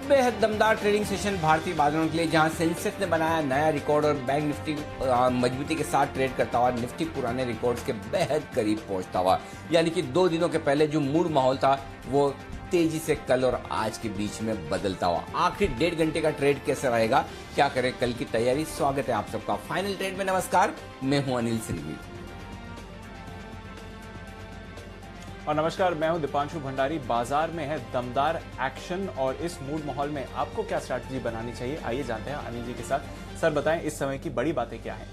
बेहद दमदार trading session भारतीय बाजारों के लिए, जहां सेंसेक्स ने बनाया नया रिकॉर्ड और बैंक निफ्टी मजबूती के साथ ट्रेड करता हुआ निफ्टी पुराने रिकॉर्ड्स के बेहद करीब पहुंचता हुआ। यानी कि 2 दिनों के पहले जो मूड माहौल था वो तेजी से कल और आज के बीच में बदलता हुआ। आखिरी 1.5 घंटे का ट्रेड कैसा रहेगा, क्या करें कल की तैयारी, स्वागत है आप सबका फाइनल ट्रेड में। नमस्कार, मैं हूं अनिल सिंघवी और नमस्कार, मैं हूं दीपांशु भंडारी। बाजार में है दमदार एक्शन और इस मूड माहौल में आपको क्या स्ट्रैटेजी बनानी चाहिए, आइए जानते हैं अनिल जी के साथ। सर बताएं, इस समय की बड़ी बातें क्या हैं?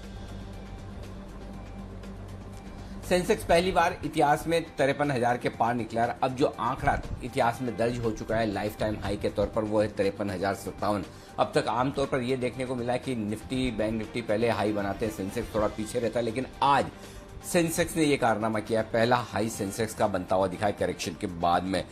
सेंसेक्स पहली बार इतिहास में 53,000 के पार निकला। अब जो आंकड़ा इतिहास में दर्ज हो चुका है लाइफ टाइम हाई के तौर पर, वो है 53,057। अब तक आमतौर पर यह देखने को मिला है कि निफ्टी बैंक निफ्टी पहले हाई बनाते हैं, सेंसेक्स थोड़ा पीछे रहता है, लेकिन आज सेंसेक्स ने यह कारनामा किया है, पहला हाई सेंसेक्स का बनता हुआ दिखा है करेक्शन के बाद में।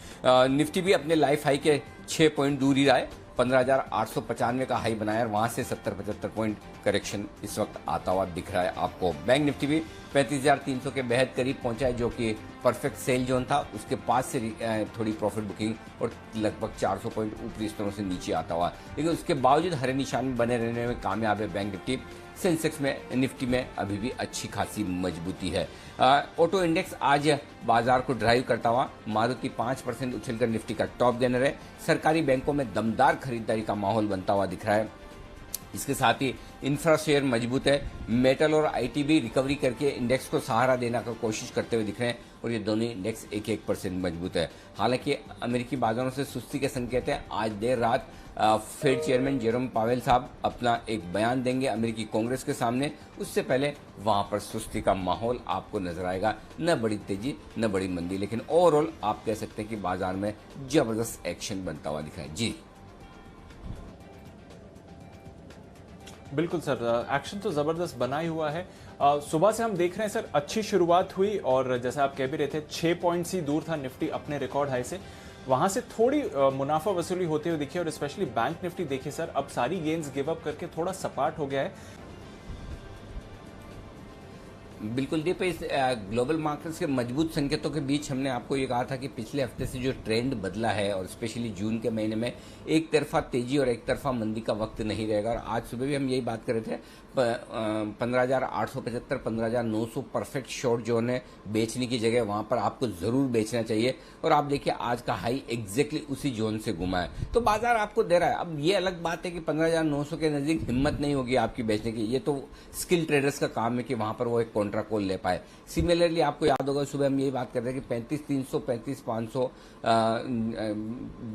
निफ्टी भी अपने लाइफ हाई के 6 पॉइंट दूर ही रहा है, 15,895 का हाई बनाया, वहां से 70-75 पॉइंट करेक्शन इस वक्त आता हुआ दिख रहा है आपको। बैंक निफ्टी भी 35,300 के बेहद करीब पहुंचा है, जो कि परफेक्ट सेल जोन था, उसके पास से थोड़ी प्रॉफिट बुकिंग और लगभग 400 पॉइंट ऊपरी स्तरों से नीचे आता हुआ, लेकिन उसके बावजूद हरे निशान में बने रहने में कामयाब है बैंक निफ्टी। सेंसेक्स में निफ्टी में अभी भी अच्छी खासी मजबूती है। ऑटो इंडेक्स आज बाजार को ड्राइव करता हुआ, मारुति 5% उछलकर निफ्टी का टॉप गेनर है। सरकारी बैंकों में दमदार खरीदारी का माहौल बनता हुआ दिख रहा है। इसके साथ ही इंफ्रा शेयर मजबूत है, मेटल और आईटी भी रिकवरी करके इंडेक्स को सहारा देने की कोशिश करते हुए दिख रहे हैं, और ये दोनों इंडेक्स 1% मजबूत है। हालांकि अमेरिकी बाजारों से सुस्ती के संकेत है। आज देर रात फेड चेयरमैन जेरोम पावेल साहब अपना एक बयान देंगे अमेरिकी कांग्रेस के सामने, उससे पहले वहां पर सुस्ती का माहौल आपको नजर आएगा, न बड़ी तेजी न बड़ी मंदी, लेकिन ओवरऑल आप कह सकते हैं कि बाजार में जबरदस्त एक्शन बनता हुआ दिखा है। जी बिल्कुल सर, एक्शन तो जबरदस्त बना ही हुआ है। सुबह से हम देख रहे हैं सर, अच्छी शुरुआत हुई और जैसा आप कह भी रहे थे 6 पॉइंट्स ही दूर था निफ्टी अपने रिकॉर्ड हाई से, वहां से थोड़ी मुनाफा वसूली होते हुए दिखी। और स्पेशली बैंक निफ्टी देखिए सर, अब सारी गेन्स गिव अप करके थोड़ा सपाट हो गया है। बिल्कुल दीप, इस ग्लोबल मार्केट्स के मजबूत संकेतों के बीच हमने आपको ये कहा था कि पिछले हफ्ते से जो ट्रेंड बदला है, और स्पेशली जून के महीने में एक तरफा तेजी और एक तरफा मंदी का वक्त नहीं रहेगा। और आज सुबह भी हम यही बात कर रहे थे, 15,875 15,900 परफेक्ट शॉर्ट जोन है, बेचने की जगह वहां पर आपको जरूर बेचना चाहिए। और आप देखिए आज का हाई एग्जैक्टली उसी जोन से घुमा है, तो बाजार आपको दे रहा है। अब ये अलग बात है कि 15,900 के नजदीक हिम्मत नहीं होगी आपकी बेचने की, ये तो स्किल ट्रेडर्स का काम है कि वहां पर वो एक कॉन्ट्रा कॉल ले पाए। सिमिलरली आपको याद होगा सुबह हम यही बात कर रहे हैं कि 35,300 35,500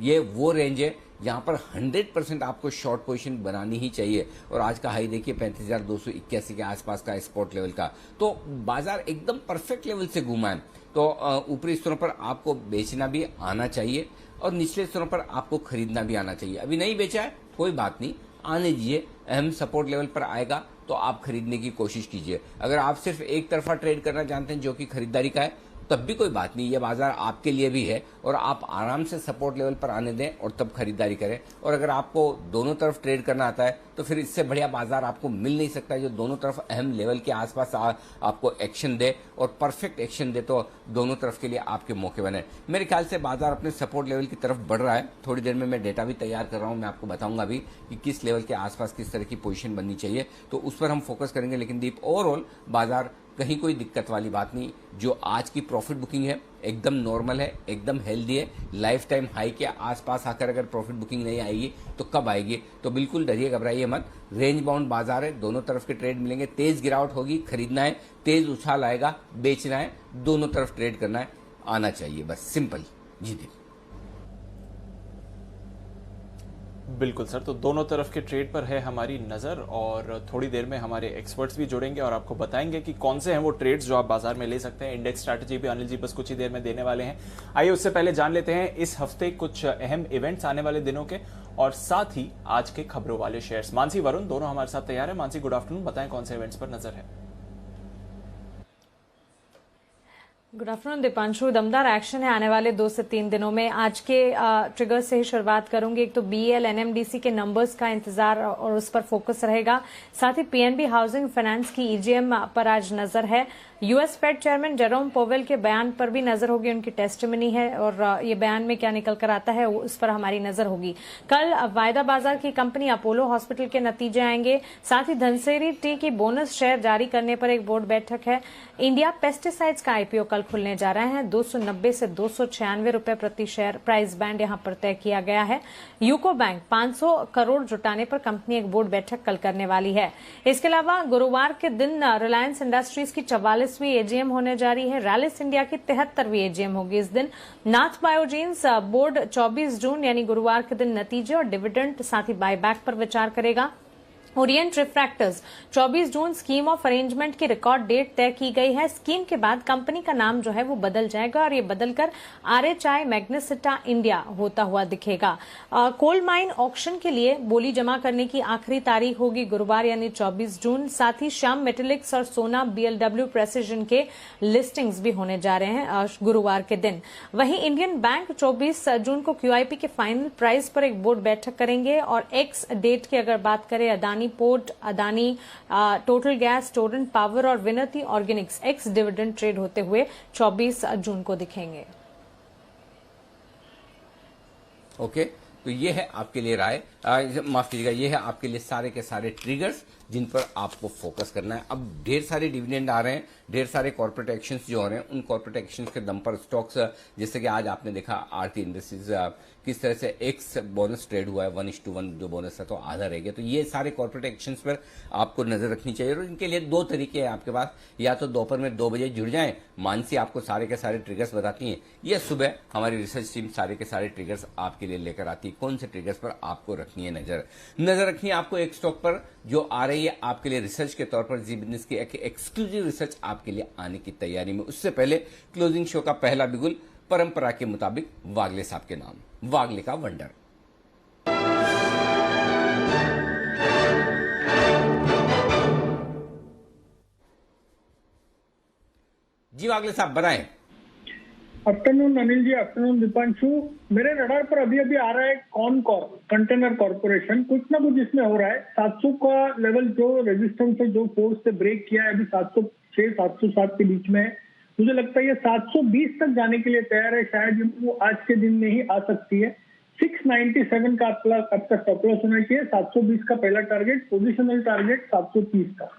ये वो रेंज है जहां पर 100% आपको शॉर्ट पोजीशन बनानी ही चाहिए। और आज का हाई देखिए 35,281 के आसपास का स्पॉट लेवल का, तो बाजार एकदम परफेक्ट लेवल से घूमा है। तो ऊपरी स्तरों पर आपको बेचना भी आना चाहिए और निचले स्तरों पर आपको खरीदना भी आना चाहिए। अभी नहीं बेचा है कोई बात नहीं, आने दीजिए, अहम सपोर्ट लेवल पर आएगा तो आप खरीदने की कोशिश कीजिए। अगर आप सिर्फ एक तरफा ट्रेड करना जानते हैं जो कि खरीदारी का है, तब भी कोई बात नहीं, ये बाजार आपके लिए भी है और आप आराम से सपोर्ट लेवल पर आने दें और तब खरीदारी करें। और अगर आपको दोनों तरफ ट्रेड करना आता है तो फिर इससे बढ़िया बाजार आपको मिल नहीं सकता है, जो दोनों तरफ अहम लेवल के आसपास आपको एक्शन दे और परफेक्ट एक्शन दे, तो दोनों तरफ के लिए आपके मौके बने। मेरे ख्याल से बाजार अपने सपोर्ट लेवल की तरफ बढ़ रहा है। थोड़ी देर में मैं डेटा भी तैयार कर रहा हूं, मैं आपको बताऊंगा भी कि किस लेवल के आसपास किस तरह की पोजीशन बननी चाहिए, तो उस पर हम फोकस करेंगे। लेकिन दीप, ओवरऑल बाजार कहीं कोई दिक्कत वाली बात नहीं। जो आज की प्रॉफिट बुकिंग है एकदम नॉर्मल है, एकदम हेल्दी है। लाइफ टाइम हाई के आसपास आकर अगर प्रॉफिट बुकिंग नहीं आएगी तो कब आएगी, तो बिल्कुल डरिए घबराइए मत। रेंज बाउंड बाजार है, दोनों तरफ के ट्रेड मिलेंगे। तेज गिरावट होगी, खरीदना है, तेज उछाल आएगा, बेचना है, दोनों तरफ ट्रेड करना है, आना चाहिए, बस सिंपल। जी दी बिल्कुल सर, तो दोनों तरफ के ट्रेड पर है हमारी नजर और थोड़ी देर में हमारे एक्सपर्ट्स भी जुड़ेंगे और आपको बताएंगे कि कौन से हैं वो ट्रेड्स जो आप बाजार में ले सकते हैं। इंडेक्स स्ट्रैटेजी भी अनिल जी बस कुछ ही देर में देने वाले हैं। आइए उससे पहले जान लेते हैं इस हफ्ते कुछ अहम इवेंट्स आने वाले दिनों के और साथ ही आज के खबरों वाले शेयर्स। मानसी, वरुण दोनों हमारे साथ तैयार है। मानसी, गुड आफ्टरनून, बताएं कौन से इवेंट्स पर नजर है। Good afternoon Deepanshu. दमदार एक्शन है आने वाले 2 से 3 दिनों में। आज के ट्रिगर से ही शुरुआत करूंगी। एक तो बीएल एनएमडीसी के नंबर्स का इंतजार और उस पर फोकस रहेगा। साथ ही पीएनबी हाउसिंग फाइनेंस की ईजीएम पर आज नजर है। US Fed chairman Jerome Powell के बयान पर भी नजर होगी। उनकी टेस्टिमनी है और ये बयान में क्या निकल कर आता है उस पर हमारी नजर होगी। कल वायदा बाजार की कंपनी अपोलो हॉस्पिटल के नतीजे आएंगे। साथ ही धनसेरी टी की बोनस शेयर जारी करने पर एक बोर्ड बैठक है। इंडिया पेस्टिसाइड्स का आईपीओ कल खुलने जा रहे हैं। 290 से 296 रुपए प्रति शेयर प्राइस बैंड यहां पर तय किया गया है। यूको बैंक 500 करोड़ जुटाने पर कंपनी एक बोर्ड बैठक कल करने वाली है। इसके अलावा गुरुवार के दिन रिलायंस इंडस्ट्रीज की 44वीं एजीएम होने जा रही है। रैलिस इंडिया की 73वीं एजीएम होगी इस दिन। नाथ बायोजीन्स बोर्ड 24 जून यानी गुरुवार के दिन नतीजे और डिविडेंड साथ ही बायबैक पर विचार करेगा। Orient Refractories 24 June scheme of arrangement की रिकॉर्ड डेट तय की गई है। स्कीम के बाद कंपनी का नाम जो है वो बदल जाएगा और ये बदलकर आरएचआई मैग्नेसिटा इंडिया होता हुआ दिखेगा। कोल माइन ऑक्शन के लिए बोली जमा करने की आखिरी तारीख होगी गुरुवार यानी 24 जून। साथ ही श्याम मेटेलिक्स और सोना बीएलडब्ल्यू प्रेसिजन के लिस्टिंग्स भी होने जा रहे हैं गुरुवार के दिन। वहीं इंडियन बैंक 24 जून को क्यूआईपी के फाइनल प्राइस पर एक बोर्ड बैठक करेंगे। और एक्स डेट की अगर बात करें Adani port, Adani Total gas, Torrent power और विनती ऑर्गेनिक्स एक्स डिविडेंड ट्रेड होते हुए 24 जून को दिखेंगे। ओके, तो ये है आपके लिए राय, माफ कीजिएगा, ये है आपके लिए सारे के सारे ट्रिगर्स जिन पर आपको फोकस करना है। अब ढेर सारे डिविडेंड आ रहे हैं, ढेर सारे कॉर्पोरेट एक्शंस जो हो रहे हैं, उन कॉर्पोरेट एक्शंस के दम पर स्टॉक्स, जैसे कि आज आपने देखा आरती इंडस्ट्रीज किस तरह से एक्स बोनस ट्रेड हुआ है, 1:1 जो बोनस है तो आधा रह गया। तो ये सारे कॉर्पोरेट एक्शंस पर आपको नजर रखनी चाहिए और इनके लिए 2 तरीके हैं आपके पास। या तो दोपहर में 2 बजे जुड़ जाएं, मानसी आपको सारे के सारे ट्रिगर्स बताती हैं, या सुबह हमारी रिसर्च टीम सारे के सारे ट्रिगर्स आपके लिए लेकर आती है। कौन से ट्रिगर्स पर आपको रखनी है नजर रखनी है आपको एक स्टॉक पर जो आ रही है आपके लिए रिसर्च के तौर पर, जी बिजनेस की एक एक्सक्लूसिव रिसर्च आपके लिए आने की तैयारी में। उससे पहले क्लोजिंग शो का पहला बिगुल परंपरा के मुताबिक वागले साहब के नाम, वागले का वंडर। जी वागले साहब बनाएं। आफ्टरनून अनिल जी, आफ्टरनून दीपांशु। मेरे रडार पर अभी अभी आ रहा है कॉनकॉर कंटेनर कॉर्पोरेशन, कुछ ना कुछ इसमें हो रहा है। 700 का लेवल जो रेजिस्टेंस है, जो फोर्स से ब्रेक किया है, अभी 706 707 के बीच में है। मुझे लगता है ये 720 तक जाने के लिए तैयार है। शायद वो आज के दिन में ही आ सकती है। 697 का आपका स्टॉप लॉस होना चाहिए। 720 का पहला टारगेट, पोजिशनल टारगेट 730 का।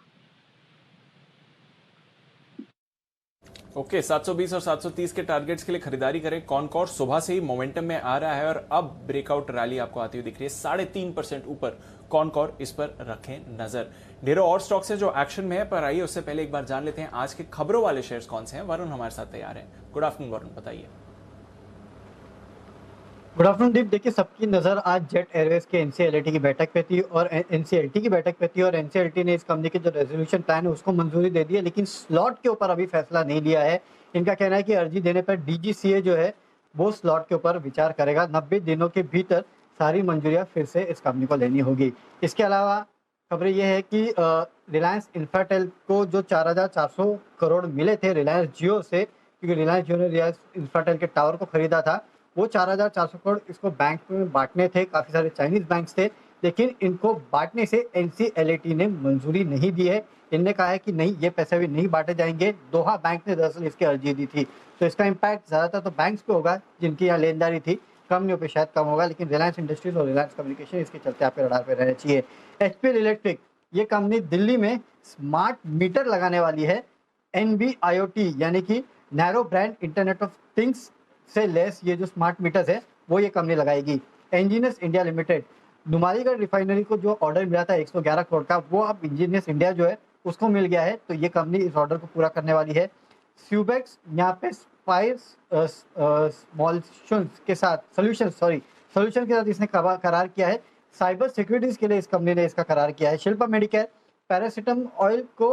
ओके, 720 और 730 के टारगेट्स के लिए खरीदारी करें। कॉनकॉर सुबह से ही मोमेंटम में आ रहा है और अब ब्रेकआउट रैली आपको आती हुई दिख रही है। 3.5% ऊपर कॉनकॉर, इस पर रखें नजर। ढेरों और स्टॉक्स हैं जो एक्शन में है, पर आइए उससे पहले एक बार जान लेते हैं आज के खबरों वाले शेयर्स कौन से हैं। वरुण हमारे साथ तैयार हैं। गुड आफ्टरनून वरुण, बताइए। गुड आफ्टरनून दीप। देखिए, सबकी नज़र आज जेट एयरवेज के एनसीएलटी की बैठक पे थी और एनसीएलटी की बैठक पे थी और एनसीएलटी ने इस कंपनी के जो रेजोल्यूशन प्लान है उसको मंजूरी दे दी है, लेकिन स्लॉट के ऊपर अभी फैसला नहीं लिया है। इनका कहना है कि अर्जी देने पर डीजीसीए जो है वो स्लॉट के ऊपर विचार करेगा। 90 दिनों के भीतर सारी मंजूरियाँ फिर से इस कंपनी को लेनी होगी। इसके अलावा खबरें यह है कि रिलायंस इंफ्राटेल को जो 4,400 करोड़ मिले थे रिलायंस जियो से, क्योंकि रिलायंस जियो ने रिलायंस इंफ्राटेल के टावर को खरीदा था, वो 4,400 करोड़ इसको बैंक में बांटने थे। काफ़ी सारे चाइनीज बैंक्स थे, लेकिन इनको बांटने से एनसीएलटी ने मंजूरी नहीं दी है। इनने कहा है कि नहीं, ये पैसे भी नहीं बांटे जाएंगे। दोहा बैंक ने दरअसल इसकी अर्जी दी थी, तो इसका इम्पैक्ट ज़्यादातर तो बैंक्स पे होगा जिनकी यहाँ लेनदारी थी, कंपनियों पे शायद कम होगा, लेकिन रिलायंस इंडस्ट्रीज और रिलायंस कम्युनिकेशन इसके चलते आपके रडार पे रहना चाहिए। एचपीएल इलेक्ट्रिक, ये कंपनी दिल्ली में स्मार्ट मीटर लगाने वाली है। NB-IoT यानी कि narrow brand internet of things से लेस ये जो स्मार्ट मीटर्स है वो ये कंपनी लगाएगी। Engineers India limited, Numaligarh refinery को जो ऑर्डर मिला था 111 करोड़ का, वो अब इंजीनियर्स इंडिया जो है उसको मिल गया है, तो ये कंपनी इस ऑर्डर को पूरा करने वाली है। स्यूबेक्स यहाँ पे सोल्यूशन के साथ इसने करार किया है। साइबर सिक्योरिटीज के लिए इस कंपनी ने इसका करार किया है। शिल्पा मेडिकेयर, पैरासिटामोल ऑयल को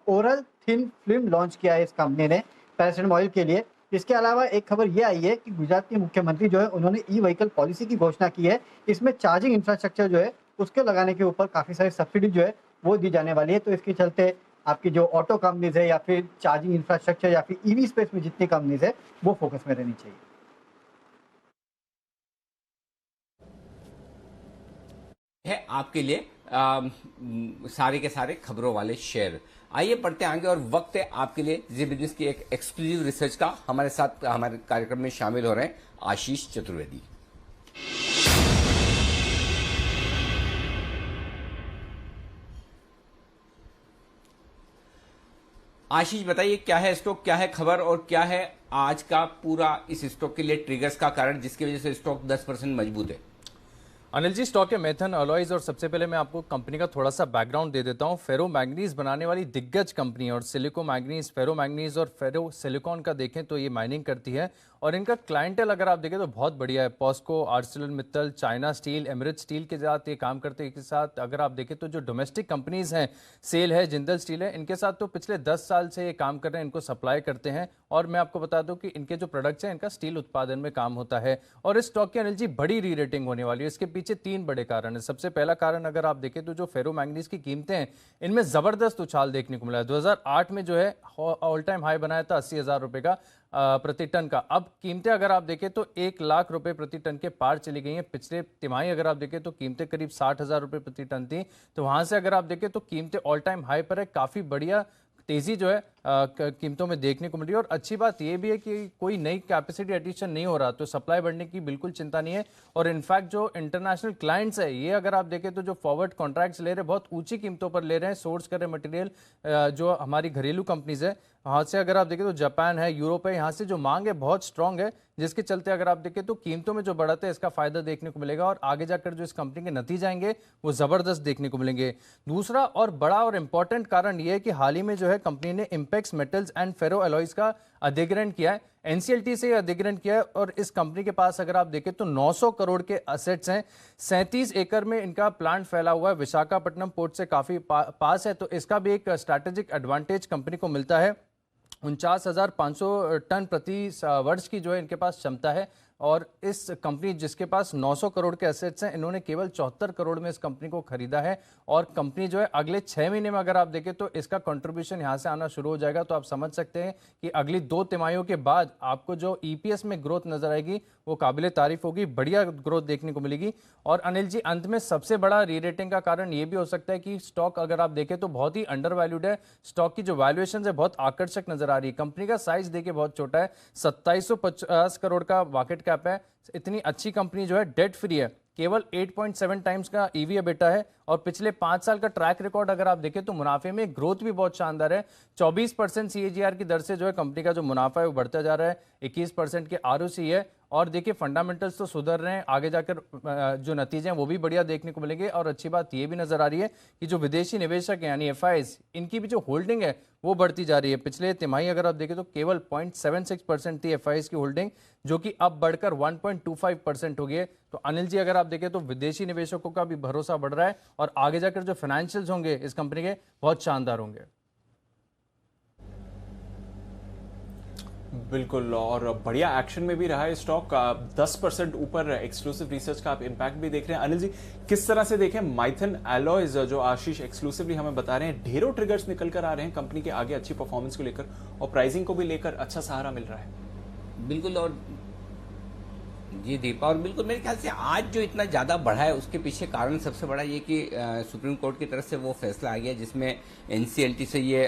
ओरल थिन फिल्म लॉन्च किया है इस कंपनी ने पैरासिटामोल ऑयल के लिए। इसके अलावा एक खबर ये आई है कि गुजरात के मुख्यमंत्री जो है उन्होंने ई व्हीकल पॉलिसी की घोषणा की है। इसमें चार्जिंग इंफ्रास्ट्रक्चर जो है उसके लगाने के ऊपर काफ़ी सारी सब्सिडी जो है वो दी जाने वाली है, तो इसके चलते आपकी जो ऑटो कंपनीज है या फिर चार्जिंग इंफ्रास्ट्रक्चर या फिर ईवी स्पेस में जितनी कंपनीज है वो फोकस में रहनी चाहिए। है आपके लिए सारे के सारे खबरों वाले शेयर। आइए पढ़ते आगे और वक्त है आपके लिए जी बिजनेस की एक एक्सक्लूसिव रिसर्च का। हमारे साथ हमारे कार्यक्रम में शामिल हो रहे हैं आशीष चतुर्वेदी। आशीष बताइए क्या है स्टॉक, क्या है खबर और क्या है आज का पूरा इस स्टॉक के लिए ट्रिगर्स का कारण जिसकी वजह से स्टॉक 10% मजबूत है। अनिल जी, स्टॉक है मेथन अलॉयज और सबसे पहले मैं आपको कंपनी का थोड़ा सा बैकग्राउंड दे देता हूं। फेरो मैग्नीज बनाने वाली दिग्गज कंपनी है और सिलिको मैग्नीज, फेरो मैग्नीज और फेरो सिलिकॉन का देखें तो ये माइनिंग करती है और इनका क्लाइंटेल अगर आप देखें तो बहुत बढ़िया है। POSCO, ArcelorMittal, China Steel, Emirates Steel के साथ ये काम करते हैं। के साथ अगर आप देखें तो जो डोमेस्टिक कंपनीज हैं, सेल है, जिंदल स्टील है, इनके साथ तो पिछले 10 साल से ये काम कर रहे हैं, इनको सप्लाई करते हैं। और मैं आपको बता दूं कि इनके जो प्रोडक्ट्स हैं इनका स्टील उत्पादन में काम होता है। और इस स्टॉक की अनिल जी बड़ी री रेटिंग होने वाली है। इसके पीछे 3 बड़े कारण है। सबसे पहला कारण अगर आप देखें तो जो फेरो मैग्नीज की कीमतें हैं इनमें जबरदस्त उछाल देखने को मिला है। 2008 में जो है ऑल टाइम हाई बनाया था 80,000 रुपए का प्रति टन का। अब कीमतें अगर आप देखें तो 1 लाख रुपए प्रति टन के पार चली गई हैं। पिछले तिमाही अगर आप देखें तो कीमतें करीब 60,000 रुपए प्रति टन थी। तो वहां से अगर आप देखें तो कीमतें ऑल टाइम हाई पर है। काफी बढ़िया तेजी जो है कीमतों में देखने को मिल रही है। और अच्छी बात यह भी है कि कोई नई कैपेसिटी एडिशन नहीं हो रहा, तो सप्लाई बढ़ने की बिल्कुल चिंता नहीं है। और इनफैक्ट जो इंटरनेशनल क्लाइंट्स है ये अगर आप देखें तो जो फॉरवर्ड कॉन्ट्रैक्ट्स ले रहे हैं बहुत ऊंची कीमतों पर ले रहे हैं, सोर्स कर रहे हैं मटेरियल। जो हमारी घरेलू कंपनीज है वहां से अगर आप देखें तो जापान है, यूरोप है, यहाँ से जो मांग है बहुत स्ट्रांग है, जिसके चलते अगर आप देखें तो कीमतों में जो बढ़त है इसका फायदा देखने को मिलेगा। और आगे जाकर जो इस कंपनी के नतीजे आएंगे वो जबरदस्त देखने को मिलेंगे। दूसरा और बड़ा और इंपॉर्टेंट कारण यह है कि हाल ही में जो है कंपनी ने Impex metals and ferro alloys का अधिग्रहण किया है, एनसीएलटी से अधिग्रहण किया है। और इस कंपनी के पास अगर आप देखें तो 900 करोड़ के असेट्स हैं। 37 एकड़ में इनका प्लांट फैला हुआ है, विशाखापट्टनम पोर्ट से काफी पास है, तो इसका भी एक स्ट्रैटेजिक एडवांटेज कंपनी को मिलता है। 49,500 टन प्रति वर्ष की जो है इनके पास क्षमता है। और इस कंपनी जिसके पास 900 करोड़ के एसेट्स हैं, इन्होंने केवल 74 करोड़ में इस कंपनी को खरीदा है। और कंपनी जो है अगले 6 महीने में अगर आप देखें तो इसका कंट्रीब्यूशन यहां से आना शुरू हो जाएगा। तो आप समझ सकते हैं कि अगली 2 तिमाहियों के बाद आपको जो ईपीएस में ग्रोथ नजर आएगी वो काबिले तारीफ होगी, बढ़िया ग्रोथ देखने को मिलेगी। और अनिल जी अंत में सबसे बड़ा री रेटिंग का कारण ये भी हो सकता है कि स्टॉक अगर आप देखें तो बहुत ही अंडर वैल्यूड है। स्टॉक की जो वैल्यूएशन है बहुत आकर्षक नजर आ रही है। कंपनी का साइज देखिए बहुत छोटा है, 2750 करोड़ का मार्केट कैप है। इतनी अच्छी कंपनी जो है डेट फ्री है, केवल 8.7 टाइम्स का ईवी एबिटा है। और पिछले 5 साल का ट्रैक रिकॉर्ड अगर आप देखें तो मुनाफे में ग्रोथ भी बहुत शानदार है। 24% सीएजीआर की दर से जो है कंपनी का जो मुनाफा है वो बढ़ता जा रहा है। 21% के आरओसी है। और देखिए फंडामेंटल्स तो सुधर रहे हैं, आगे जाकर जो नतीजे हैं वो भी बढ़िया देखने को मिलेंगे। और अच्छी बात ये भी नजर आ रही है कि जो विदेशी निवेशक हैं यानी एफआईज, इनकी भी जो होल्डिंग है वो बढ़ती जा रही है। पिछले तिमाही अगर आप देखें तो केवल 0.76% थी एफआईज की होल्डिंग, जो कि अब बढ़कर 1.25% हो गई है। तो अनिल जी अगर आप देखें तो विदेशी निवेशकों का भी भरोसा बढ़ रहा है और आगे जाकर जो फाइनेंशियल्स होंगे इस कंपनी के बहुत शानदार होंगे। बिल्कुल, और बढ़िया एक्शन में भी रहा है स्टॉक का। 10% ऊपर एक्सक्लूसिव रिसर्च का आप इम्पैक्ट भी देख रहे हैं। अनिल जी किस तरह से देखें माइथन एलॉयज जो आशीष एक्सक्लूसिवली हमें बता रहे हैं, ढेरों ट्रिगर्स निकल कर आ रहे हैं कंपनी के आगे अच्छी परफॉर्मेंस को लेकर और प्राइसिंग को भी लेकर अच्छा सहारा मिल रहा है। बिल्कुल। और जी दीपा, और बिल्कुल मेरे ख्याल से आज जो इतना ज़्यादा बढ़ा है उसके पीछे कारण सबसे बड़ा ये कि सुप्रीम कोर्ट की तरफ से वो फैसला आ गया जिसमें एनसीएलटी से ये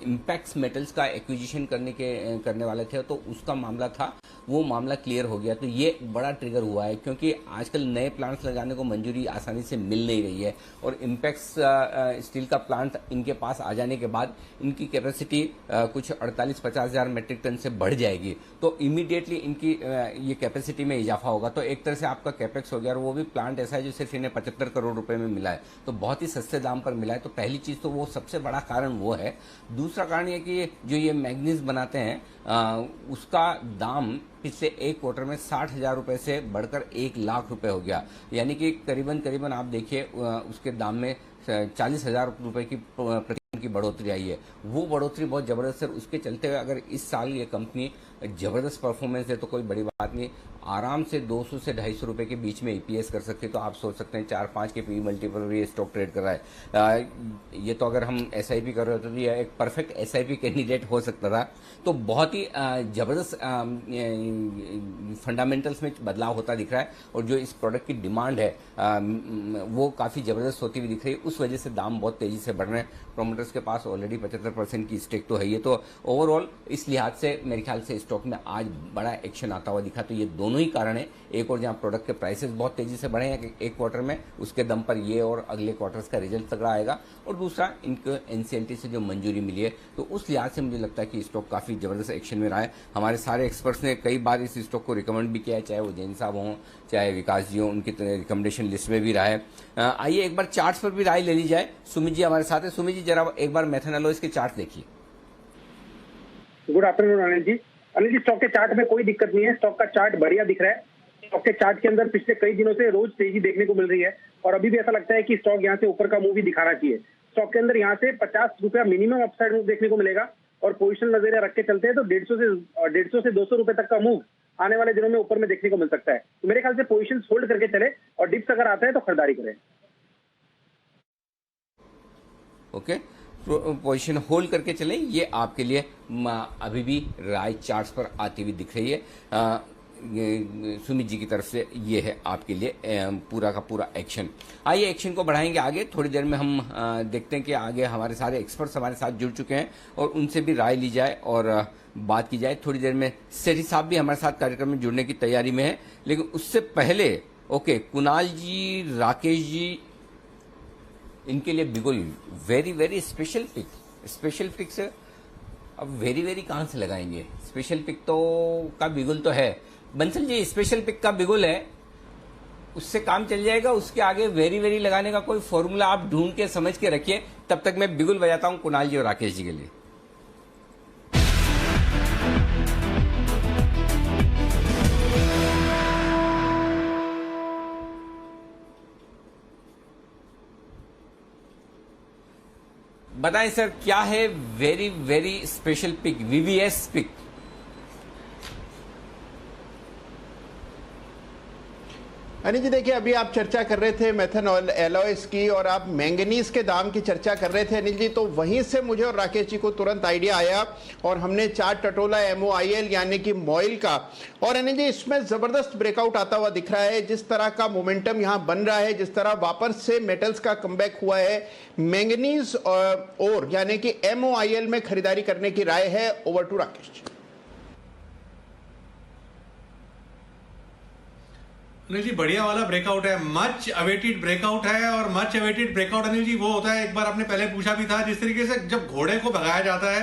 इंपेक्स मेटल्स का एक्विजिशन करने वाले थे, तो उसका मामला था, वो मामला क्लियर हो गया। तो ये बड़ा ट्रिगर हुआ है क्योंकि आजकल नए प्लांट्स लगाने को मंजूरी आसानी से मिल नहीं रही है। और इंपेक्स स्टील का प्लांट इनके पास आ जाने के बाद इनकी कैपेसिटी कुछ 48-50 हज़ार मेट्रिक टन से बढ़ जाएगी। तो इमीडिएटली इनकी ये कैपेसिटी में इजाफा होगा। तो एक तरह से आपका कैपेक्स हो गया, और वो भी प्लांट ऐसा है जो सिर्फ इन्हें 75 करोड़ रुपए में मिला है, तो बहुत ही सस्ते दाम पर मिला है। तो पहली चीज तो वो सबसे बड़ा कारण वो है। दूसरा कारण ये कि जो ये मैग्नीज बनाते हैं उसका दाम पिछले 1 क्वार्टर में 60,000 रुपए से बढ़कर 1 लाख रुपए हो गया। यानी कि करीबन आप देखिए उसके दाम में 40,000 रुपए की प्रति की बढ़ोतरी आई है। वो बढ़ोतरी बहुत जबरदस्त है। उसके चलते हुए अगर इस साल ये कंपनी जबरदस्त परफॉर्मेंस है तो कोई बड़ी बात नहीं। आराम से 200 से 250 रुपए के बीच में ईपीएस कर सकते, तो आप सोच सकते हैं 4-5 के पी मल्टीपल पर ये स्टॉक ट्रेड कर रहा है। ये तो अगर हम एसआईपी कर रहे होते तो ये एक परफेक्ट एसआईपी कैंडिडेट हो सकता था। तो बहुत ही जबरदस्त फंडामेंटल्स में बदलाव होता दिख रहा है, और जो इस प्रोडक्ट की डिमांड है वो काफ़ी ज़बरदस्त होती हुई दिख रही है। उस वजह से दाम बहुत तेज़ी से बढ़ रहे हैं। प्रोमोटर्स के पास ऑलरेडी 75% की स्टेक तो है ही, तो ओवरऑल इस लिहाज से मेरे ख्याल से स्टॉक में आज बड़ा एक्शन आता हुआ दिखा। तो ये दोनों ही कारण है, एक और जहाँ प्रोडक्ट के प्राइसेस बहुत तेज़ी से बढ़े हैं एक क्वार्टर में, उसके दम पर ये और अगले क्वार्टर्स का रिजल्ट तगड़ा आएगा, और दूसरा इनको एनसीएलटी से जो मंजूरी मिली है, तो उस लिहाज से मुझे लगता है कि स्टॉक काफ़ी ज़बरदस्त एक्शन में रहा है। हमारे सारे एक्सपर्ट्स ने कई बार इस स्टॉक को रिकमेंड भी किया है, चाहे वो जैन साहब हों चाहे विकास जी हों, उनकी रिकमेंडेशन लिस्ट में भी रहा है। आइए एक बार चार्ट्स पर भी राय ले ली जाए। सुमित जी हमारे साथ है। सुमित जी जरा एक बार मेथन एलॉयज के चार्ट देखिए। गुड आफ्टरनून अनिल जी। अनिल जी, स्टॉक के चार्ट में कोई दिक्कत नहीं है, स्टॉक का चार्ट बढ़िया दिख रहा है। स्टॉक के चार्ट के अंदर पिछले कई दिनों से रोज तेजी देखने को मिल रही है, और अभी भी ऐसा लगता है कि स्टॉक यहाँ से ऊपर का मूव भी दिखाना चाहिए। स्टॉक के अंदर यहाँ से 50 रुपया मिनिमम अपसाइड मूव देखने को मिलेगा, और पोजीशन नजरिया रख के चलते हैं तो 150 से 200 रुपए तक का मूव आने वाले दिनों में ऊपर में देखने को मिल सकता है। तो मेरे ख्याल से पोजीशन होल्ड करके चले, और डिप्स अगर आता है तो खरीदारी करें। ओके, पोजीशन होल्ड करके चलें, ये आपके लिए अभी भी राय चार्ट्स पर आती हुई दिख रही है। सुमित जी की तरफ से ये है आपके लिए पूरा का पूरा एक्शन। आइए एक्शन को बढ़ाएंगे आगे। थोड़ी देर में हम देखते हैं कि आगे हमारे सारे एक्सपर्ट्स हमारे साथ जुड़ चुके हैं, और उनसे भी राय ली जाए और बात की जाए। थोड़ी देर में सेठी साहब भी हमारे साथ कार्यक्रम में जुड़ने की तैयारी में है, लेकिन उससे पहले ओके, कुणाल जी, राकेश जी, इनके लिए बिगुल वेरी वेरी स्पेशल पिक से अब वेरी वेरी कहां से लगाएंगे? स्पेशल पिक तो का बिगुल तो है। बंसल जी, स्पेशल पिक का बिगुल है, उससे काम चल जाएगा। उसके आगे वेरी वेरी लगाने का कोई फॉर्मूला आप ढूंढ के समझ के रखिए। तब तक मैं बिगुल बजाता हूं कुणाल जी और राकेश जी के लिए। बताएं सर, क्या है very very special pick, VVS pick? Anil ji देखिए, अभी आप चर्चा कर रहे थे मेथन एलॉयज की, और आप मैंगनीज के दाम की चर्चा कर रहे थे अनिल जी, तो वहीं से मुझे और राकेश जी को तुरंत आइडिया आया, और हमने चार्ट टटोला MOIL यानी कि मॉइल का। और अनिल जी, इसमें जबरदस्त ब्रेकआउट आता हुआ दिख रहा है। जिस तरह का मोमेंटम यहाँ बन रहा है, जिस तरह वापस से मेटल्स का कमबैक हुआ है, मैंगनीज और यानी कि MOIL में खरीदारी करने की राय है। Over to Rakesh ji. अनिल जी, बढ़िया वाला ब्रेकआउट है, मच अवेटेड ब्रेकआउट है। और much awaited breakout Anil ji वो होता है, एक बार आपने पहले पूछा भी था, जिस तरीके से जब घोड़े को भगाया जाता है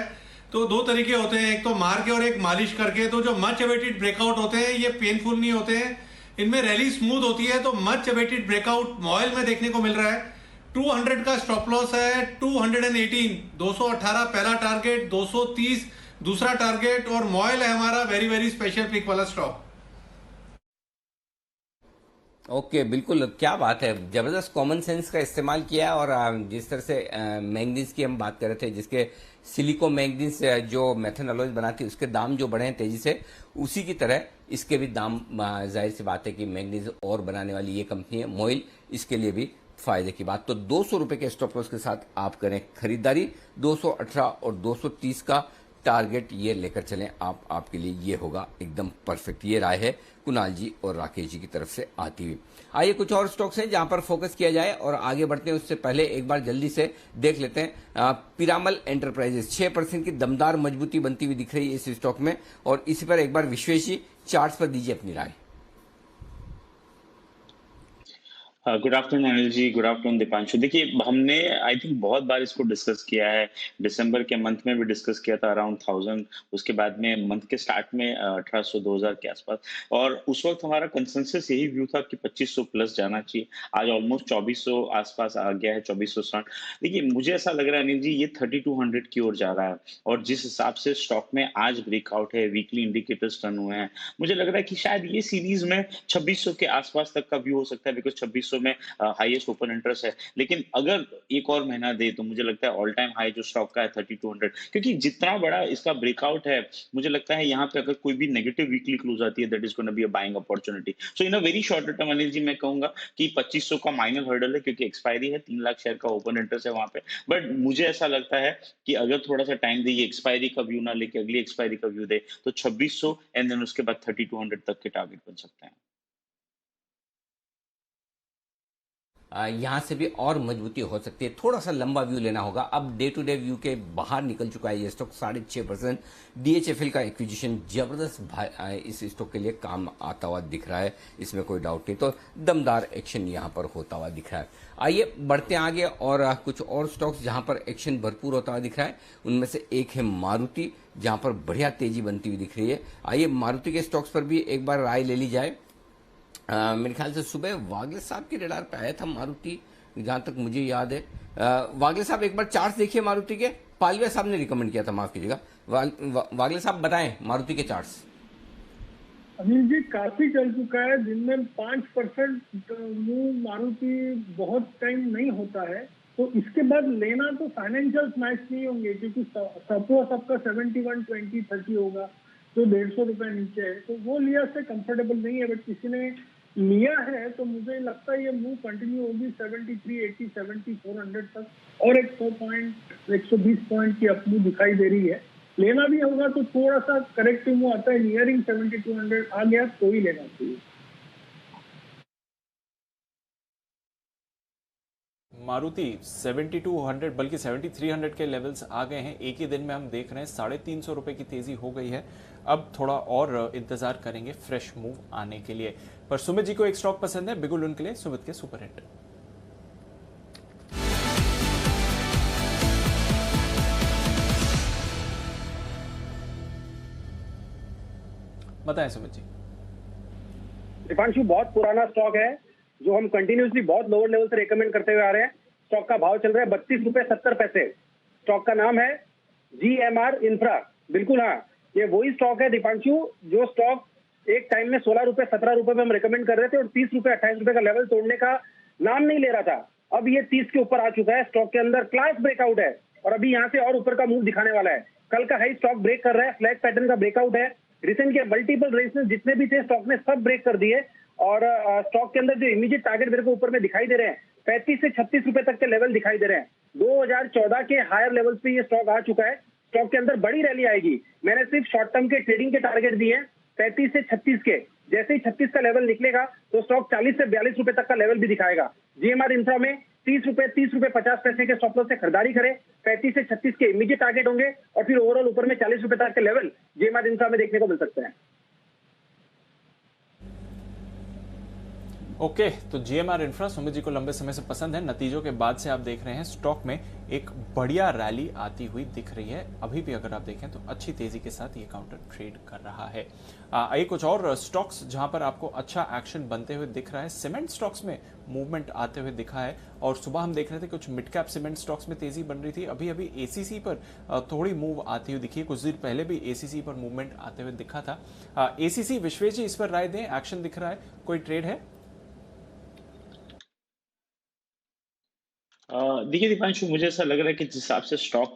तो दो तरीके होते हैं, एक तो मार के और एक मालिश करके। तो जो मच अवेटेड ब्रेकआउट होते हैं ये पेनफुल नहीं होते हैं, इनमें रैली स्मूथ होती है। तो मच अवेटेड ब्रेकआउट मॉइल में देखने को मिल रहा है। 200 का स्टॉप लॉस है, 218, 218 पहला टारगेट, 230 दूसरा टारगेट, और मॉइल है हमारा वेरी वेरी स्पेशल पिक वाला स्टॉक। ओके, बिल्कुल, क्या बात है, जबरदस्त कॉमन सेंस का इस्तेमाल किया। और जिस तरह से मैंगनीज की हम बात कर रहे थे, जिसके सिलिको मैंगनीज जो मेथन एलॉयज बनाती है उसके दाम जो बढ़े हैं तेजी से, उसी की तरह इसके भी दाम, जाहिर सी बात है कि मैंगनीज और बनाने वाली ये कंपनी है मॉइल, इसके लिए भी फायदे की बात। तो 200 रुपए के स्टॉप लॉस के साथ आप करें खरीदारी, 218 और 230 का टारगेट ये लेकर चलें आप, आपके लिए ये होगा एकदम परफेक्ट। ये राय है कुणाल जी और राकेश जी की तरफ से आती हुई। आइए कुछ और स्टॉक्स हैं जहां पर फोकस किया जाए और आगे बढ़ते हैं। उससे पहले एक बार जल्दी से देख लेते हैं पिरामल एंटरप्राइजेस, 6% की दमदार मजबूती बनती हुई दिख रही है इस स्टॉक में। और इसी पर एक बार विश्वेश जी चार्ट्स पर दीजिए अपनी राय। Good afternoon Anil ji, good afternoon Deepanshu. देखिए, हमने आई थिंक बहुत बार इसको डिस्कस किया है, दिसंबर के मंथ में भी डिस्कस किया था अराउंड 1000, उसके बाद में मंथ के स्टार्ट में 1800-2000 के आसपास, और उस वक्त हमारा कंसेंसस यही व्यू था कि 2500 प्लस जाना चाहिए। आज ऑलमोस्ट 2400 आसपास आ गया है, 2460। देखिए, मुझे ऐसा लग रहा है अनिल जी ये 3200 की ओर जा रहा है, और जिस हिसाब से स्टॉक में आज ब्रेकआउट है, वीकली इंडिकेटर्स टर्न हुए हैं, मुझे लग रहा है कि शायद ये सीरीज में 2600 के आसपास तक का व्यू हो सकता है, बिकॉज 2600 2600 में हाईएस्ट ओपन इंटरेस्ट है, लेकिन अगर एक और महीना दे तो मुझे लगता है ऑल टाइम हाई जो स्टॉक का है 3200, क्योंकि जितना बड़ा इसका ब्रेकआउट है मुझे लगता है यहाँ पे अगर कोई भी नेगेटिव वीकली क्लोज आती है that is gonna be a buying opportunity. So in a very short term Anil ji मैं कहूंगा कि 2500 का माइनर हर्डल है, क्योंकि एक्सपायरी है, 3 लाख शेयर का ओपन इंटरेस्ट है वहां पे। बट मुझे ऐसा लगता है कि अगर थोड़ा सा टाइम दे, ये एक्सपायरी का व्यू ना लेके अगली एक्सपायरी का व्यू दे, तो 2600 एंड देन उसके बाद 3200 तक के टारगेट बन सकते हैं। यहाँ से भी और मजबूती हो सकती है, थोड़ा सा लंबा व्यू लेना होगा। अब डे टू डे व्यू के बाहर निकल चुका है ये स्टॉक, 6.5%। DHFL का एक्विजिशन जबरदस्त इस स्टॉक के लिए काम आता हुआ दिख रहा है, इसमें कोई डाउट नहीं। तो दमदार एक्शन यहाँ पर होता हुआ दिख रहा है। आइए बढ़ते हैं आगे और कुछ और स्टॉक्स जहाँ पर एक्शन भरपूर होता हुआ दिख रहा है, उनमें से एक है मारुति, जहाँ पर बढ़िया तेजी बनती हुई दिख रही है। आइए मारुति के स्टॉक्स पर भी एक बार राय ले ली जाए। मेरे ख्याल से सुबह वागले साहब के रडार पे आया था मारुति, जहां तक मुझे याद है। वागले साहब एक बार चार्ट्स देखिए मारुति के, पालवे साहब ने रिकमेंड किया था, माफ कीजिएगा। वागले साहब बताएं मारुति के चार्ट्स। अनिल जी काफी चल चुका है, दिन में 5% मूव मारुति बहुत टाइम नहीं होता है, तो इसके बाद लेना तो फाइनेंशियल मैच नहीं होंगे, क्योंकि सबका 71, 20, 30 होगा, तो 150 रुपए नीचे है, तो वो लिया से कंफर्टेबल नहीं है। बट किसी ने लिया है तो मुझे लगता है ये मूव कंटिन्यू होगी 73, 80, 70, 400 तक, और एक 120 पॉइंट की अपमूव दिखाई दे रही है। लेना भी होगा तो थोड़ा सा करेक्टिव मूव आता है, नियरिंग 7200 आ गया तो ही लेना चाहिए। मारुति 7200 बल्कि 7300 के लेवल्स आ गए हैं। एक ही दिन में हम देख रहे हैं 350 रुपए की तेजी हो गई है। अब थोड़ा और इंतजार करेंगे फ्रेश मूव आने के लिए। पर सुमित जी को एक स्टॉक पसंद है, बिगुल उनके लिए सुमित के सुपर हिट। बताएं सुमित जी। दीपांशु बहुत पुराना स्टॉक है जो हम कंटिन्यूसली बहुत लोअर लेवल से रेकमेंड करते हुए आ रहे हैं। स्टॉक का भाव चल रहा है 32.70 रुपए। स्टॉक का नाम है GMR इंफ्रा। बिल्कुल हाँ, ये वही स्टॉक है दीपांशु जो स्टॉक एक टाइम में 16 रुपए 17 रुपए में हम रेकमेंड कर रहे थे और 30 रुपए 28 रुपए का लेवल तोड़ने का नाम नहीं ले रहा था। अब ये 30 के ऊपर आ चुका है। स्टॉक के अंदर क्लास ब्रेकआउट है और अभी यहाँ से और ऊपर का मूव दिखाने वाला है। कल का हाई स्टॉक ब्रेक कर रहा है, फ्लैग पैटर्न का ब्रेकआउट है। रिसेंट के मल्टीपल रेसेस जितने भी थे स्टॉक ने सब ब्रेक कर दिए और स्टॉक के अंदर जो इमीडिएट टारगेट मेरे को ऊपर में दिखाई दे रहे हैं 35 से 36 रुपए तक के लेवल दिखाई दे रहे हैं। 2014 के हायर लेवल्स पे ये स्टॉक आ चुका है। स्टॉक के अंदर बड़ी रैली आएगी। मैंने सिर्फ शॉर्ट टर्म के ट्रेडिंग के टारगेट दिए 35 से 36 के। जैसे ही 36 का लेवल निकलेगा तो स्टॉक 40 से 42 रुपए तक का लेवल भी दिखाएगा। GMR इंफ्रा में 30 रुपए 50 पैसे के स्टॉप लॉस से खरीदारी करें। 35 से 36 के इमीडिएट टारगेट होंगे और फिर ओवरऑल ऊपर में 40 रुपए तक के लेवल GMR इंफ्रा में देखने को मिल सकते हैं। ओके, तो GMR इंफ्रा सुमित जी को लंबे समय से पसंद है। नतीजों के बाद से आप देख रहे हैं स्टॉक में एक बढ़िया रैली आती हुई दिख रही है। अभी भी अगर आप देखें तो अच्छी तेजी के साथ ये काउंटर ट्रेड कर रहा है। आइए कुछ और स्टॉक्स जहां पर आपको अच्छा एक्शन बनते हुए दिख रहा है। सीमेंट स्टॉक्स में मूवमेंट आते हुए दिखा है और सुबह हम देख रहे थे कुछ मिड कैप सीमेंट स्टॉक्स में तेजी बन रही थी। अभी अभी ACC पर थोड़ी मूव आती हुई दिखी है। कुछ देर पहले भी ACC पर मूवमेंट आते हुए दिखा था। ACC विश्वेश जी इस पर राय दें, एक्शन दिख रहा है, कोई ट्रेड है? देखिए दीपांशु, मुझे ऐसा लग रहा है कि जिस हिसाब से स्टॉक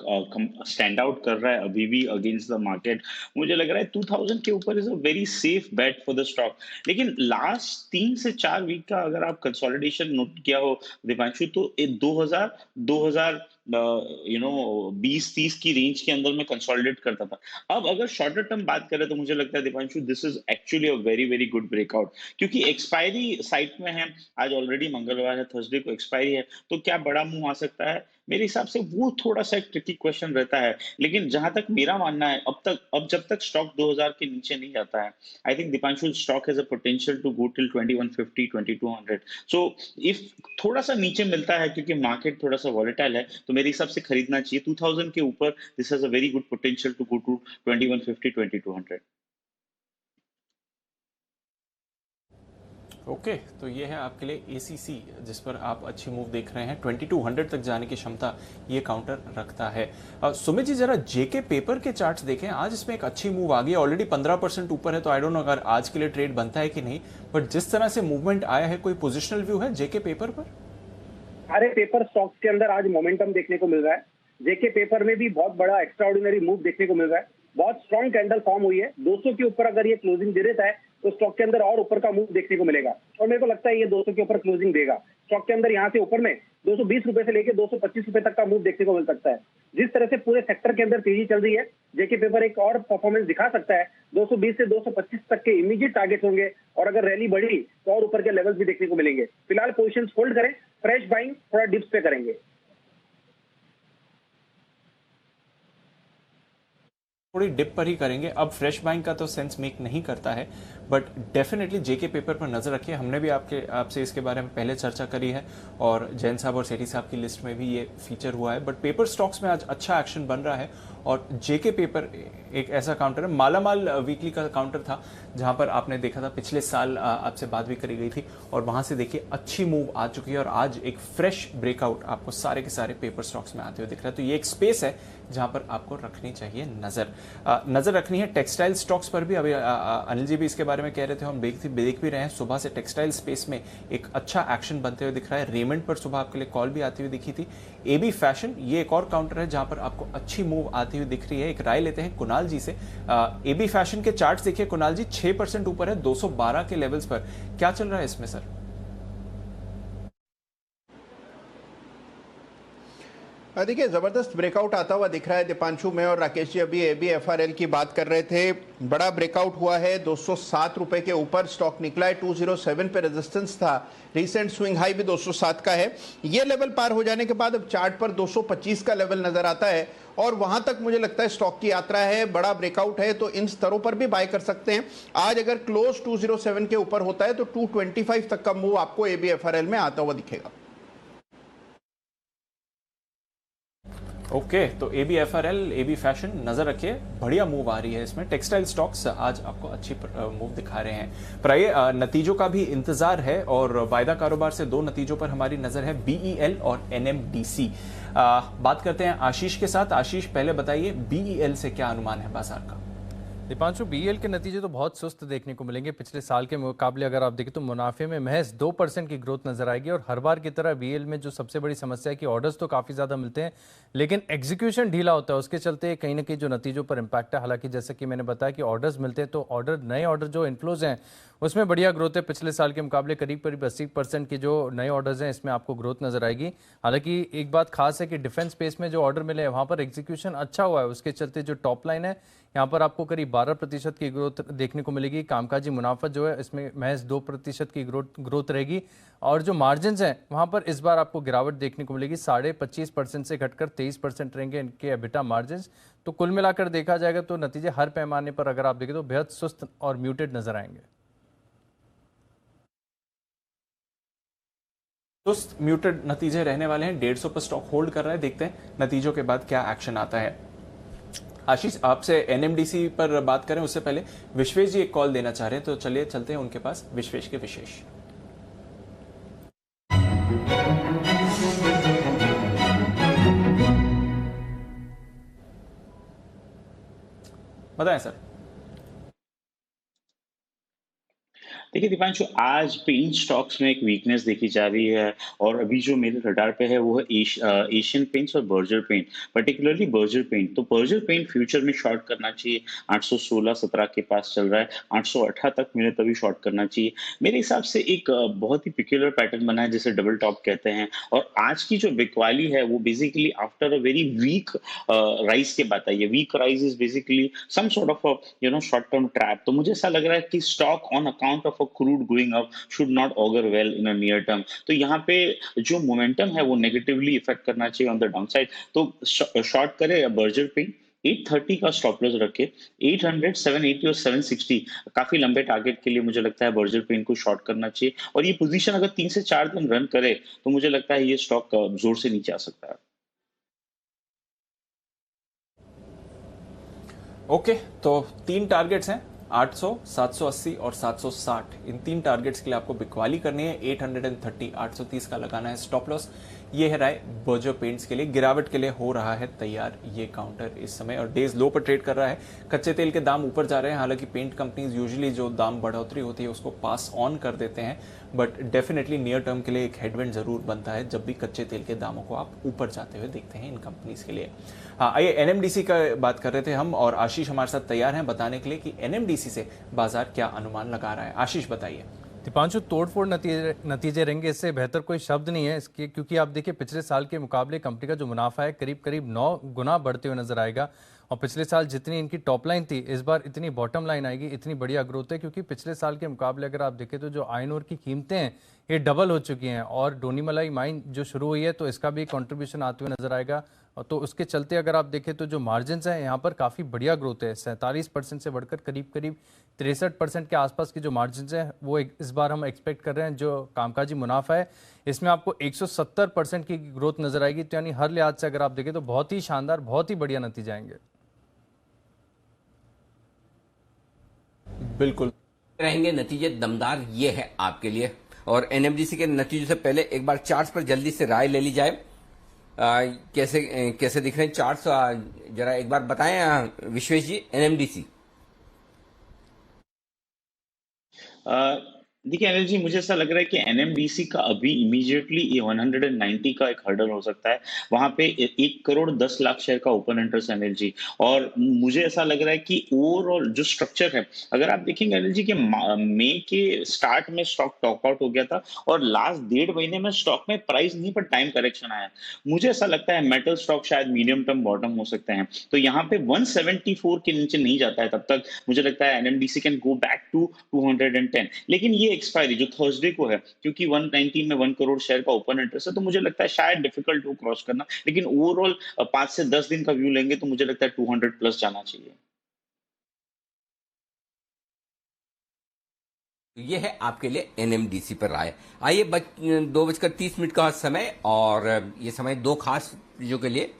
स्टैंड आउट कर रहा है अभी भी अगेंस्ट द मार्केट, मुझे लग रहा है 2000 के ऊपर is a very safe bet for the stock. लेकिन लास्ट 3 से 4 वीक का अगर आप कंसोलिडेशन नोट किया हो दीपांशु, तो 2000 20-30 की रेंज के अंदर में कंसोलिडेट करता था। अब अगर शॉर्टर टर्म बात करें तो मुझे लगता है Deepanshu this is actually a very very good breakout, क्योंकि एक्सपायरी साइट में है। आज ऑलरेडी मंगलवार है, थर्सडे को एक्सपायरी है, तो क्या बड़ा मुंह आ सकता है? मेरे हिसाब से वो थोड़ा सा एक ट्रिकी क्वेश्चन रहता है। लेकिन जहां तक मेरा मानना है, अब जब तक स्टॉक 2000 के नीचे नहीं जाता है, I think Deepanshu stock has a potential to go till 2150 2200। So if थोड़ा सा नीचे मिलता है क्योंकि मार्केट थोड़ा सा वॉलेटाइल है, तो मेरे हिसाब से खरीदना चाहिए। 2000 के ऊपर this has a very good potential to go to 2150 2200। Okay, तो ये है आपके लिए ACC, जिस पर आप अच्छी मूव देख रहे हैं। 2200 तक जाने की क्षमता ये काउंटर रखता है। सुमित जी, जरा जेके पेपर के चार्ट्स देखें। आज इसमें एक अच्छी मूव आ गई है, ऑलरेडी 15% ऊपर है, तो आई डोंट नो अगर आज के लिए ट्रेड बनता है कि नहीं, बट जिस तरह से मूवमेंट आया है, कोई पोजिशनल व्यू है जेके पेपर पर? सारे पेपर स्टॉक्स के अंदर आज मोमेंटम देखने को मिल रहा है। जेके पेपर में भी बहुत बड़ा एक्स्ट्राऑर्डिनरी मूव देखने को मिल रहा है। बहुत स्ट्रॉन्ग कैंडल फॉर्म हुई है। 200 के ऊपर अगर ये क्लोजिंग दे देता है तो स्टॉक के अंदर और ऊपर का मूव देखने को मिलेगा, और मेरे को लगता है ये 200 के ऊपर क्लोजिंग देगा। स्टॉक के अंदर यहाँ से ऊपर में 220 रुपए से लेकर 225 रुपए तक का मूव देखने को मिल सकता है। जिस तरह से पूरे सेक्टर के अंदर तेजी चल रही है, जेके पेपर एक और परफॉर्मेंस दिखा सकता है। 220 से 225 तक के इमीडिएट टारगेट होंगे, और अगर रैली बढ़ी तो और ऊपर के लेवल्स भी देखने को मिलेंगे। फिलहाल पोजिशन होल्ड करें, फ्रेश बाइंग थोड़ा डिप्स पे करेंगे। थोड़ी डिप पर ही करेंगे। अब फ्रेश बाइंग का तो सेंस मेक नहीं करता है, बट डेफिनेटली जेके पेपर पर नजर रखिए। हमने भी आपसे इसके बारे में पहले चर्चा करी है, और जैन साहब और सेठी साहब की लिस्ट में भी ये फीचर हुआ है। बट पेपर स्टॉक्स में आज अच्छा एक्शन बन रहा है, और जेके पेपर एक ऐसा काउंटर है। मालामाल वीकली का काउंटर था, जहां पर आपने देखा था पिछले साल आपसे बात भी करी गई थी, और वहां से देखिए अच्छी मूव आ चुकी है, और आज एक फ्रेश ब्रेकआउट आपको सारे के सारे पेपर स्टॉक्स में आते हुए दिख रहा है। तो ये एक स्पेस है जहां पर आपको रखनी चाहिए नजर रखनी है। टेक्सटाइल स्टॉक्स पर भी अभी अनिल जी भी इसके बारे में कह रहे थे, हम देख भी रहे हैं। सुबह से टेक्सटाइल स्पेस में एक अच्छा एक्शन बनते हुए दिख रहा है। रेमंड पर सुबह आपके लिए कॉल भी आती हुई दिखी थी। एबी फैशन, ये एक और काउंटर है जहां पर आपको अच्छी मूव आती हुई दिख रही है। एक राय लेते हैं कुणाल जी से। एबी फैशन के चार्ट्स देखिए कुणाल जी, 6% ऊपर है 212 के लेवल्स पर। क्या चल रहा है इसमें सर? देखिए, जबरदस्त ब्रेकआउट आता हुआ दिख रहा है दीपांशु में, और राकेश जी अभी ABFRL की बात कर रहे थे। बड़ा ब्रेकआउट हुआ है, 207 रुपए के ऊपर स्टॉक निकला है। 207 पे रेजिस्टेंस था, रिसेंट स्विंग हाई भी 207 का है। ये लेवल पार हो जाने के बाद अब चार्ट पर 225 का लेवल नजर आता है, और वहां तक मुझे लगता है स्टॉक की यात्रा है। बड़ा ब्रेकआउट है, तो इन स्तरों पर भी बाय कर सकते हैं। आज अगर क्लोज 207 के ऊपर होता है तो 225 तक का मूव आपको ABFRL में आता हुआ दिखेगा। ओके, तो ABFRL, एबी फैशन नजर रखिए, बढ़िया मूव आ रही है इसमें। टेक्सटाइल स्टॉक्स आज आपको अच्छी मूव दिखा रहे हैं। पर ये नतीजों का भी इंतजार है, और वायदा कारोबार से 2 नतीजों पर हमारी नजर है, BEL और NMDC। बात करते हैं आशीष के साथ। आशीष, पहले बताइए BEL से क्या अनुमान है बाजार का? दीपांशु, BEL के नतीजे तो बहुत सुस्त देखने को मिलेंगे। पिछले साल के मुकाबले अगर आप देखें तो मुनाफे में महज 2% की ग्रोथ नजर आएगी, और हर बार की तरह BEL में जो सबसे बड़ी समस्या है कि ऑर्डर्स तो काफ़ी ज़्यादा मिलते हैं, लेकिन एग्जीक्यूशन ढीला होता है। उसके चलते कहीं ना कहीं जो नतीजों पर इम्पैक्ट है। हालांकि जैसे कि मैंने बताया कि ऑर्डर्स मिलते हैं, तो नए ऑर्डर जो इनफ्लोज हैं उसमें बढ़िया ग्रोथ है। पिछले साल के मुकाबले करीब 80% की जो नए ऑर्डर्स हैं इसमें आपको ग्रोथ नजर आएगी। हालांकि एक बात खास है कि डिफेंस स्पेस में जो ऑर्डर मिले हैं वहां पर एग्जीक्यूशन अच्छा हुआ है, उसके चलते जो टॉप लाइन है यहाँ पर आपको करीब 12% की ग्रोथ देखने को मिलेगी। कामकाजी मुनाफा जो है इसमें महज 2% की ग्रोथ रहेगी, और जो मार्जिन हैं वहां पर इस बार आपको गिरावट देखने को मिलेगी। 25.5% से घटकर 23% रहेंगे इनके एबिटा मार्जिन। तो कुल मिलाकर देखा जाएगा तो नतीजे हर पैमाने पर अगर आप देखें तो बेहद सुस्त और म्यूटेड नजर आएंगे। सुस्त म्यूटेड नतीजे रहने वाले हैं। 150 पर स्टॉक होल्ड कर रहा है। देखते हैं नतीजों के बाद क्या एक्शन आता है। आशीष, आपसे NMDC पर बात करें उससे पहले विश्वेश जी एक कॉल देना चाह रहे हैं, तो चलिए चलते हैं उनके पास। विश्वेश के विशेष बताएं सर। देखिए दीपांशु, आज पेंट स्टॉक्स में एक वीकनेस देखी जा रही है, और अभी जो मेरे रडार पे है वो है एशियन पेंट्स और Berger paint, particularly Berger paint. तो बर्जर पेंट फ्यूचर में शॉर्ट करना चाहिए। 816-17 के पास चल रहा है, 818 तक मिले तभी शॉर्ट करना चाहिए। मेरे हिसाब से एक बहुत ही पिक्युलर पैटर्न बना है जिसे डबल टॉप कहते हैं, और आज की जो बिकवाली है वो basically after a very weak rise के बाद आई है। Weak rise is basically some sort of short term trap. तो मुझे ऐसा लग रहा है कि stock on account of crude going up should not augur well in a near term. तो यहाँ पे जो मोमेंटम है वो नेगेटिवली इफेक्ट करना चाहिए ऑन द डाउन साइड। तो शॉर्ट करे बर्जर पेंट, 830 का स्टॉप लॉस रखे। 800, 780 और 760 काफी लंबे टारगेट के लिए मुझे लगता है बर्जर पेंट को शॉर्ट करना चाहिए, और ये पोजीशन अगर 3 से 4 दिन रन करे तो मुझे लगता है ये स्टॉक जोर से नीचे आ सकता है। ओके, तो 3 टारगेट्स हैं। 800, 780 और 760 इन 3 टारगेट्स के लिए आपको बिकवाली करनी है। 830, 830 का लगाना है स्टॉप लॉस। ये है राय बर्जर पेंट्स के लिए। गिरावट के लिए हो रहा है तैयार ये काउंटर इस समय और डेज लो पर ट्रेड कर रहा है। कच्चे तेल के दाम ऊपर जा रहे हैं, हालांकि पेंट कंपनीज यूजुअली जो दाम बढ़ोतरी होती है उसको पास ऑन कर देते हैं, बट डेफिनेटली नियर टर्म के लिए एक हेडविंड जरूर बनता है जब भी कच्चे तेल के दामों को आप ऊपर जाते हुए देखते हैं इन कंपनीज के लिए। हाँ, आइए एनएमडीसी का बात कर रहे थे हम और आशीष हमारे साथ तैयार हैं बताने के लिए कि एनएमडीसी से बाजार क्या अनुमान लगा रहा है। आशीष बताइए। दीपांशु, तोड़फोड़ नतीजे रहेंगे, इससे बेहतर कोई शब्द नहीं है इसके, क्योंकि आप देखिए पिछले साल के मुकाबले कंपनी का जो मुनाफा है करीब करीब 9 गुना बढ़ते हुए नजर आएगा। और पिछले साल जितनी इनकी टॉप लाइन थी, इस बार इतनी बॉटम लाइन आएगी, इतनी बढ़िया ग्रोथ है, क्योंकि पिछले साल के मुकाबले अगर आप देखें तो जो आयरन ओर की कीमतें हैं ये डबल हो चुकी हैं और डोनीमलाई माइन जो शुरू हुई है तो इसका भी कंट्रीब्यूशन आते हुए नजर आएगा। तो उसके चलते अगर आप देखें तो जो मार्जिन हैं यहाँ पर काफ़ी बढ़िया ग्रोथ है। 47% से बढ़कर करीब करीब 63% के आसपास की जो मार्जिन हैं वो इस बार हम एक्सपेक्ट कर रहे हैं। जो कामकाजी मुनाफा है इसमें आपको 170% की ग्रोथ नजर आएगी। तो यानी हर लिहाज से अगर आप देखें तो बहुत ही शानदार, बहुत ही बढ़िया नतीजे आएंगे। बिल्कुल रहेंगे नतीजे दमदार, ये है आपके लिए। और एनएमडीसी के नतीजों से पहले एक बार चार्ट्स पर जल्दी से राय ले ली जाए। कैसे दिख रहे हैं चार्ट्स, जरा एक बार बताएं विश्वेश जी। एनएमडीसी देखिए अनिल जी, मुझे ऐसा लग रहा है कि एनएमडीसी का अभी इमीडिएटली 190 का एक हर्डल हो सकता है। वहां पे 1,10,00,000 शेयर का ओपन इंटरेस्ट अनिल जी। और मुझे ऐसा लग रहा है कि ओवरऑल जो स्ट्रक्चर है, अगर आप देखेंगे अनिल जी कि मई के स्टार्ट में स्टॉक टॉप आउट हो गया था और लास्ट 1.5 महीने में स्टॉक में प्राइस नहीं पर टाइम करेक्शन आया। मुझे ऐसा लगता है मेटल स्टॉक शायद मीडियम टर्म बॉटम हो सकते हैं। तो यहाँ पे 174 के नीचे नहीं जाता है तब तक मुझे लगता है NMDC can go back to 210। लेकिन ये एक्सपायरी जो थर्सडे को है, क्योंकि 119 में 1 करोड़ शेयर का ओपन इंटरेस्ट है, तो मुझे लगता है शायद डिफिकल्ट हो क्रॉस करना। लेकिन ओवरऑल 5 से 10 दिन का व्यू लेंगे तो मुझे लगता है 200 प्लस जाना चाहिए। ये है आपके लिए एनएमडीसी पर राय। आइए 2:30 का समय, और ये समय 2 खास चीजों के लिए।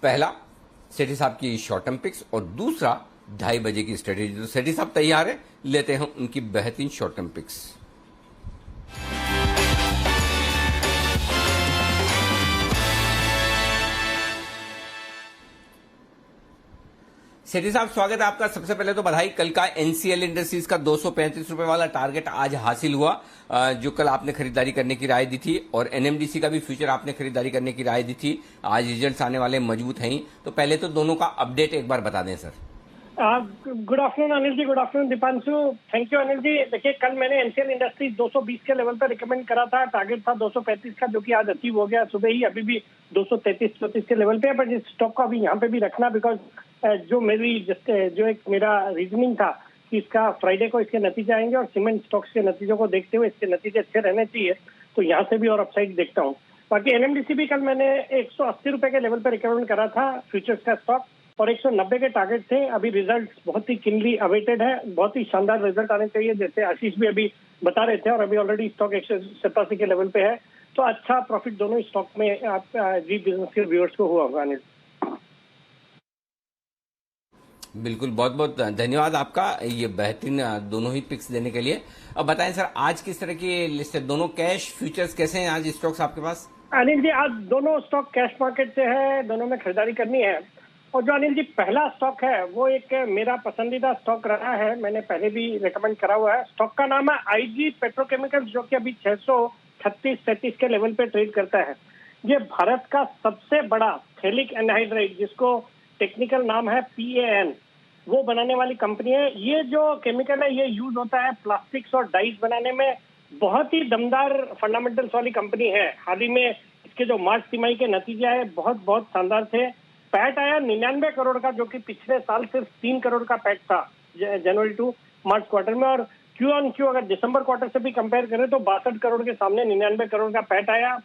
पहला सेठी साहब की शॉर्ट टर्म पिक्स और दूसरा 2:30 बजे की स्ट्रेटेजी। तो सेठी साहब तैयार है, लेते हैं उनकी बेहतरीन शॉर्ट टर्म पिक्स। सेठी साहब स्वागत है आपका। सबसे पहले तो बधाई, कल का एनसीएल इंडस्ट्रीज का 235 रुपए वाला टारगेट आज हासिल हुआ, जो कल आपने खरीदारी करने की राय दी थी, और एनएमडीसी का भी फ्यूचर आपने खरीदारी करने की राय दी थी। आज रिजल्ट्स आने वाले मजबूत हैं ही, तो पहले तो दोनों का अपडेट एक बार बता दें sir. Good afternoon Anil ji, good afternoon Deepanshu. Thank you Anil ji. देखिए कल मैंने एनसीएल इंडस्ट्रीज 220 के लेवल पर रिकमेंड करा था, टारगेट था 235 का, जो कि आज अचीव हो गया सुबह ही। अभी भी 233-34 के लेवल पे है, बट इस स्टॉक को अभी यहाँ पे भी रखना, बिकॉज जो एक मेरा रीजनिंग था कि इसका फ्राइडे को इसके नतीजे आएंगे और सीमेंट स्टॉक्स के नतीजों को देखते हुए इसके नतीजे अच्छे रहने चाहिए, तो यहाँ से भी और अपसाइड देखता हूँ। बाकी एनएमडीसी भी कल मैंने 180 रुपए के लेवल पर रिकमेंड करा था फ्यूचर्स का स्टॉक, और 190 के टारगेट थे। अभी रिजल्ट बहुत ही किनली अवेटेड है, बहुत ही शानदार रिजल्ट आने चाहिए, जैसे आशीष भी अभी बता रहे थे, और अभी ऑलरेडी स्टॉक 187 के लेवल पे है, तो अच्छा प्रॉफिट दोनों स्टॉक में आप जी बिजनेस के व्यूअर्स को हुआ होगा। अनिल बिल्कुल, बहुत बहुत धन्यवाद आपका ये बेहतरीन दोनों ही पिक्स देने के लिए। अब बताएं सर, आज किस तरह की लिस्ट है? दोनों कैश फ्यूचर्स कैसे हैं आज स्टॉक्स आपके पास? अनिल जी आज दोनों स्टॉक कैश मार्केट से है, दोनों में खरीदारी करनी है। और जो अनिल जी पहला स्टॉक है वो एक मेरा पसंदीदा स्टॉक रहा है, मैंने पहले भी रिकमेंड करा हुआ है। स्टॉक का नाम है आईजी पेट्रोकेमिकल्स, जो कि अभी 636-37 के लेवल पे ट्रेड करता है। ये भारत का सबसे बड़ा फेरिक एनहाइड्राइड, जिसको टेक्निकल नाम है PAN, वो बनाने वाली कंपनी है। ये जो केमिकल है ये यूज होता है प्लास्टिक्स और डाइज बनाने में। बहुत ही दमदार फंडामेंटल्स वाली कंपनी है। हाल ही में इसके जो मार्च तिमाही के नतीजे आए बहुत बहुत शानदार थे। पैट आया 99 करोड़ का, जो कि पिछले साल सिर्फ 3 करोड़ का पैट था जनवरी टू मार्च क्वार्टर में, और क्यू ऑन क्यू अगर दिसंबर क्वार्टर से भी कंपेयर करें तो 62 करोड़ के सामने 99 करोड़ का पैट आया।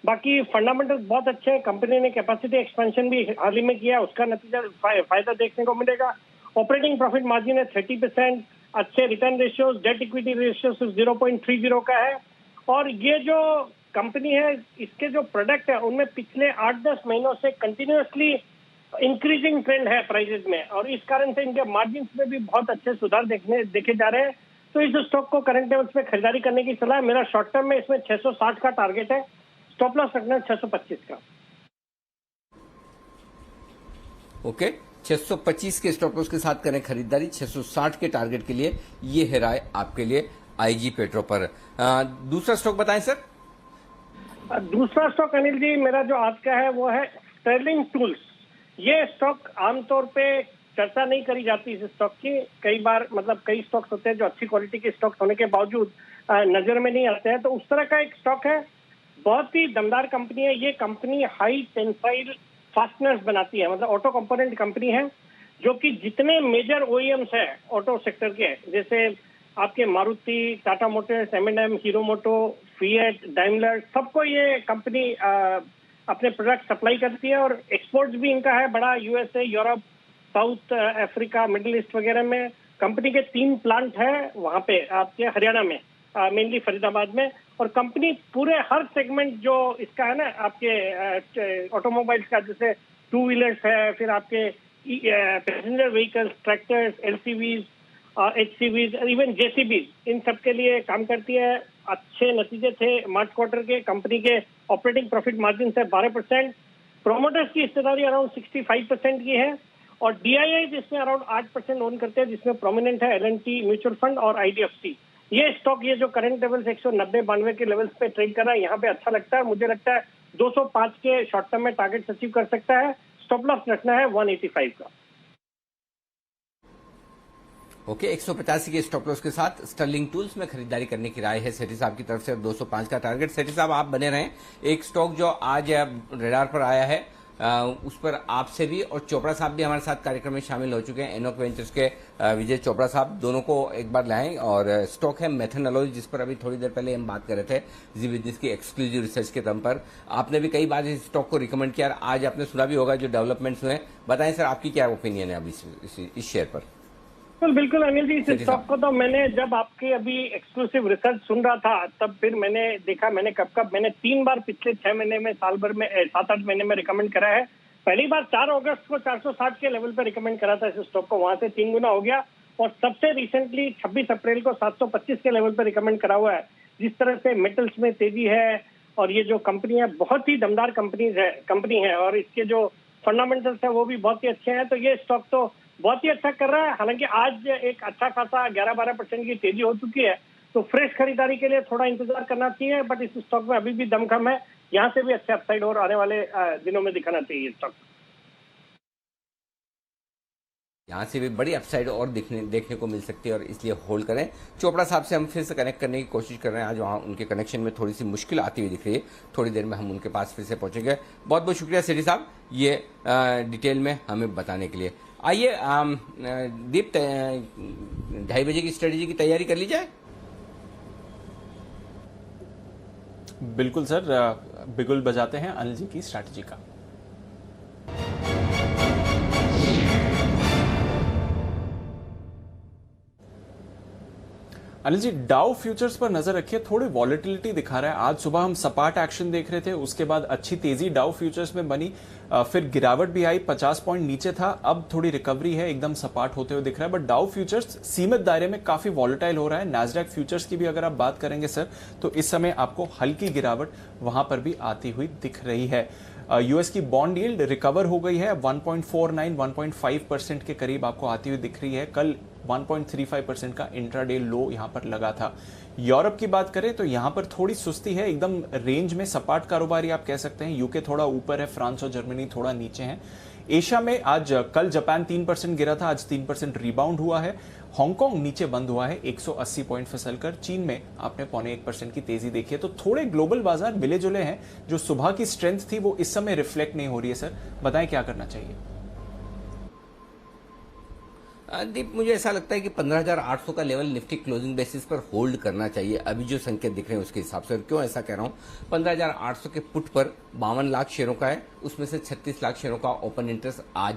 बाकी फंडामेंटल्स बहुत अच्छे हैं। कंपनी ने कैपेसिटी एक्सपेंशन भी हाल ही में किया, उसका नतीजा फायदा देखने को मिलेगा। ऑपरेटिंग प्रॉफिट मार्जिन है 30%, अच्छे return ratios, debt equity ratio 0.30 का है। और ये जो कंपनी है, इसके जो प्रोडक्ट है उनमें पिछले 8-10 महीनों से कंटिन्यूअसली इंक्रीजिंग ट्रेंड है प्राइसेस में, और इस कारण से इनके मार्जिन में भी बहुत अच्छे सुधार देखे जा रहे हैं। तो इस स्टॉक को करंट लेवल्स पे खरीदारी करने की सलाह है। मेरा शॉर्ट टर्म में इसमें 660 का टारगेट है, स्टॉप लॉस रखना है 625 का। ओके, 625 के स्टॉप लॉस के साथ करें खरीदारी, 660 के टारगेट के लिए। ये है राय आपके लिए आईजी पेट्रो पर। दूसरा स्टॉक बताएं सर। दूसरा स्टॉक अनिल जी मेरा जो आज का है वो है स्टर्लिंग टूल्स। ये स्टॉक आमतौर पे चर्चा नहीं करी जाती इस स्टॉक की। कई बार मतलब कई स्टॉक्स होते हैं जो अच्छी क्वालिटी के स्टॉक्स होने के बावजूद नजर में नहीं आते हैं, तो उस तरह का एक स्टॉक है। बहुत ही दमदार कंपनी है ये। कंपनी हाई टेंसाइल फास्टनर्स बनाती है, मतलब ऑटो कंपोनेंट कंपनी है, जो कि जितने मेजर ओईएम्स है ऑटो सेक्टर के, जैसे आपके Maruti, Tata Motors, M&M, Hero Moto, Fiat, Daimler, सबको ये कंपनी अपने प्रोडक्ट सप्लाई करती है। और एक्सपोर्ट्स भी इनका है बड़ा, USA, Europe, south Africa, middle east वगैरह में। कंपनी के 3 प्लांट है वहां पे आपके हरियाणा में, मेनली फरीदाबाद में। और कंपनी पूरे हर सेगमेंट जो इसका है ना आपके ऑटोमोबाइल्स का, जैसे 2 व्हीलर्स है, फिर आपके passenger vehicles, tractors, LCVs, HCVs, even JCBs, इन सब के लिए काम करती है। अच्छे नतीजे थे मार्च क्वार्टर के। कंपनी के ऑपरेटिंग प्रॉफिट मार्जिन है 12%। प्रोमोटर्स की हिस्सेदारी अराउंड 65% की है। और डीआईआई जिसमें अराउंड 8% ओन करते हैं, जिसमें प्रोमिनेंट है L&T म्यूचुअल फंड और IDFC। ये स्टॉक ये जो करंट लेवल्स 190-92 के लेवल्स पे ट्रेड कर रहा है, यहाँ पे अच्छा लगता है। मुझे लगता है 205 के शॉर्ट टर्म में टारगेट अचीव कर सकता है। स्टॉप लॉस रखना है 185 का। ओके, 185 के स्टॉप लॉस के साथ स्टर्लिंग टूल्स में खरीदारी करने की राय है सेठी साहब की तरफ से। 205 का टारगेट। सेठी साहब आप बने रहें। एक स्टॉक जो आज रेडार पर आया है उस पर आपसे भी और चोपड़ा साहब भी हमारे साथ कार्यक्रम में शामिल हो चुके हैं। एनोक वेंचर्स के विजय चोपड़ा साहब, दोनों को एक बार लाएं। और स्टॉक है मेथन अलॉय, जिस पर अभी थोड़ी देर पहले हम बात कर रहे थे जी बिजनेस की एक्सक्लूसिव रिसर्च के दम पर। आपने भी कई बार इस स्टॉक को रिकमेंड किया, आज आपने सुना भी होगा जो डेवलपमेंट्स हुए। बताएं सर, आपकी क्या ओपिनियन है अभी इस शेयर पर? बिल्कुल अनिल जी, इस स्टॉक को तो मैंने जब आपकी अभी एक्सक्लूसिव रिसर्च सुन रहा था, तब फिर मैंने देखा, मैंने कब मैंने 3 बार पिछले 6 महीने में, साल भर में 7-8 महीने में रिकमेंड करा है। पहली बार 4 अगस्त को 460 के लेवल पर रिकमेंड करा था इस स्टॉक को, वहां से 3 गुना हो गया। और सबसे रिसेंटली 26 अप्रैल को 725 के लेवल पर रिकमेंड करा हुआ है। जिस तरह से मेटल्स में तेजी है और ये जो कंपनी है बहुत ही दमदार कंपनी है और इसके जो फंडामेंटल्स है वो भी बहुत ही अच्छे हैं, तो ये स्टॉक तो बहुत ही अच्छा कर रहा है। हालांकि आज एक अच्छा खासा 11-12% की तेजी हो चुकी है, तो फ्रेश खरीदारी के लिए थोड़ा इंतजार करना चाहिए। बट इस स्टॉक में अभी भी दमखम है, यहाँ से भी अच्छे अपसाइड और आने वाले दिनों में दिखाना चाहिए स्टॉक। यहाँ से भी बड़ी अपसाइड और देखने को मिल सकती है और इसलिए होल्ड करें। चोपड़ा साहब से हम फिर से कनेक्ट करने की कोशिश कर रहे हैं। आज वहाँ उनके कनेक्शन में थोड़ी सी मुश्किल आती हुई दिख रही है। थोड़ी देर में हम उनके पास फिर से पहुंचेंगे। बहुत बहुत शुक्रिया सेठी साहब ये डिटेल में हमें बताने के लिए। आइए दीप, 2:30 बजे की स्ट्रेटेजी की तैयारी कर ली जाए। बिल्कुल सर, बिगुल बजाते हैं अनिल जी की स्ट्रैटेजी का। अनिल जी, डाउ फ्यूचर्स पर नजर रखिए, थोड़ी वॉलेटिलिटी दिखा रहा है। आज सुबह हम सपाट एक्शन देख रहे थे, उसके बाद अच्छी तेजी डाउ फ्यूचर्स में बनी, फिर गिरावट भी आई, 50 पॉइंट नीचे था, अब थोड़ी रिकवरी है, एकदम सपाट होते हुए दिख रहा है। बट डाउ फ्यूचर्स सीमित दायरे में काफी वॉलेटाइल हो रहा है। नैस्डैक फ्यूचर्स की भी अगर आप बात करेंगे सर, तो इस समय आपको हल्की गिरावट वहां पर भी आती हुई दिख रही है। यूएस की बॉन्ड यील्ड रिकवर हो गई है, 1.49-1.5% के करीब आपको आती हुई दिख रही है। कल 1.35% का इंट्राडे लो यहां पर लगा था। यूरोप की बात करें तो यहां पर थोड़ी सुस्ती है, एकदम रेंज में सपाट कारोबारी आप कह सकते हैं। यूके थोड़ा ऊपर है, फ्रांस और जर्मनी थोड़ा नीचे हैं। एशिया में आज कल जापान 3% गिरा था, आज 3% रिबाउंड हुआ है। हांगकांग नीचे बंद हुआ है 180 पॉइंट फिसलकर। चीन में आपने 0.1% की तेजी देखी है। तो थोड़े ग्लोबल बाजार मिले जुले हैं। जो सुबह की स्ट्रेंथ थी वो इस समय रिफ्लेक्ट नहीं हो रही है। सर बताएं क्या करना चाहिए? दीप, मुझे ऐसा लगता है कि 15,800 का लेवल निफ्टी क्लोजिंग बेसिस पर होल्ड करना चाहिए अभी जो संकेत दिख रहे हैं उसके हिसाब से। और क्यों ऐसा कह रहा हूं, 15,800 के पुट पर 52 लाख शेयरों का है, उसमें से 36 लाख शेयरों का ओपन इंटरेस्ट आज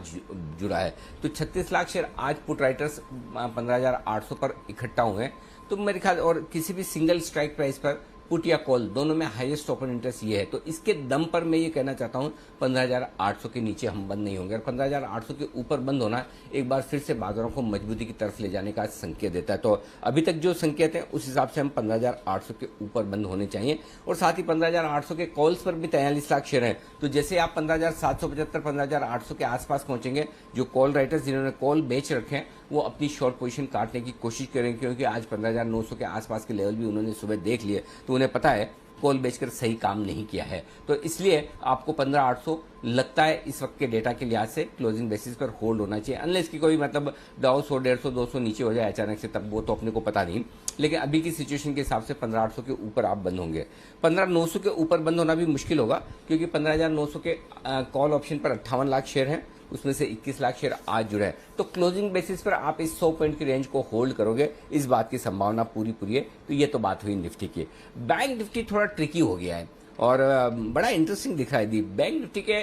जुड़ा है। तो 36 लाख शेयर आज पुट राइटर्स 15,800 पर इकट्ठा हुए हैं। तो मेरे ख्याल और किसी भी सिंगल स्ट्राइक प्राइस पर पुट या कॉल दोनों में हाईएस्ट ओपन इंटरेस्ट ये है। तो इसके दम पर मैं ये कहना चाहता हूं 15,800 के नीचे हम बंद नहीं होंगे, और 15,800 के ऊपर बंद होना एक बार फिर से बाजारों को मजबूती की तरफ ले जाने का संकेत देता है। तो अभी तक जो संकेत है उस हिसाब से हम 15,800 के ऊपर बंद होने चाहिए, और साथ ही 15,800 के कॉल्स पर भी 43 लाख शेयर हैं। तो जैसे आप 15,775 15,800 के आसपास पहुंचेंगे, जो कॉल राइटर्स जिन्होंने कॉल बेच रखे हैं वो अपनी शॉर्ट पोजीशन काटने की कोशिश करेंगे, क्योंकि आज 15,900 के आसपास के लेवल भी उन्होंने सुबह देख लिए, तो उन्हें पता है कॉल बेचकर सही काम नहीं किया है। तो इसलिए आपको 15,800 लगता है इस वक्त के डेटा के लिहाज से क्लोजिंग बेसिस पर होल्ड होना चाहिए, अनलेस की कोई मतलब डाउ 100, 150, 200 नीचे हो जाए अचानक से, तब वो तो अपने को पता नहीं। लेकिन अभी की सिचुएशन के हिसाब से 15,800 के ऊपर आप बंद होंगे। 15,900 के ऊपर बंद होना भी मुश्किल होगा, क्योंकि 15,900 के कॉल ऑप्शन पर 58 लाख शेयर हैं, उसमें से 21 लाख शेयर आज जुड़े हैं। तो क्लोजिंग बेसिस पर आप इस 100 पॉइंट की रेंज को होल्ड करोगे, इस बात की संभावना पूरी है। तो ये तो बात हुई निफ्टी की। बैंक निफ्टी थोड़ा ट्रिकी हो गया है और बड़ा इंटरेस्टिंग दिख रहा है। बैंक निफ्टी के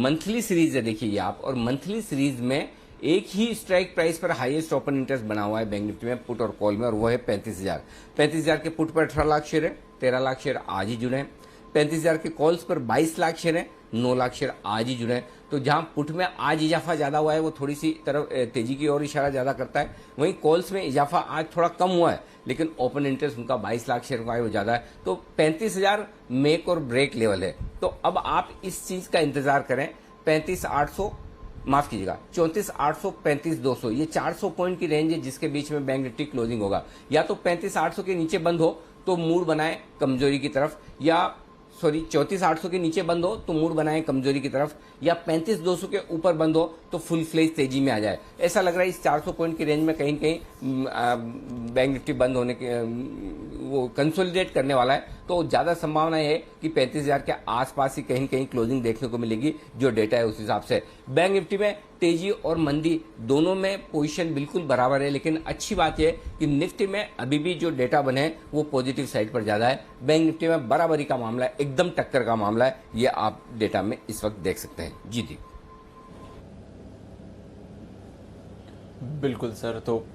मंथली सीरीज है, देखिए ये आप, और मंथली सीरीज में एक ही स्ट्राइक प्राइस पर हाईएस्ट ओपन इंटरेस्ट बना हुआ है बैंक निफ्टी में पुट और कॉल में, और वो है 35,000 के पुट पर 18 लाख शेयर है, 13 लाख शेयर आज ही जुड़े हैं। 35,000 के कॉल्स पर 22 लाख शेयर है, 9 लाख शेयर आज ही जुड़े हैं। तो जहां पुट में आज इजाफा ज्यादा हुआ है वो थोड़ी सी तरफ तेजी की ओर इशारा ज्यादा करता है, वहीं कॉल्स में इजाफा आज थोड़ा कम हुआ है, लेकिन ओपन इंटरेस्ट उनका 22 लाख शेयर का है वो ज्यादा है। तो 35,000 मेक और ब्रेक लेवल है। तो अब आप इस चीज का इंतजार करें, 34,800 माफ कीजिएगा 34,800 35,200 ये 400 पॉइंट की रेंज है जिसके बीच में बैंक निफ्टी क्लोजिंग होगा। या तो 35,800 के नीचे बंद हो तो मूड बनाए कमजोरी की तरफ, या 34,800 के नीचे बंद हो तो मूड बनाए कमजोरी की तरफ, या 35,200 के ऊपर बंद हो तो फुल फ्लेज तेजी में आ जाए। ऐसा लग रहा है इस 400 पॉइंट की रेंज में कहीं बैंक निफ्टी बंद होने के वो कंसोलिडेट करने वाला है। तो ज्यादा संभावना है कि 35,000 के आसपास ही कहीं क्लोजिंग देखने को मिलेगी, जो डेटा है उस हिसाब से। बैंक निफ्टी में तेजी और मंदी दोनों में पोजीशन बिल्कुल बराबर है, लेकिन अच्छी बात यह कि निफ्टी में अभी भी जो डेटा बने हैं वो पॉजिटिव साइड पर ज्यादा है। बैंक निफ्टी में बराबरी का मामला है, एकदम टक्कर का मामला है, ये आप डेटा में इस वक्त देख सकते हैं। जी जी बिल्कुल सर। तो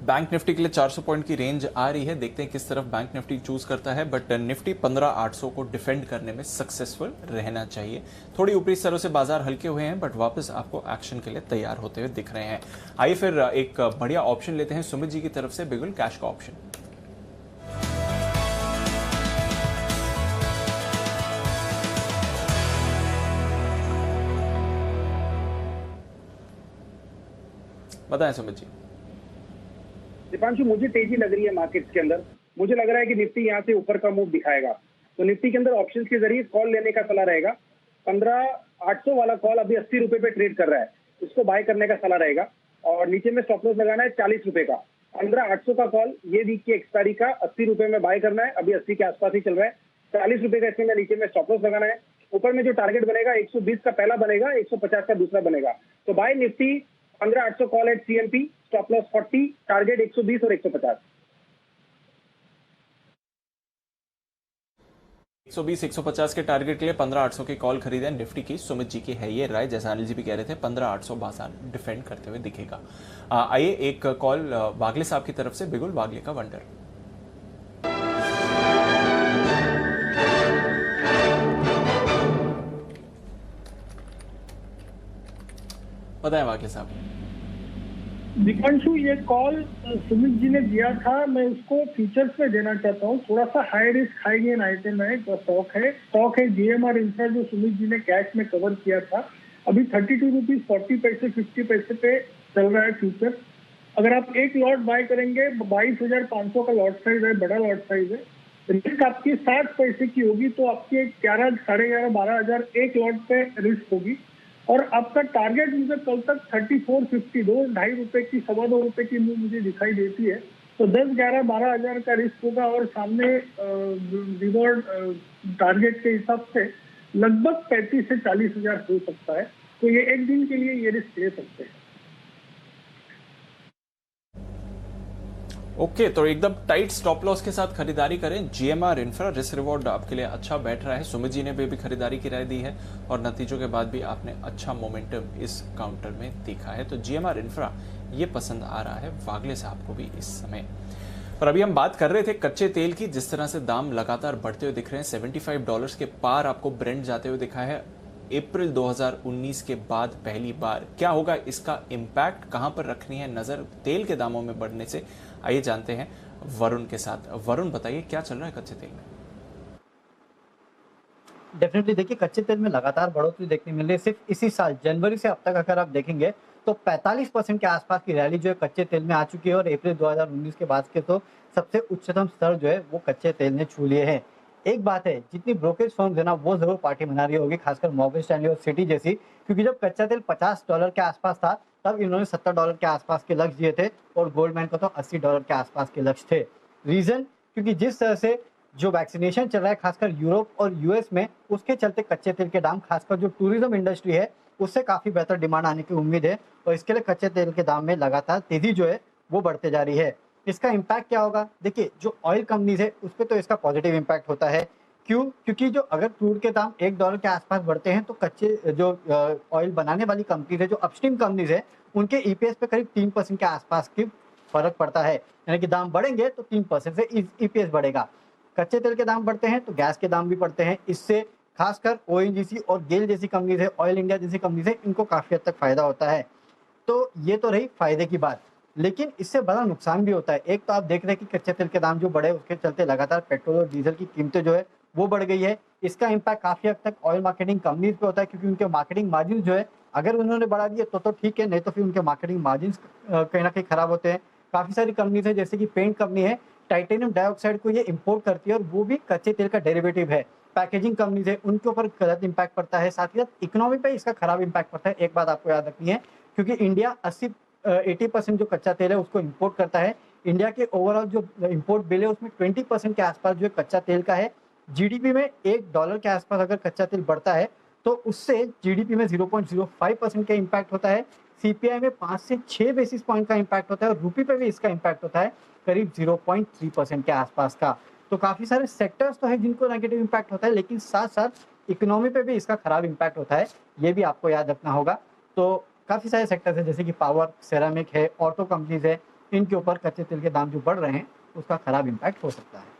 बैंक निफ्टी के लिए 400 पॉइंट की रेंज आ रही है, देखते हैं किस तरफ बैंक निफ्टी चूज करता है। बट निफ्टी 15,800 को डिफेंड करने में सक्सेसफुल रहना चाहिए। थोड़ी ऊपरी स्तरों से बाजार हल्के हुए हैं, बट वापस आपको एक्शन के लिए तैयार होते हुए दिख रहे हैं। आइए फिर एक बढ़िया ऑप्शन लेते हैं सुमित जी की तरफ से, बिगुल कैश का ऑप्शन। बताएं सुमित जी। दीपांशु, मुझे तेजी लग रही है मार्केट्स के अंदर। मुझे लग रहा है कि निफ्टी यहाँ से ऊपर का मूव दिखाएगा, तो निफ्टी के अंदर ऑप्शंस के जरिए कॉल लेने का सलाह रहेगा। 15,800 वाला कॉल अभी 80 रुपए पे ट्रेड कर रहा है, उसको बाय करने का सलाह रहेगा, और नीचे में स्टॉप लॉस लगाना है 40 रुपए का। 15,800 का कॉल ये वीक की एक्सपायरी का 80 रुपए में बाय करना है, अभी 80 के आसपास ही चल रहा है। 40 रुपए का इसमें नीचे में स्टॉप लॉस लगाना है। ऊपर में जो टारगेट बनेगा 120 का पहला बनेगा, 150 का दूसरा बनेगा। तो buy Nifty 15,800 call at CMP, stop loss 40, target 120 और 150। 120-150 के टारगेट के लिए 15,800 की कॉल खरीदें निफ्टी की। सुमित जी की है ये राय, जैसा अनिल जी भी कह रहे थे 15,800 बाजार डिफेंड करते हुए दिखेगा। आइए एक कॉल वागले साहब की तरफ से, बिगुल वागले का वंडर। बताएं वागले साहब। दीपांशु, ये कॉल सुमित जी ने दिया था, मैं उसको फ्यूचर्स में देना चाहता हूँ। थोड़ा सा high risk high gain item है, तो स्टॉक है GMR इंफ्रा, जो सुमित जी ने कैश में कवर किया था। अभी 32 रुपीज 40 पैसे 50 पैसे पे चल रहा है फ्यूचर। अगर आप एक लॉट बाय करेंगे, 22,500 का लॉट साइज है, बड़ा लॉट साइज है। रिस्क आपकी 60 पैसे की होगी, तो आपके 11, 11,500, 12,000 एक लॉट पे रिस्क होगी। और आपका टारगेट मुझे कल तक 34.50, 2.5 रुपए की, 2.25 रुपए की मूव मुझे दिखाई देती है। तो 10, 11, 12,000 का रिस्क होगा, और सामने रिवॉर्ड टारगेट के हिसाब से लगभग 35 से 40,000 हो सकता है। तो ये एक दिन के लिए ये रिस्क ले सकते हैं। ओके, तो एकदम टाइट स्टॉप लॉस के साथ खरीदारी करें। GMR इंफ्रा, रिस्क रिवॉर्ड आपके लिए अच्छा बैठ रहा है। सुमित जी ने भी खरीदारी की राय दी है, और नतीजों के बाद भी आपने अच्छा मोमेंटम इस काउंटर में देखा है। तो GMR इंफ्रा ये पसंद आ रहा है वागले साहब को भी इस समय। और अभी हम बात कर रहे थे कच्चे तेल की, जिस तरह से दाम लगातार बढ़ते हुए दिख रहे हैं। $75 के पार आपको ब्रेंट जाते हुए दिखा है अप्रैल 2019 के बाद पहली बार। क्या होगा इसका इम्पैक्ट, कहां पर रखनी है नजर तेल के दामों में बढ़ने से? आइए जानते हैं वरुण के साथ। वरुण बताइए क्या चल रहा है कच्चे तेल में? डेफिनेटली देखिए, कच्चे तेल में लगातार बढ़ोतरी देखने मिल रही है। सिर्फ इसी साल जनवरी से अब तक अगर आप देखेंगे तो 45% के आसपास की रैली जो है कच्चे तेल में आ चुकी है और अप्रैल 2019 के बाद के तो सबसे उच्चतम स्तर जो है वो कच्चे तेल ने छू लिए हैं। एक बात है, जितनी ब्रोकरेज फर्म है ना वो जरूर पार्टी मना रही होगी, खासकर मॉर्गन स्टैनली और सिटी जैसी, क्योंकि जब कच्चा तेल $50 के आसपास था तब इन्होंने $70 के आसपास के लक्ष्य दिए थे और गोल्डमैन को तो $80 के आसपास के लक्ष्य थे। रीजन, क्योंकि जिस तरह से जो वैक्सीनेशन चल रहा है खासकर यूरोप और यूएस में, उसके चलते कच्चे तेल के दाम, खासकर जो टूरिज्म इंडस्ट्री है उससे काफी बेहतर डिमांड आने की उम्मीद है और इसके लिए कच्चे तेल के दाम में लगातार तेजी जो है वो बढ़ते जा रही है। इसका इम्पैक्ट क्या होगा? देखिए, जो ऑयल कंपनीज है उस पर तो इसका पॉजिटिव इम्पैक्ट होता है। क्यों? क्योंकि जो अगर क्रूड के दाम $1 के आसपास बढ़ते हैं तो कच्चे जो ऑयल बनाने वाली कंपनीज है, जो अपस्ट्रीम कंपनीज है, उनके ईपीएस पे करीब 3% के आसपास की फर्क पड़ता है। यानी कि दाम बढ़ेंगे तो 3% से ईपीएस बढ़ेगा। कच्चे तेल के दाम बढ़ते हैं तो गैस के दाम भी बढ़ते हैं। इससे खासकर ओएनजीसी और गेल जैसी कंपनीज है, ऑयल इंडिया जैसी कंपनीज है, इनको काफी हद तक फायदा होता है। तो ये तो रही फायदे की बात, लेकिन इससे बड़ा नुकसान भी होता है। एक तो आप देख रहे हैं कि कच्चे तेल के दाम जो बढ़े उसके चलते लगातार पेट्रोल और डीजल की कीमतें जो है वो बढ़ गई है। इसका इम्पैक्ट काफी हद तक ऑयल मार्केटिंग कंपनीज पे होता है, क्योंकि उनके मार्केटिंग मार्जिन जो है अगर उन्होंने बढ़ा दिए तो ठीक है, नहीं तो फिर उनके मार्केटिंग मार्जिन कहीं ना कहीं खराब होते हैं। काफी सारी कंपनीज है, जैसे कि पेंट कंपनी है, टाइटेनियम डाइऑक्साइड को ये इंपोर्ट करती है और वो भी कच्चे तेल का डेरिवेटिव है। पैकेजिंग कंपनीज है, उनके ऊपर गलत इंपैक्ट पड़ता है। साथ ही साथ इकोनॉमी पे इसका खराब इंपैक्ट पड़ता है। एक बात आपको याद रखनी है, क्योंकि इंडिया 80% जो कच्चा तेल है उसको इंपोर्ट करता है। इंडिया के ओवरऑल जो इंपोर्ट बिल है उसमें 20% के आसपास जो कच्चा तेल का है। जीडीपी में $1 के आसपास अगर कच्चा तेल बढ़ता है तो उससे जीडीपी में 0.05% का इम्पैक्ट होता है। सीपीआई में 5 से 6 बेसिस पॉइंट का इम्पैक्ट होता है और रूपी पे भी इसका इम्पैक्ट होता है करीब 0.3% के आसपास का। तो काफी सारे सेक्टर्स तो है जिनको नेगेटिव इम्पैक्ट होता है, लेकिन साथ साथ इकोनॉमी पे भी इसका खराब इम्पैक्ट होता है, ये भी आपको याद रखना होगा। तो काफी सारे सेक्टर्स है, जैसे कि पावर, सेरामिक है, ऑटो कंपनीज है, इनके ऊपर कच्चे तेल के दाम जो बढ़ रहे हैं उसका खराब इम्पैक्ट हो सकता है।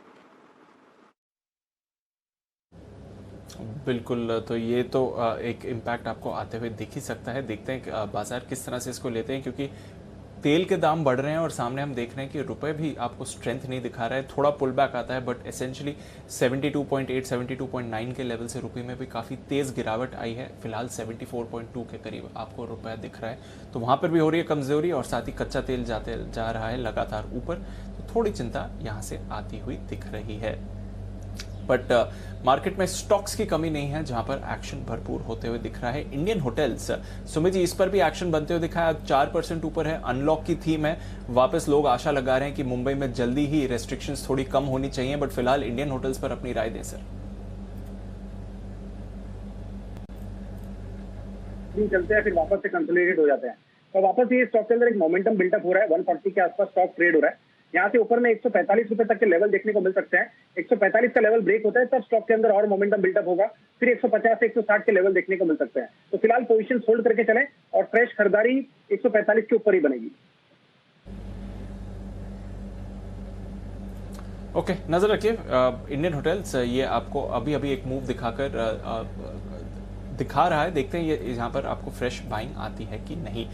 बिल्कुल, तो ये तो एक इम्पैक्ट आपको आते हुए दिख ही सकता है। देखते हैं कि बाजार किस तरह से इसको लेते हैं, क्योंकि तेल के दाम बढ़ रहे हैं और सामने हम देख रहे हैं कि रुपए भी आपको स्ट्रेंथ नहीं दिखा रहा है। थोड़ा पुल बैक आता है, बट एसेंशियली 72.8 72.9 के लेवल से रुपए में भी काफ़ी तेज़ गिरावट आई है। फिलहाल 74.2 के करीब आपको रुपया दिख रहा है, तो वहाँ पर भी हो रही है कमज़ोरी और साथ ही कच्चा तेल जाते जा रहा है लगातार ऊपर, तो थोड़ी चिंता यहाँ से आती हुई दिख रही है। बट मार्केट में स्टॉक्स की कमी नहीं है, जहां पर एक्शन भरपूर होते हुए दिख रहा है। इंडियन होटल्स, सुमित जी, इस पर भी एक्शन बनते हुए दिखा है। 4% ऊपर है, अनलॉक की थीम है। वापस लोग आशा लगा रहे हैं कि मुंबई में जल्दी ही रेस्ट्रिक्शंस थोड़ी कम होनी चाहिए, बट फिलहाल इंडियन होटल्स पर अपनी राय दें सर। चलते हैं, फिर वापस से कंसोलिडेट हो जाते हैं, तो वापस ये स्टॉक के अंदर एक मोमेंटम बिल्डअप हो रहा है। 140 के आसपास स्टॉक ट्रेड हो रहा है। यहाँ से ऊपर में 145 रुपए तक के लेवल देखने को मिल सकते हैं। 145 का लेवल ब्रेक होता है तब स्टॉक के अंदर और मोमेंटम बिल्डअप होगा, फिर 150 से 160 के लेवल देखने को मिल सकते हैं। तो फिलहाल पोजीशन होल्ड करके चलें और फ्रेश खरीदारी 145 के ऊपर ही बनेगी। ओके, नजर रखिए इंडियन होटल्स, ये आपको अभी अभी एक मूव दिखाकर दिखा रहा है। देखते हैं ये यहाँ पर आपको फ्रेश बाइंग आती है कि नहीं।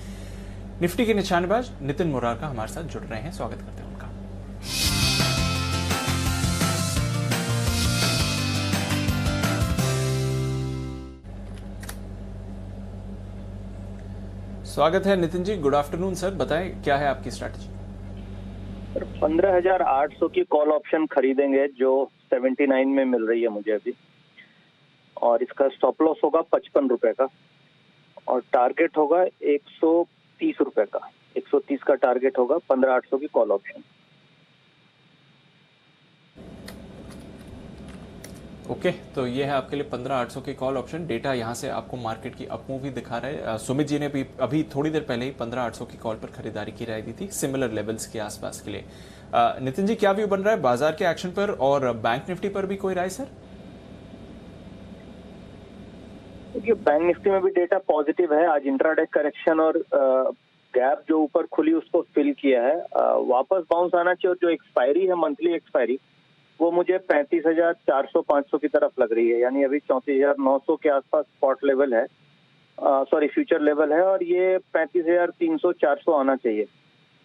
निफ्टी के निशानेबाज नितिन मुरारका हमारे साथ जुड़ रहे हैं, स्वागत करते हैं उनका। स्वागत है Nitin ji, good afternoon sir. बताएं क्या है आपकी स्ट्रैटेजी? 15,800 की कॉल ऑप्शन खरीदेंगे जो 79 में मिल रही है मुझे अभी, और इसका स्टॉप लॉस होगा 55 रुपए का और टारगेट होगा 130 रुपए का। 130 का टारगेट होगा 15,800 की कॉल ऑप्शन। ओके, तो ये है आपके लिए 15,800 की कॉल ऑप्शन। डेटा यहाँ से आपको मार्केट की अपमूव ही दिखा रहा है। सुमित जी ने भी अभी थोड़ी देर पहले ही 15,800 की कॉल पर खरीदारी की राय दी थी, सिमिलर लेवल्स के आसपास के लिए। नितिन जी, क्या व्यू बन रहा है बाजार के एक्शन पर और बैंक निफ्टी पर भी कोई राय सर? देखिए, बैंक निफ्टी में भी डेटा पॉजिटिव है। आज इंट्राडे करेक्शन और गैप जो ऊपर खुली उसको फिल किया है, वापस बाउंस आना चाहिए। और जो एक्सपायरी है, मंथली एक्सपायरी, वो मुझे 35,400-500 की तरफ लग रही है, यानी अभी 34,900 के आसपास स्पॉट लेवल है, सॉरी फ्यूचर लेवल है, और ये 35,300-400 आना चाहिए।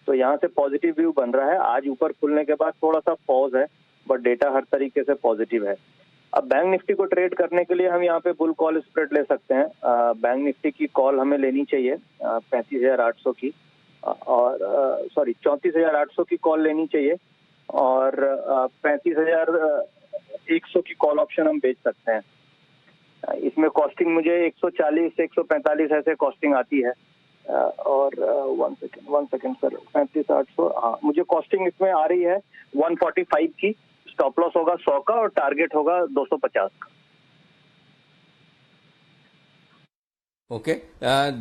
तो यहाँ से पॉजिटिव व्यू बन रहा है। आज ऊपर खुलने के बाद थोड़ा सा पॉज है, बट डेटा हर तरीके से पॉजिटिव है। अब बैंक निफ्टी को ट्रेड करने के लिए हम यहाँ पे बुल कॉल स्प्रेड ले सकते हैं। बैंक निफ्टी की कॉल हमें लेनी चाहिए 35,800 की, और सॉरी 34,800 की कॉल लेनी चाहिए, और 35,100 की कॉल ऑप्शन हम बेच सकते हैं। इसमें कॉस्टिंग मुझे 140 से 145 ऐसे कॉस्टिंग आती है। और 1 सेकेंड सर, 35,800, हाँ मुझे कॉस्टिंग इसमें आ रही है 145 की। स्टॉप लॉस होगा 100 का और टारगेट होगा 250 का। ओके,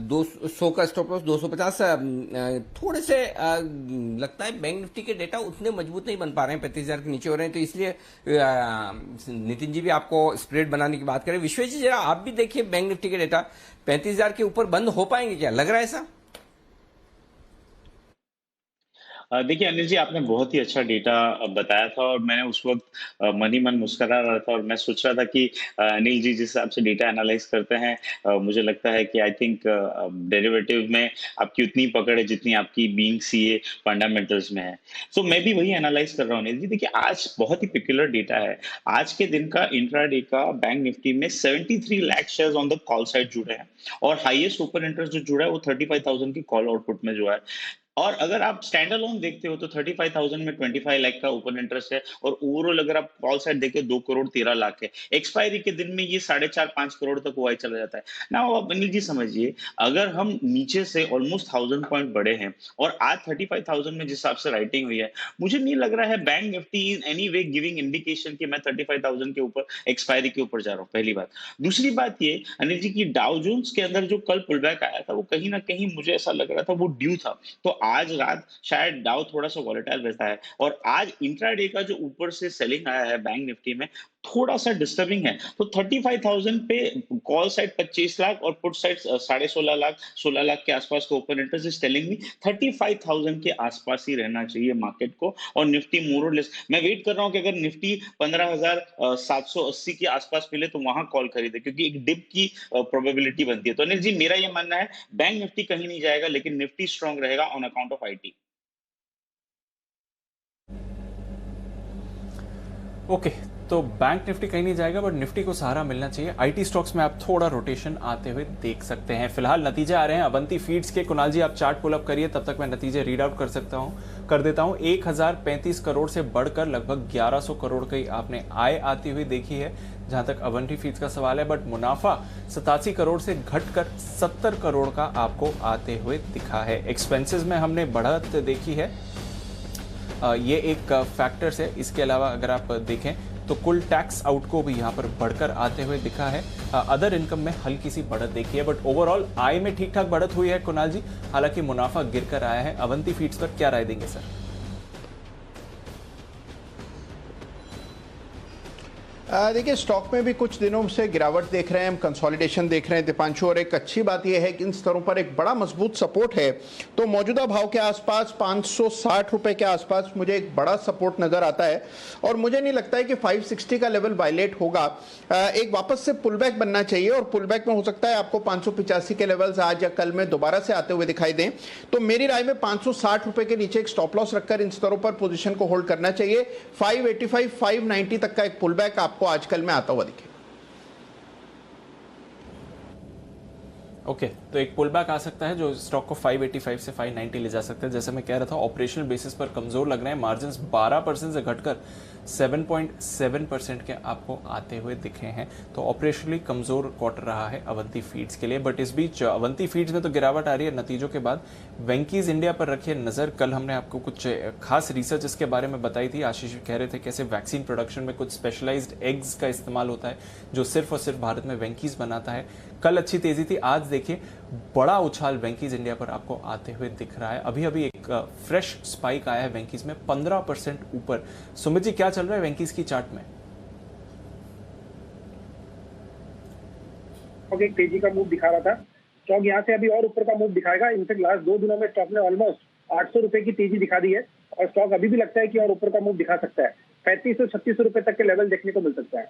200 का स्टॉप लॉस, 250। थोड़े से लगता है बैंक निफ्टी के डेटा उतने मजबूत नहीं बन पा रहे हैं, 35,000 के नीचे हो रहे हैं, तो इसलिए नितिन जी भी आपको स्प्रेड बनाने की बात करें। विश्वेश जी जरा आप भी देखिए बैंक निफ्टी के डेटा 35,000 के ऊपर बंद हो पाएंगे क्या, लग रहा है ऐसा? देखिए अनिल जी, आपने बहुत ही अच्छा डेटा बताया था और मैंने उस वक्त मन ही मन मुस्कुरा रहा था और मैं सोच रहा था कि अनिल जी जिस हिसाब से डेटा एनालाइज करते हैं, मुझे लगता है कि आई थिंक डेरिवेटिव में आपकी उतनी पकड़ है जितनी आपकी बीइंग सीए फंडामेंटल्स में है। सो मैं भी वही एनालाइज कर रहा हूँ अनिल जी। देखिए आज बहुत ही पिक्युलर डेटा है। आज के दिन का इंट्राडे का बैंक निफ्टी में 73 lakh shares on the call side जुड़े हैं और हाईएस्ट ओपन इंटरेस्ट जो जुड़ा है वो 35,000 की कॉल आउटपुट में जो है। और अगर आप स्टैंड अलोन देखते हो तो 35,000 में 25 लाख का ओपन इंटरेस्ट है और ओवरऑल अगर आप कॉल साइड देखें 2 करोड़ 13 लाख है। एक्सपायरी के दिन में ये 4.5-5 करोड़ तक ओआई चला जाता है ना। अब अनिल जी समझिए, अगर हम नीचे से ऑलमोस्ट 1000 पॉइंट बढ़े हैं और आज 35,000 में जिस हिसाब से राइटिंग हुई है, मुझे नहीं लग रहा है bank Nifty in any way giving indication कि मैं 35,000 के ऊपर एक्सपायरी के ऊपर जा रहा हूँ। पहली बात। दूसरी बात ये अनिल जी की डाउ जोन्स के अंदर जो कल पुल बैक आया था वो कहीं ना कहीं मुझे ऐसा लग रहा था वो ड्यू था। तो आज रात शायद डाउ थोड़ा सा वॉलेटाइल रहता है और आज इंट्राडे का जो ऊपर से सेलिंग आया है बैंक निफ्टी में थोड़ा सा डिस्टर्बिंग है। तो 35,000 पे कॉल साइड 25 लाख और पुट साइड 16.5 लाख 16 लाख के आसपास का open interest is telling me 35,000 के आसपास ही रहना चाहिए मार्केट को। और निफ्टी मोर और लेस मैं वेट कर रहा हूं कि अगर निफ्टी 15,780 के आसपास मिले तो वहां कॉल खरीदे, क्योंकि एक डिप की प्रोबेबिलिटी बनती है। तो अनिल जी मेरा यह मानना है बैंक निफ्टी कहीं नहीं जाएगा लेकिन निफ्टी स्ट्रांग रहेगा on account of IT. Okay, तो बैंक निफ्टी कहीं नहीं जाएगा बट निफ्टी को सहारा मिलना चाहिए। आईटी स्टॉक्स में आप थोड़ा रोटेशन आते हुए देख सकते हैं। फिलहाल नतीजे आ रहे हैं अवंती फीड्स के। कुणाल जी आप चार्ट पुल अप करिए, तब तक मैं नतीजे रीड आउट कर देता हूं। 1035 करोड़ से बढ़कर लगभग 1100 करोड़ की आपने आय आती हुई देखी है जहां तक अवंती फीड्स का सवाल है। बट मुनाफा 87 करोड़ से घटकर 70 करोड़ का आपको आते हुए दिखा है। एक्सपेंसेस में हमने बढ़त देखी है, ये एक फैक्टर्स है। इसके अलावा अगर आप देखें तो कुल टैक्स आउट को भी यहाँ पर बढ़कर आते हुए दिखा है। अदर इनकम में हल्की सी बढ़त देखी है बट ओवरऑल आय में ठीक ठाक बढ़त हुई है कुणाल जी। हालांकि मुनाफा गिरकर आया है। अवंती फीड्स पर क्या राय देंगे सर? देखिए स्टॉक में भी कुछ दिनों से गिरावट देख रहे हैं, हम कंसोलिडेशन देख रहे हैं दीपांशु। और एक अच्छी बात यह है कि इन स्तरों पर एक बड़ा मजबूत सपोर्ट है। तो मौजूदा भाव के आसपास 560 रुपए के आसपास मुझे एक बड़ा सपोर्ट नजर आता है और मुझे नहीं लगता है कि 560 का लेवल वायलेट होगा। एक वापस से पुलबैक बनना चाहिए और पुलबैक में हो सकता है आपको 585 के लेवल्स आज या कल में दोबारा से आते हुए दिखाई दें। तो मेरी राय में 560 रुपए के नीचे एक स्टॉप लॉस रखकर इन स्तरों पर पोजीशन को होल्ड करना चाहिए। 585 590 तक का एक पुलबैक आपको आजकल में आता हुआ दिखे। ओके, तो एक पुल बैक आ सकता है जो स्टॉक को 585 से 590 ले जा सकता है। जैसे मैं कह रहा था ऑपरेशनल बेसिस पर कमजोर लग रहे हैं। मार्जिन्स 12% से घटकर 7.7% के आपको आते हुए दिखे हैं। तो ऑपरेशनली कमजोर क्वार्टर रहा है अवंती फीड्स के लिए। बट इस बीच अवंती फीड्स में तो गिरावट आ रही है नतीजों के बाद। वेंकीज इंडिया पर रखिए नजर। कल हमने आपको कुछ खास रिसर्च इसके बारे में बताई थी। आशीष कह रहे थे कैसे वैक्सीन प्रोडक्शन में कुछ स्पेशलाइज्ड एग्स का इस्तेमाल होता है जो सिर्फ और सिर्फ भारत में वेंकीज बनाता है। कल अच्छी तेजी थी, आज देखिए बड़ा उछाल वेंकीज इंडिया पर आपको आते हुए दिख रहा है। अभी अभी एक फ्रेश स्पाइक आया है वेंकीज में 15% ऊपर। सुमित जी क्या चल रहा है वेंकीज की चार्ट में? एक तेजी का मूव दिखा रहा था स्टॉक यहाँ से अभी और ऊपर का मूव दिखाएगा। इनफेक्ट लास्ट 2 दिनों में स्टॉक ने ऑलमोस्ट 800 रुपए की तेजी दिखा दी है और स्टॉक अभी भी लगता है कि और ऊपर का मूव दिखा सकता है। 35 से 36 रुपए तक के लेवल देखने को मिल सकता है।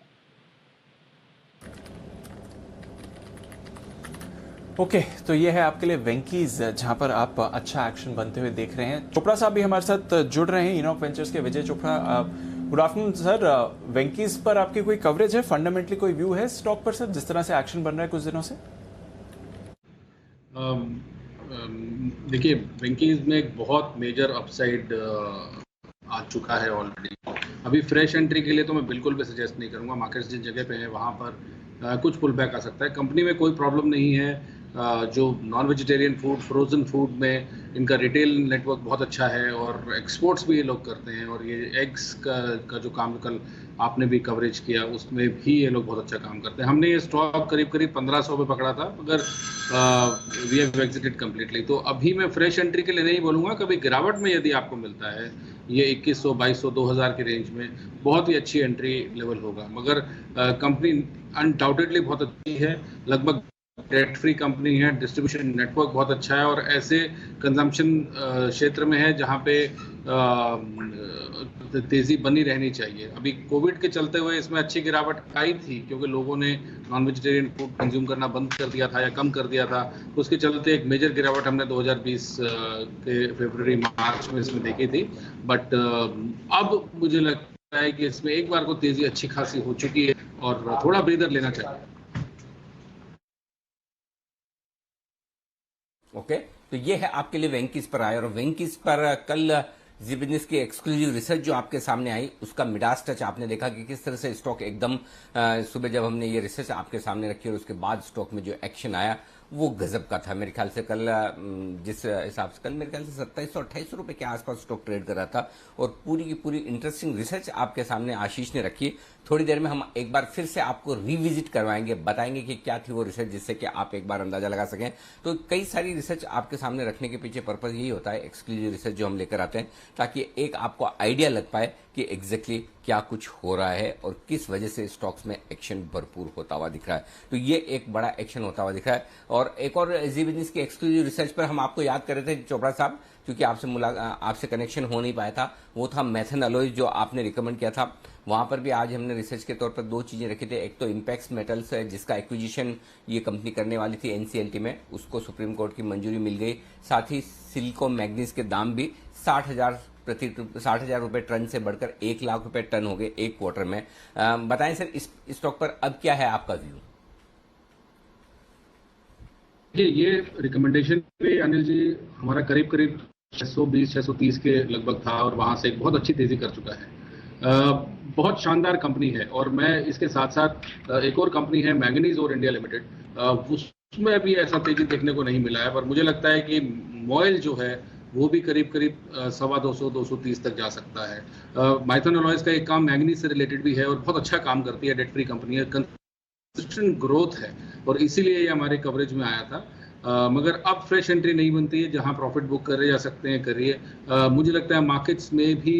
ओके, तो ये है आपके लिए वेंकीज, जहां पर आप अच्छा एक्शन बनते हुए देख रहे हैं। चोपड़ा साहब भी हमारे साथ जुड़ रहे हैं, इनॉक वेंचर्स के Vijay Chopra. Good afternoon sir. Venky's पर आपकी कोई कवरेज है, फंडामेंटली कोई व्यू है स्टॉक पर सर, जिस तरह से एक्शन बन रहा है कुछ दिनों से? देखिए, वेंकीज में एक बहुत मेजर अपसाइड आ चुका है ऑलरेडी। अभी फ्रेश एंट्री के लिए तो मैं बिल्कुल भी सजेस्ट नहीं करूंगा। मार्केट्स जिन जगह पे है वहां पर कुछ पुल बैक आ सकता है। कंपनी में कोई प्रॉब्लम नहीं है। जो non vegetarian food, frozen food में इनका रिटेल नेटवर्क बहुत अच्छा है और एक्सपोर्ट्स भी ये लोग करते हैं। और ये एग्स का जो काम कल आपने भी कवरेज किया उसमें भी ये लोग बहुत अच्छा काम करते हैं। हमने ये स्टॉक करीब 1500 पे पकड़ा था, मगर वी हैव एग्जिटेड कम्प्लीटली। तो अभी मैं फ्रेश एंट्री के लिए नहीं बोलूँगा। कभी गिरावट में यदि आपको मिलता है ये 2100, 2200, 2000 के रेंज में, बहुत ही अच्छी एंट्री लेवल होगा। मगर कंपनी अनडाउटेडली बहुत अच्छी है, लगभग डेट फ्री कंपनी है, डिस्ट्रीब्यूशन नेटवर्क बहुत अच्छा है और ऐसे कंजम्पशन क्षेत्र में है जहां पे तेजी बनी रहनी चाहिए। अभी कोविड के चलते हुए इसमें अच्छी गिरावट आई थी क्योंकि लोगों ने नॉन वेजिटेरियन फूड कंज्यूम करना बंद कर दिया था या कम कर दिया था। तो उसके चलते एक मेजर गिरावट हमने 2020 के फरवरी मार्च में इसमें देखी थी। बट अब मुझे लगता है कि इसमें एक बार को तेजी अच्छी खासी हो चुकी है और थोड़ा ब्रीदर लेना चाहिए। ओके, तो ये है आपके लिए वेंकीज पर आया। और वेंकीज पर कल जी बिजनेस की एक्सक्लूसिव रिसर्च जो आपके सामने आई उसका मिडास टच आपने देखा कि किस तरह से स्टॉक एकदम सुबह जब हमने ये रिसर्च आपके सामने रखी और उसके बाद स्टॉक में जो एक्शन आया वो गजब का था। मेरे ख्याल से कल जिस हिसाब से कल मेरे ख्याल से 2728 रुपए के आसपास स्टॉक ट्रेड कर रहा था और पूरी की पूरी इंटरेस्टिंग रिसर्च आपके सामने आशीष ने रखी। थोड़ी देर में हम एक बार फिर से आपको रिविजिट करवाएंगे, बताएंगे कि क्या थी वो रिसर्च, जिससे कि आप एक बार अंदाजा लगा सकें। तो कई सारी रिसर्च आपके सामने रखने के पीछे पर्पज यही होता है, एक्सक्लूसिव रिसर्च जो हम लेकर आते हैं, ताकि एक आपको आइडिया लग पाए कि एग्जैक्टली क्या कुछ हो रहा है और किस वजह से स्टॉक्स में एक्शन भरपूर होता हुआ दिख रहा है। तो ये एक बड़ा एक्शन होता हुआ दिख रहा है। और एक और जी बिजनेस की एक्सक्लूसिव रिसर्च पर हम आपको याद कर रहे थे चोपड़ा साहब, क्योंकि आपसे कनेक्शन हो नहीं पाया था, वो था मैथन अलॉयज जो आपने रिकमेंड किया था। वहां पर भी आज हमने रिसर्च के तौर पर 2 चीजें रखी थी। एक तो इंपैक्स मेटल्स है जिसका एक्विजिशन ये कंपनी करने वाली थी एनसीएलटी में, उसको सुप्रीम कोर्ट की मंजूरी मिल गई। साथ ही सिलिकॉन मैग्नीज के दाम भी 60,000 रुपए टन से बढ़कर 1 लाख रुपए टन हो गए एक क्वार्टर में। बताएं सर इस स्टॉक पर अब क्या है आपका व्यू? ये रिकमेंडेशन पे अनिल जी हमारा करीब 620-630 के लगभग था और वहां से एक बहुत अच्छी तेजी कर चुका है। बहुत शानदार कंपनी है। और मैं इसके साथ साथ एक और कंपनी है मैंगनीज और इंडिया लिमिटेड, उसमें अभी ऐसा तेजी देखने को नहीं मिला है। पर मुझे लगता है कि मॉयल जो है वो भी करीब 250-230 तक जा सकता है। माइथन अलॉयज का एक काम मैंगनीज से रिलेटेड भी है और बहुत अच्छा काम करती है, डेट फ्री कंपनी है, कंसिस्टेंट ग्रोथ है और इसीलिए ये हमारे कवरेज में आया था। मगर अब फ्रेश एंट्री नहीं बनती है, जहां प्रॉफिट बुक करे जा सकते हैं करिए। मुझे लगता है मार्केट्स में भी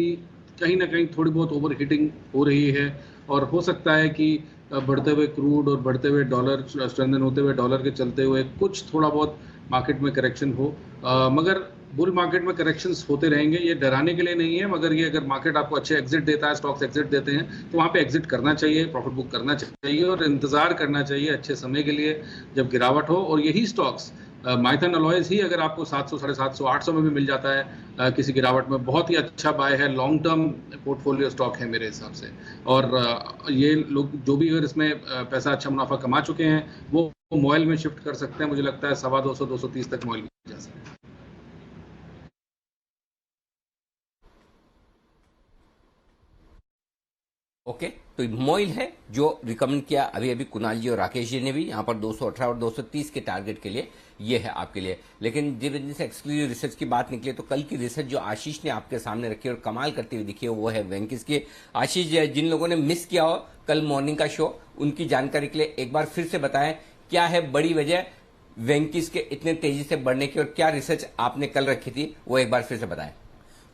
कहीं ना कहीं थोड़ी बहुत ओवर हीटिंग हो रही है और हो सकता है कि बढ़ते हुए क्रूड और बढ़ते हुए डॉलर, स्ट्रेंथन होते हुए डॉलर के चलते हुए कुछ थोड़ा बहुत मार्केट में करेक्शन हो। मगर बुल मार्केट में करेक्शंस होते रहेंगे, ये डराने के लिए नहीं है। मगर ये अगर मार्केट आपको अच्छे एग्जिट देता है, स्टॉक्स एग्जिट देते हैं, तो वहाँ पे एग्जिट करना चाहिए, प्रॉफिट बुक करना चाहिए और इंतजार करना चाहिए अच्छे समय के लिए जब गिरावट हो। और यही स्टॉक्स माइथन अलॉयज ही अगर आपको 700, 750, 800 में भी मिल जाता है किसी गिरावट में, बहुत ही अच्छा बाय है, लॉन्ग टर्म पोर्टफोलियो स्टॉक है मेरे हिसाब से। और ये लोग जो भी अगर इसमें पैसा अच्छा मुनाफा कमा चुके हैं वो मॉयल में शिफ्ट कर सकते हैं। मुझे लगता है 250-230 तक मॉयल में जा सकते हैं। ओके, तो मॉइल है जो रिकमेंड किया अभी कुणाल जी और राकेश जी ने भी, यहाँ पर 218 और 230 के टारगेट के लिए ये है आपके लिए। लेकिन जिस वजह से एक्सक्लूसिव रिसर्च की बात निकली तो कल की रिसर्च जो आशीष ने आपके सामने रखी और कमाल करती हुई दिखी है वो है वेंकीज की। आशीष, जिन लोगों ने मिस किया हो कल मॉर्निंग का शो, उनकी जानकारी के लिए एक बार फिर से बताएं क्या है बड़ी वजह वेंकीज के इतने तेजी से बढ़ने की और क्या रिसर्च आपने कल रखी थी वो एक बार फिर से बताएं।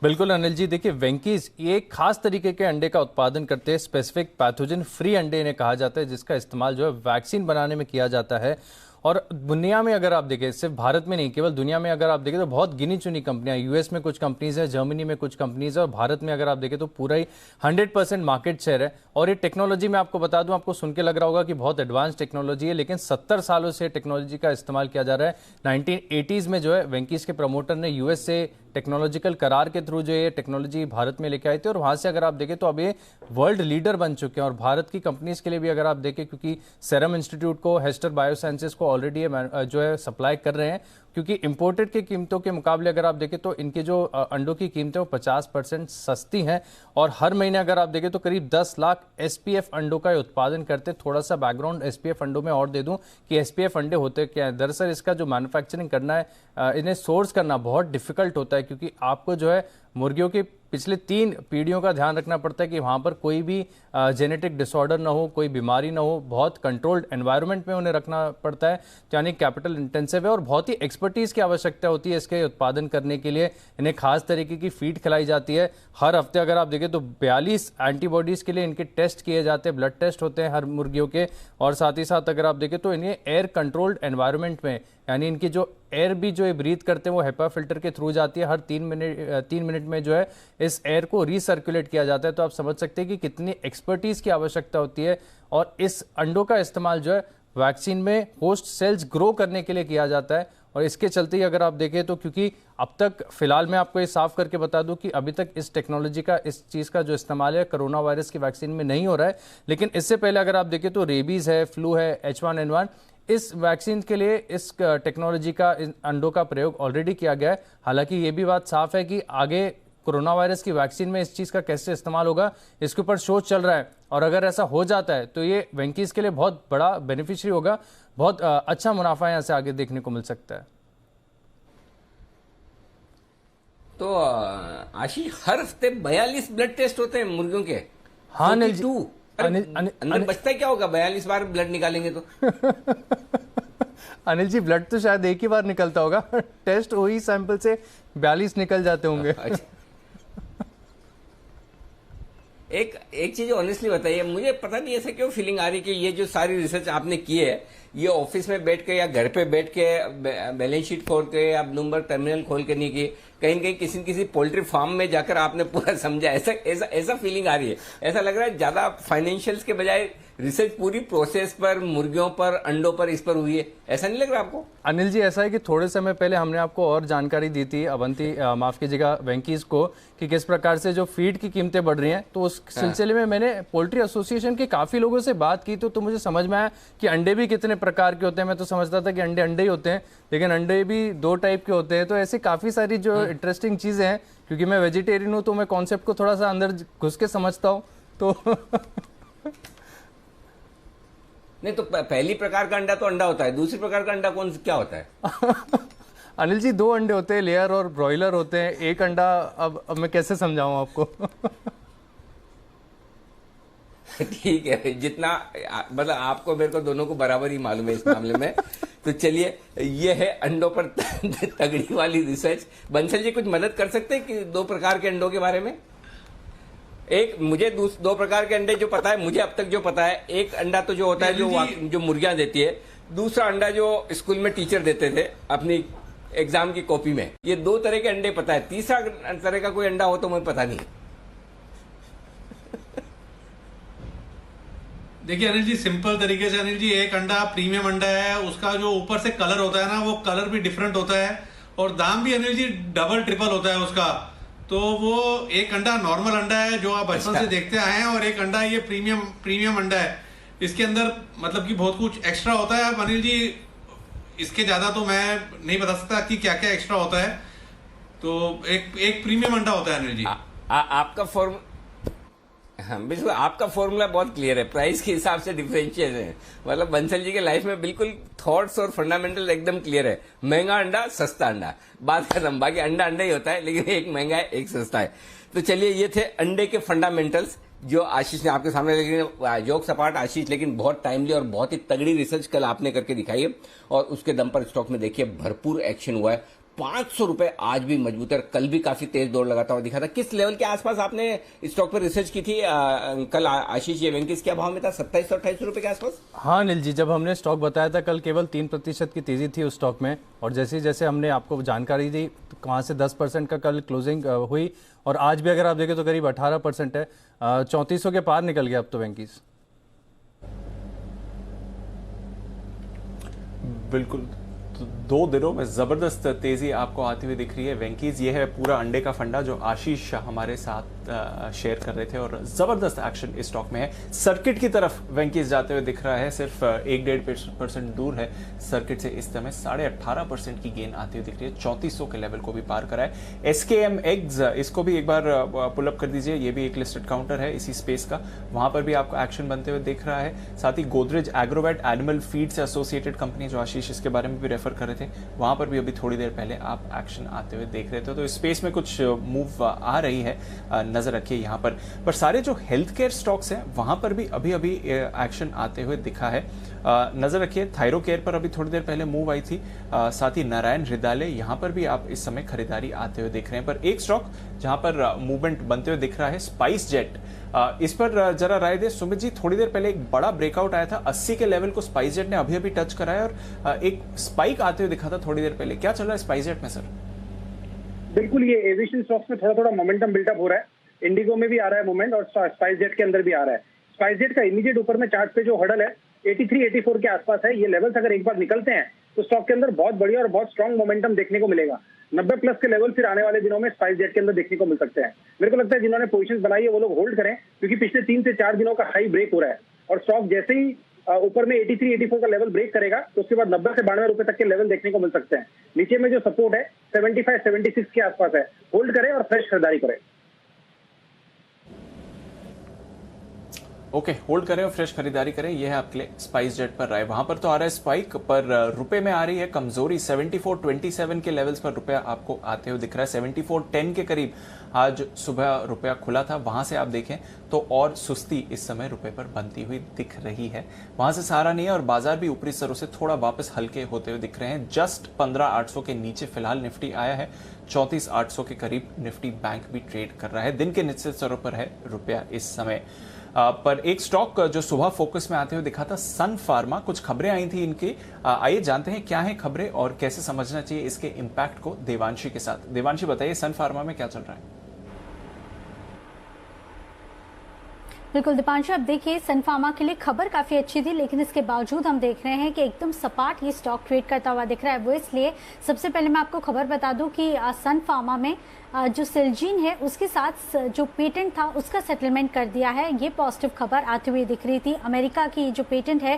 बिल्कुल अनिल जी, देखिए वेंकीज ये एक खास तरीके के अंडे का उत्पादन करते हैं, स्पेसिफिक पैथोजन फ्री अंडे इन्हें कहा जाता है, जिसका इस्तेमाल जो है वैक्सीन बनाने में किया जाता है। और दुनिया में अगर आप देखें, सिर्फ भारत में नहीं, केवल दुनिया में अगर आप देखें तो बहुत गिनी चुनी कंपनियां, यूएस में कुछ कंपनीज है, जर्मनी में कुछ कंपनीज है, और भारत में अगर आप देखें तो पूरा ही 100% मार्केट शेयर है। और ये टेक्नोलॉजी में आपको बता दूं, आपको सुन के लग रहा होगा कि बहुत एडवांस टेक्नोलॉजी है, लेकिन 70 सालों से टेक्नोलॉजी का इस्तेमाल किया जा रहा है। 1980s में जो है वेंकीज के प्रमोटर ने यूएस से टेक्नोलॉजिकल करार के थ्रू जो ये टेक्नोलॉजी भारत में लेके आए थे, और वहां से अगर आप देखें तो अब ये वर्ल्ड लीडर बन चुके हैं। और भारत की कंपनीज के लिए भी अगर आप देखें, क्योंकि सेरम इंस्टीट्यूट को, हेस्टर बायोसाइंसेस को ऑलरेडी जो है सप्लाई कर रहे हैं, क्योंकि इंपोर्टेड की कीमतों के मुकाबले अगर आप देखें तो इनके जो अंडों की कीमतें वो 50% सस्ती हैं। और हर महीने अगर आप देखें तो करीब 10 लाख एसपीएफ अंडों का उत्पादन करते हैं। थोड़ा सा बैकग्राउंड एसपीएफ अंडों में और दे दूं कि एसपीएफ अंडे होते क्या है। दरअसल इसका जो मैन्युफैक्चरिंग करना है, इन्हें सोर्स करना बहुत डिफिकल्ट होता है, क्योंकि आपको जो है मुर्गियों की पिछले 3 पीढ़ियों का ध्यान रखना पड़ता है कि वहां पर कोई भी जेनेटिक डिसऑर्डर ना हो, कोई बीमारी ना हो। बहुत कंट्रोल्ड एनवायरनमेंट में उन्हें रखना पड़ता है, यानी कैपिटल इंटेंसिव है, और बहुत ही एक्सपर्टीज की आवश्यकता होती है इसके उत्पादन करने के लिए। इन्हें खास तरीके की फीड खिलाई जाती है। हर हफ्ते अगर आप देखें तो 42 एंटीबॉडीज के लिए इनके टेस्ट किए जाते हैं, ब्लड टेस्ट होते हैं हर मुर्गियों के। और साथ ही साथ अगर आप देखें तो इन्हें एयर कंट्रोल्ड एनवायरनमेंट में, यानी इनकी जो एयर भी जो ब्रीथ करते हैं वो हेपा फिल्टर के थ्रू जाती है। हर 3 मिनट में जो है इस एयर को रिसर्कुलेट किया जाता है। तो आप समझ सकते हैं कि कितनी एक्सपर्टीज की आवश्यकता होती है। और इस अंडों का इस्तेमाल जो है वैक्सीन में होस्ट सेल्स ग्रो करने के लिए किया जाता है। और इसके चलते ही अगर आप देखें तो, क्योंकि अब तक फिलहाल मैं आपको ये साफ करके बता दूं कि अभी तक इस टेक्नोलॉजी का, इस चीज़ का जो इस्तेमाल है कोरोना वायरस की वैक्सीन में नहीं हो रहा है, लेकिन इससे पहले अगर आप देखें तो रेबीज है, फ्लू है, H1N1, इस वैक्सीन के लिए इस टेक्नोलॉजी का, अंडों का प्रयोग ऑलरेडी किया गया है। हालांकि ये भी बात साफ है कि आगे कोरोना वायरस की वैक्सीन में इस चीज़ का कैसे इस्तेमाल होगा, इसके ऊपर शोध चल रहा है। और अगर ऐसा हो जाता है तो ये वेंकीज के लिए बहुत बड़ा बेनिफिशियरी होगा, बहुत अच्छा मुनाफा यहाँ से आगे देखने को मिल सकता है। तो आशीष, हर हफ्ते 42 ब्लड टेस्ट होते हैं मुर्गियों के। हाँ अनिल जी, अंदर बचता क्या होगा 42 बार ब्लड निकालेंगे तो? अनिल जी, ब्लड तो शायद एक ही बार निकलता होगा, टेस्ट वही सैंपल से 42 निकल जाते होंगे। एक चीज ऑनेस्टली बताइए, मुझे पता नहीं ऐसा क्यों फीलिंग आ रही है कि ये जो सारी रिसर्च आपने की है, ये ऑफिस में बैठ के या घर पे बैठ के बैलेंस शीट खोल के या ब्लूमबर्ग टर्मिनल खोल के नहीं की, कहीं न कहीं किसी पोल्ट्री फार्म में जाकर आपने पूरा समझा, ऐसा फीलिंग आ रही है। ऐसा लग रहा है ज्यादा फाइनेंशियल्स के बजाय रिसर्च पूरी प्रोसेस पर, मुर्गियों पर, अंडों पर, इस पर हुई है। ऐसा नहीं लग रहा आपको? अनिल जी, ऐसा है कि थोड़े समय पहले हमने आपको और जानकारी दी थी, अवंती माफ कीजिएगा वेंकीज को, कि किस प्रकार से जो फीड की कीमतें बढ़ रही हैं। तो उस सिलसिले में मैंने पोल्ट्री एसोसिएशन के काफी लोगों से बात की, तो मुझे समझ में आया कि अंडे भी कितने प्रकार के होते हैं। मैं तो समझता था कि अंडे ही होते हैं, लेकिन अंडे भी 2 टाइप के होते हैं। तो ऐसी काफी सारी जो इंटरेस्टिंग चीजें हैं, क्योंकि मैं वेजिटेरियन हूं तो मैं कॉन्सेप्ट को थोड़ा सा अंदर घुस के समझता हूं। तो नहीं तो पहली प्रकार का अंडा तो अंडा होता है, दूसरी प्रकार का अंडा क्या होता है? अनिल जी, 2 अंडे होते हैं, लेयर और ब्रॉयलर होते हैं। एक अंडा अब मैं कैसे समझाऊं आपको? ठीक है, जितना मतलब आपको मेरे को दोनों को बराबर ही मालूम है इस मामले में। तो चलिए, ये है अंडों पर तगड़ी वाली रिसर्च। बंसल जी कुछ मदद कर सकते हैं कि 2 प्रकार के अंडों के बारे में? एक मुझे 2 प्रकार के अंडे जो पता है, मुझे अब तक जो पता है, एक अंडा तो जो होता है जो मुर्गियां देती है, दूसरा अंडा जो स्कूल में टीचर देते थे अपनी एग्जाम की कॉपी में। ये 2 तरह के अंडे पता है, तीसरा तरह का कोई अंडा हो तो मुझे पता नहीं। देखिए अनिल जी, सिंपल तरीके से अनिल जी, एक अंडा प्रीमियम अंडा है, उसका जो ऊपर से कलर होता है ना, वो कलर भी डिफरेंट होता है, और दाम भी अनिल जी डबल ट्रिपल होता है उसका। तो वो एक अंडा नॉर्मल अंडा है जो आप बचपन से देखते आए हैं, और एक अंडा ये प्रीमियम अंडा है। इसके अंदर मतलब कि बहुत कुछ एक्स्ट्रा होता है। अब अनिल जी, इसके ज्यादा तो मैं नहीं बता सकता कि क्या क्या एक्स्ट्रा होता है। तो एक प्रीमियम अंडा होता है अनिल जी। आपका फॉर्म, हाँ बिल्कुल, आपका फॉर्मूला बहुत क्लियर है, प्राइस के हिसाब से डिफरेंशिएशन है। मतलब बंसल जी के लाइफ में बिल्कुल थॉट्स और फंडामेंटल एकदम क्लियर है। महंगा अंडा, सस्ता अंडा, बात खत्म। बाकी अंडा अंडा ही होता है, लेकिन एक महंगा है, एक सस्ता है। तो चलिए, ये थे अंडे के फंडामेंटल्स जो आशीष ने आपके सामने, लेकिन जोक सपाट आशीष, लेकिन बहुत टाइमली और बहुत ही तगड़ी रिसर्च कल आपने करके दिखाई है। और उसके दम पर स्टॉक में देखिए भरपूर एक्शन हुआ है। 500 रुपए आज भी मजबूत है, कल भी काफी तेज दौड़ लगाता हुआ दिखा था। किस लेवल के आसपास आपने स्टॉक पर रिसर्च की थी कल आशीष? ये वेंकीस क्या भाव में था? 27 और 28 रुपए के आसपास। हाँ अनिल जी, जब हमने स्टॉक बताया था कल केवल 3% की तेजी थी उस स्टॉक में, और जैसे जैसे हमने आपको जानकारी दी तो वहाँ से 10% का कल क्लोजिंग हुई, और आज भी अगर आप देखें तो करीब 18% है, 3400 के पार निकल गया अब तो वेंकीस। बिल्कुल, तो 2 दिनों में जबरदस्त तेजी आपको आती हुई दिख रही है वेंकीज। ये है पूरा अंडे का फंडा जो आशीष हमारे साथ शेयर कर रहे थे, और जबरदस्त एक्शन इस स्टॉक में है। सर्किट की तरफ वेंकीज जाते हुए दिख रहा है, सिर्फ 1-1.5% दूर है सर्किट से। इस समय 18.5% की गेन आती हुई दिख रही है, 3400 के लेवल को भी पार करा है। SKM एग्स, इसको भी एक बार पुल अप कर दीजिए, ये भी एक लिस्टेड काउंटर है इसी स्पेस का, वहां पर भी आपको एक्शन बनते हुए दिख रहा है। साथ ही गोदरेज एग्रोवेट एनिमल फीड से एसोसिएटेड कंपनी जो आशीष इसके बारे में भी रेफर कर रहे थे, वहां पर भी अभी थोड़ी देर पहले आप एक्शन आते हुए देख रहे थे। तो इस स्पेस में कुछ मूव आ रही है, नजर रखिए यहां पर सारे जो हेल्थ केयर स्टॉक्स हैं वहां पर भी अभी अभी एक्शन आते हुए दिखा है। नजर रखिए थायरो केयर पर अभी थोड़ी देर पहले मूव आई थी, साथ ही नारायण हृदयालय यहां पर भी आप इस समय खरीदारी आते हुए देख रहे हैं। पर एक स्टॉक जहां पर मूवमेंट बनते हुए दिख रहा है, स्पाइस जेट, इस पर जरा राय दे सुमित जी। थोड़ी देर पहले एक बड़ा ब्रेकआउट आया था 80 के लेवल को, स्पाइस जेट ने अभी अभी टच कराया और एक स्पाइक आते हुए दिखा था थोड़ी देर पहले। क्या चल रहा है स्पाइस जेट में सर? बिल्कुल, ये एविएशन स्टॉक्स में थोड़ा थोड़ा मोमेंटम बिल्डअप हो रहा है। इंडिगो में भी आ रहा है मूवमेंट और स्पाइस जेट के अंदर भी आ रहा है। स्पाइस जेट का इमीडिएट ऊपर में चार्ट पे जो हडल है 83-84 के आसपास है। ये लेवल्स अगर एक बार निकलते हैं तो स्टॉक के अंदर बहुत बढ़िया और बहुत स्ट्रॉन्ग मोमेंटम देखने को मिलेगा। 90 प्लस के लेवल फिर आने वाले दिनों में स्पाइस जेट के अंदर देखने को मिल सकते हैं। मेरे को लगता है जिन्होंने पोजीशंस बनाई है वो लोग होल्ड करें, क्योंकि पिछले 3 से 4 दिनों का हाई ब्रेक हो रहा है और स्टॉक जैसे ही ऊपर में 83-84 का लेवल ब्रेक करेगा तो उसके बाद 90 से 92 रुपए तक के लेवल देखने को मिल सकते हैं। नीचे में जो सपोर्ट है 75-76 के आसपास है, होल्ड करें और फ्रेश खरीदारी करें। ओके, होल्ड करें और फ्रेश खरीदारी करें, यह है आपके लिए स्पाइस जेट पर राय। वहां पर तो आ रहा है स्पाइक, पर रुपए में आ रही है कमजोरी। 74.27 के लेवल्स पर रुपया आपको आते हुए दिख रहा है। 74.10 के करीब आज सुबह रुपया खुला था, वहां से आप देखें तो और सुस्ती इस समय रुपए पर बनती हुई दिख रही है। वहां से सहारा नहीं है और बाजार भी ऊपरी स्तरों से थोड़ा वापस हल्के होते हुए दिख रहे हैं। जस्ट 15,800 के नीचे फिलहाल निफ्टी आया है, 34,800 के करीब निफ्टी बैंक भी ट्रेड कर रहा है। दिन के निश्चित स्तरों पर है रुपया इस समय। पर एक स्टॉक जो सुबह फोकस में आते हुए दिखा था, सन फार्मा, कुछ खबरें आई थी इनकी। आइए जानते हैं क्या है खबरें और कैसे समझना चाहिए इसके इम्पैक्ट को देवांशी के साथ। देवांशी बताइए सन फार्मा में क्या चल रहा है? बिल्कुल दीपांशु, अब देखिए सन फार्मा के लिए खबर काफी अच्छी थी, लेकिन इसके बावजूद हम देख रहे हैं कि एकदम सपाट ये स्टॉक ट्रेड करता हुआ दिख रहा है। वो इसलिए, सबसे पहले मैं आपको खबर बता दूं कि सन फार्मा में जो सेलजीन है उसके साथ जो पेटेंट था उसका सेटलमेंट कर दिया है। ये पॉजिटिव खबर आती हुई दिख रही थी। अमेरिका की जो पेटेंट है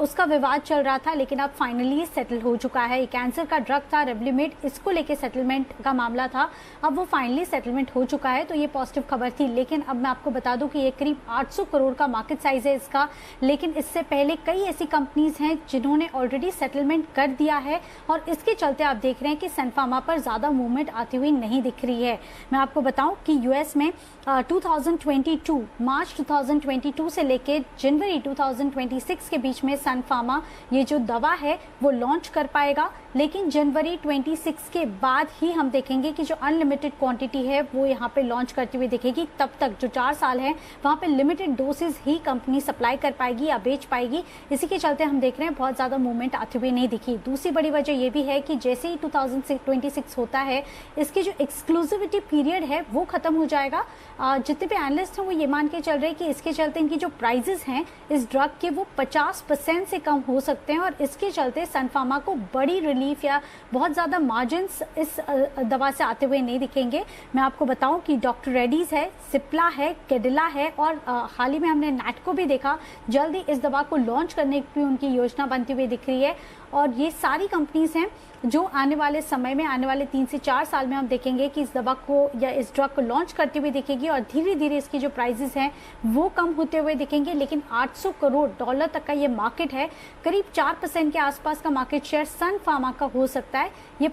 उसका विवाद चल रहा था, लेकिन अब फाइनली सेटल हो चुका है। कैंसर का ड्रग था रेवलिमेड, इसको लेके सेटलमेंट का मामला था, अब वो फाइनली सेटलमेंट हो चुका है, तो ये पॉजिटिव खबर थी। लेकिन अब मैं आपको बता दूं कि ये करीब 800 करोड़ का मार्केट साइज है इसका, लेकिन इससे पहले कई ऐसी कंपनीज हैं जिन्होंने ऑलरेडी सेटलमेंट कर दिया है और इसके चलते आप देख रहे हैं कि सन फार्मा पर ज्यादा मूवमेंट आती हुई नहीं दिख रही है। मैं आपको बताऊं कि यूएस में 2022 मार्च 2022 से लेके जनवरी 2026 के बीच में सन फार्मा ये जो दवा है वो लॉन्च कर पाएगा, लेकिन जनवरी 26 के बाद ही हम देखेंगे कि जो अनलिमिटेड क्वांटिटी है वो यहाँ पे लॉन्च करती हुई दिखेगी। तब तक जो 4 साल है वहाँ पे लिमिटेड डोसेज ही कंपनी सप्लाई कर पाएगी या बेच पाएगी। इसी के चलते हम देख रहे हैं बहुत ज्यादा मूवमेंट आती हुई नहीं दिखी। दूसरी बड़ी वजह ये भी है कि जैसे ही 2026 होता है इसकी जो एक्सक्लूसिविटी पीरियड है वो खत्म हो जाएगा। जितने भी एनालिस्ट हैं वो ये मान के चल रहे हैं कि इसके चलते इनकी जो प्राइजेस हैं इस ड्रग के वो 50% से कम हो सकते हैं और इसके चलते सन फार्मा को बड़ी रिलीफ या बहुत ज्यादा मार्जिन्स इस दवा से आते हुए नहीं दिखेंगे। मैं आपको बताऊं कि डॉक्टर रेड्डीज है, सिप्ला है, कैडिला है और हाल ही में हमने नैटको भी देखा, जल्दी इस दवा को लॉन्च करने की उनकी योजना बनती हुई दिख रही है। और ये सारी कंपनीज हैं जो आने वाले समय में, आने वाले 3 से 4 साल में हम देखेंगे कि इस दवा को या इस ड्रग को लॉन्च करती हुई दिखेगी और धीरे धीरे इसकी जो प्राइसेस हैं वो कम होते हुए दिखेंगे। लेकिन $800 करोड़ तक का ये मार्केट है, करीब 4% के आसपास का मार्केट शेयर सन फार्मा का हो सकता है। ये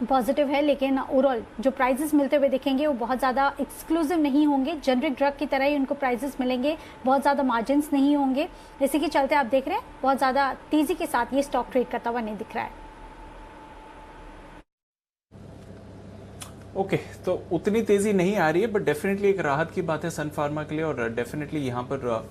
पॉजिटिव है, लेकिन ओवरऑल जो प्राइजेस मिलते हुए दिखेंगे वो बहुत ज़्यादा एक्सक्लूसिव नहीं होंगे, जेनरिक ड्रग की तरह ही उनको प्राइजेस मिलेंगे, बहुत ज़्यादा मार्जिन्स नहीं होंगे। इसी के चलते आप देख रहे हैं बहुत ज़्यादा तेज़ी के साथ ये स्टॉक ट्रेड करता हुआ नहीं दिख रहा है। ओके, तो उतनी तेजी नहीं आ रही है, बट डेफिनेटली एक राहत की बात है सन फार्मा के लिए, और डेफिनेटली यहाँ पर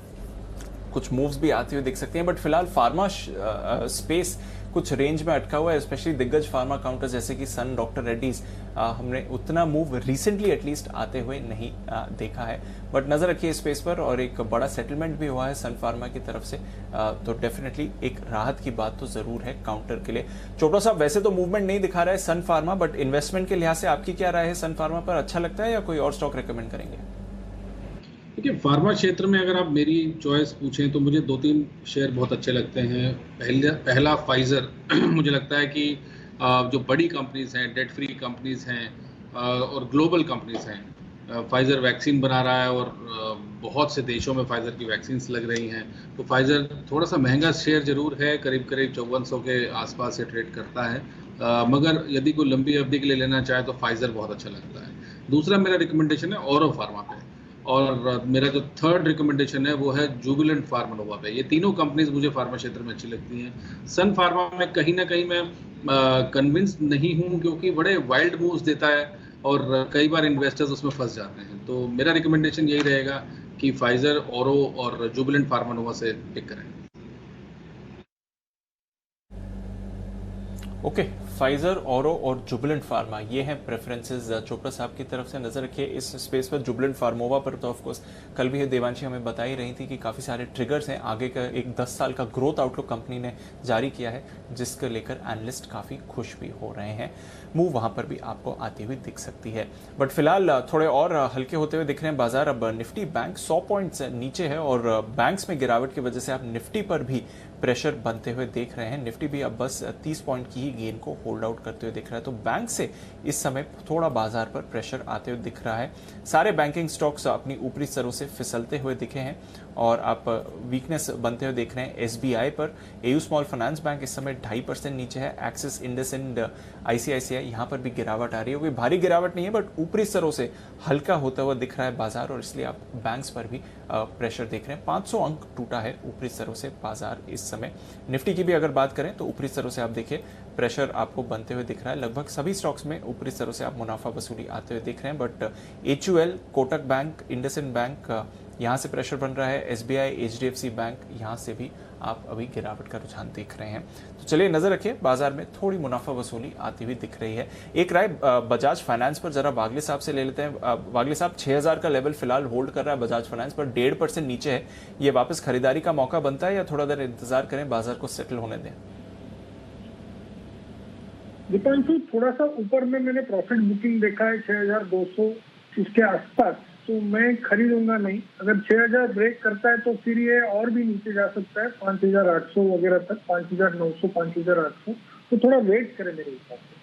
कुछ मूव्स भी आते हुए दिख सकते हैं। बट फिलहाल फार्मा स्पेस कुछ रेंज में अटका हुआ है, स्पेशली दिग्गज फार्मा काउंटर जैसे कि सन, डॉक्टर रेड्डीज, हमने उतना मूव रिसेंटली एटलीस्ट आते हुए नहीं देखा है। बट नजर रखिए स्पेस पर, और एक बड़ा सेटलमेंट भी हुआ है सन फार्मा की तरफ से, तो डेफिनेटली एक राहत की बात तो जरूर है काउंटर के लिए। चोपड़ा साहब, वैसे तो मूवमेंट नहीं दिखा रहा है सन फार्मा, बट इन्वेस्टमेंट के लिहाज से आपकी क्या राय है? सन फार्मा पर अच्छा लगता है या कोई और स्टॉक रिकमेंड करेंगे? देखिए, फार्मा क्षेत्र में अगर आप मेरी चॉइस पूछें तो मुझे 2-3 शेयर बहुत अच्छे लगते हैं। पहला फाइजर मुझे लगता है कि जो बड़ी कंपनीज हैं, डेट फ्री कंपनीज हैं और ग्लोबल कंपनीज हैं, फाइजर वैक्सीन बना रहा है और बहुत से देशों में फाइजर की वैक्सीन लग रही हैं, तो फाइजर थोड़ा सा महंगा शेयर जरूर है, करीब 5400 के आसपास से ट्रेड करता है, मगर यदि कोई लंबी अवधि के लिए लेना चाहे तो फाइजर बहुत अच्छा लगता है। दूसरा मेरा रिकमेंडेशन है औरो फार्मा पे, और मेरा जो थर्ड रिकमेंडेशन है वो है जुबिलेंट फार्मानोवा पे। ये तीनों कंपनीज मुझे फार्मा क्षेत्र में अच्छी लगती हैं। सन फार्मा में कहीं ना कहीं मैं कन्विंस नहीं हूँ, क्योंकि बड़े वाइल्ड मूव्स देता है और कई बार इन्वेस्टर्स उसमें फंस जाते हैं। तो मेरा रिकमेंडेशन यही रहेगा कि फाइजर, औरो और जुबिलेंट फार्मानोवा से पिक करें। ओके, फाइजर, औरो और जुबिलेंट फार्मा, ये हैं प्रेफरेंसेस चोपड़ा साहब की तरफ से। नजर रखिए इस स्पेस पर। जुबिलेंट फार्मोवा पर तो ऑफकोर्स कल भी देवांशी हमें बता ही रही थी कि काफी सारे ट्रिगर्स हैं, आगे का एक 10 साल का ग्रोथ आउटलुक कंपनी ने जारी किया है, जिसको लेकर एनालिस्ट काफी खुश भी हो रहे हैं। मूव वहां पर भी आपको आती हुई दिख सकती है। बट फिलहाल थोड़े और हल्के होते हुए दिख रहे हैं बाजार। अब निफ्टी बैंक 100 पॉइंट्स नीचे है, और बैंक्स में गिरावट की वजह से आप निफ्टी पर भी प्रेशर बनते हुए देख रहे हैं। निफ्टी भी अब बस 30 पॉइंट की ही गेन को होल्ड आउट करते हुए दिख रहा है, तो बैंक से इस समय थोड़ा बाजार पर प्रेशर आते हुए दिख रहा है। सारे बैंकिंग स्टॉक्स अपनी ऊपरी स्तरों से फिसलते हुए दिखे हैं, और आप वीकनेस बनते हुए देख रहे हैं एसबीआई पर। एयू स्मॉल फाइनेंस बैंक इस समय 2.5% नीचे है। एक्सिस, इंडसइंड, आईसीआईसीआई, यहाँ पर भी गिरावट आ रही है। कोई भारी गिरावट नहीं है, बट ऊपरी स्तरों से हल्का होता हुआ दिख रहा है बाजार, और इसलिए आप बैंक्स पर भी प्रेशर देख रहे हैं। 500 अंक टूटा है ऊपरी स्तरों से बाजार इस समय। निफ्टी की भी अगर बात करें तो ऊपरी स्तरों से आप देखिए प्रेशर आपको बनते हुए दिख रहा है। लगभग सभी स्टॉक्स में ऊपरी स्तरों से आप मुनाफा वसूली आते हुए दिख रहे हैं, but HUL, Kotak bank, IndusInd bank, यहाँ से प्रेशर बन रहा है। एसबीआई, एचडीएफसी बैंक, यहाँ से भी आप अभी गिरावट का रुझान देख रहे हैं। तो चलिए नजर रखिए, बाजार में थोड़ी मुनाफा वसूली आती हुई दिख रही है। एक राय बजाज फाइनेंस पर जरा वागले साहब से ले लेते हैं। वागले साहब, 6000 का लेवल फिलहाल होल्ड कर रहा है बजाज फाइनेंस पर, 1.5% नीचे है। ये वापस खरीदारी का मौका बनता है या थोड़ा देर इंतजार करें, बाजार को सेटल होने दें? दीपांशु, थोड़ा सा ऊपर में मैंने प्रॉफिट बुकिंग देखा है 6200 इसके आसपास, तो मैं खरीदूंगा नहीं। अगर 6000 ब्रेक करता है तो फिर ये और भी नीचे जा सकता है 5800 वगैरह तक, 5900, 5800, तो थोड़ा वेट करें मेरे हिसाब से।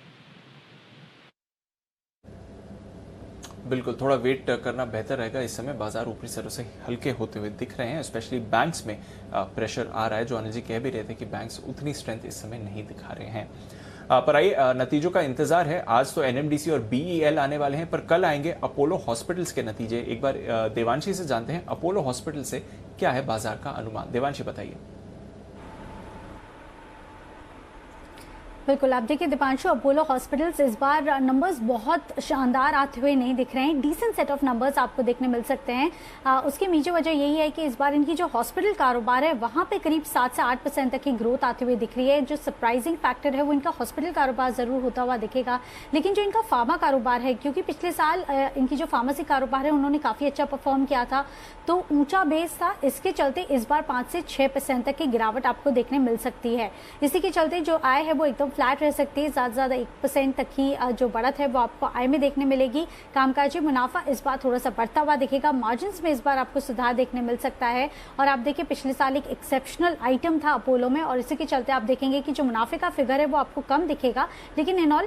बिल्कुल, थोड़ा वेट करना बेहतर रहेगा। इस समय बाजार ऊपरी स्तरों से हल्के होते हुए दिख रहे हैं, स्पेशली बैंक्स में प्रेशर आ रहा है, जो अनिल जी कह भी रहे थे कि बैंक्स उतनी स्ट्रेंथ इस समय नहीं दिखा रहे हैं। पर आइए, नतीजों का इंतजार है। आज तो एनएमडीसी और बीईएल आने वाले हैं, पर कल आएंगे अपोलो हॉस्पिटल्स के नतीजे। एक बार देवांशी से जानते हैं अपोलो हॉस्पिटल से क्या है बाजार का अनुमान। देवांशी, बताइए। बिल्कुल, आप देखिए दीपांशु, अपोलो हॉस्पिटल्स इस बार नंबर्स बहुत शानदार आते हुए नहीं दिख रहे हैं। डिसेंट सेट ऑफ नंबर्स आपको देखने मिल सकते हैं। उसकी मेजर वजह यही है कि इस बार इनकी जो हॉस्पिटल कारोबार है वहां पे करीब 7 से 8% तक की ग्रोथ आती हुई दिख रही है। जो सरप्राइजिंग फैक्टर है वो इनका हॉस्पिटल कारोबार जरूर होता हुआ दिखेगा, लेकिन जो इनका फार्मा कारोबार है, क्योंकि पिछले साल इनकी जो फार्मेसी कारोबार है उन्होंने काफी अच्छा परफॉर्म किया था, तो ऊंचा बेस था, इसके चलते इस बार 5 से 6% तक की गिरावट आपको देखने मिल सकती है। इसी के चलते जो आय है वो एकदम फ्लैट रह सकती है। ज्यादा से ज्यादा 1% तक की जो बढ़त है वो आपको आय में देखने मिलेगी। कामकाजी मुनाफा इस बार थोड़ा सा बढ़ता हुआ दिखेगा। मार्जिन्स में इस बार आपको सुधार देखने मिल सकता है। और आप देखिए, पिछले साल एक एक्सेप्शनल आइटम था अपोलो में, और इसी के चलते आप देखेंगे कि जो मुनाफे का फिगर है वो आपको कम दिखेगा, लेकिन इन ऑल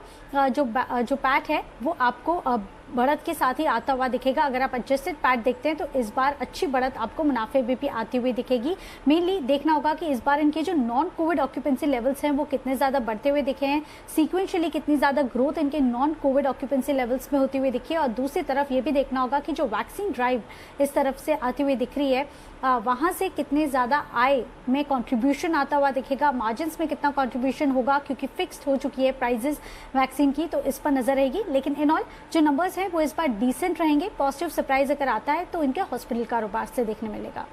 जो पैट है वो आपको बढ़त के साथ ही आता हुआ दिखेगा। अगर आप एडजस्टेड पैट देखते हैं तो इस बार अच्छी बढ़त आपको मुनाफे में भी आती हुई दिखेगी। मेनली देखना होगा कि इस बार इनके जो नॉन कोविड ऑक्यूपेंसी लेवल्स हैं वो कितने ज्यादा बढ़ते हुए दिखे हैं, सीक्वेंशियली कितनी ज्यादा ग्रोथ इनके नॉन कोविड ऑक्यूपेंसी लेवल्स में होती हुई दिखी है। और दूसरी तरफ ये भी देखना होगा कि जो वैक्सीन ड्राइव इस तरफ से आती हुई दिख रही है वहां से कितने ज्यादा आय में कंट्रीब्यूशन आता हुआ दिखेगा, मार्जिन्स में कितना कंट्रीब्यूशन होगा, क्योंकि फिक्स्ड हो चुकी है प्राइसेस वैक्सीन की, तो इस पर नजर रहेगी। लेकिन इन ऑल जो नंबर्स हैं वो इस बार डिसेंट रहेंगे। पॉजिटिव सरप्राइज अगर आता है तो इनके हॉस्पिटल कारोबार से देखने मिलेगा।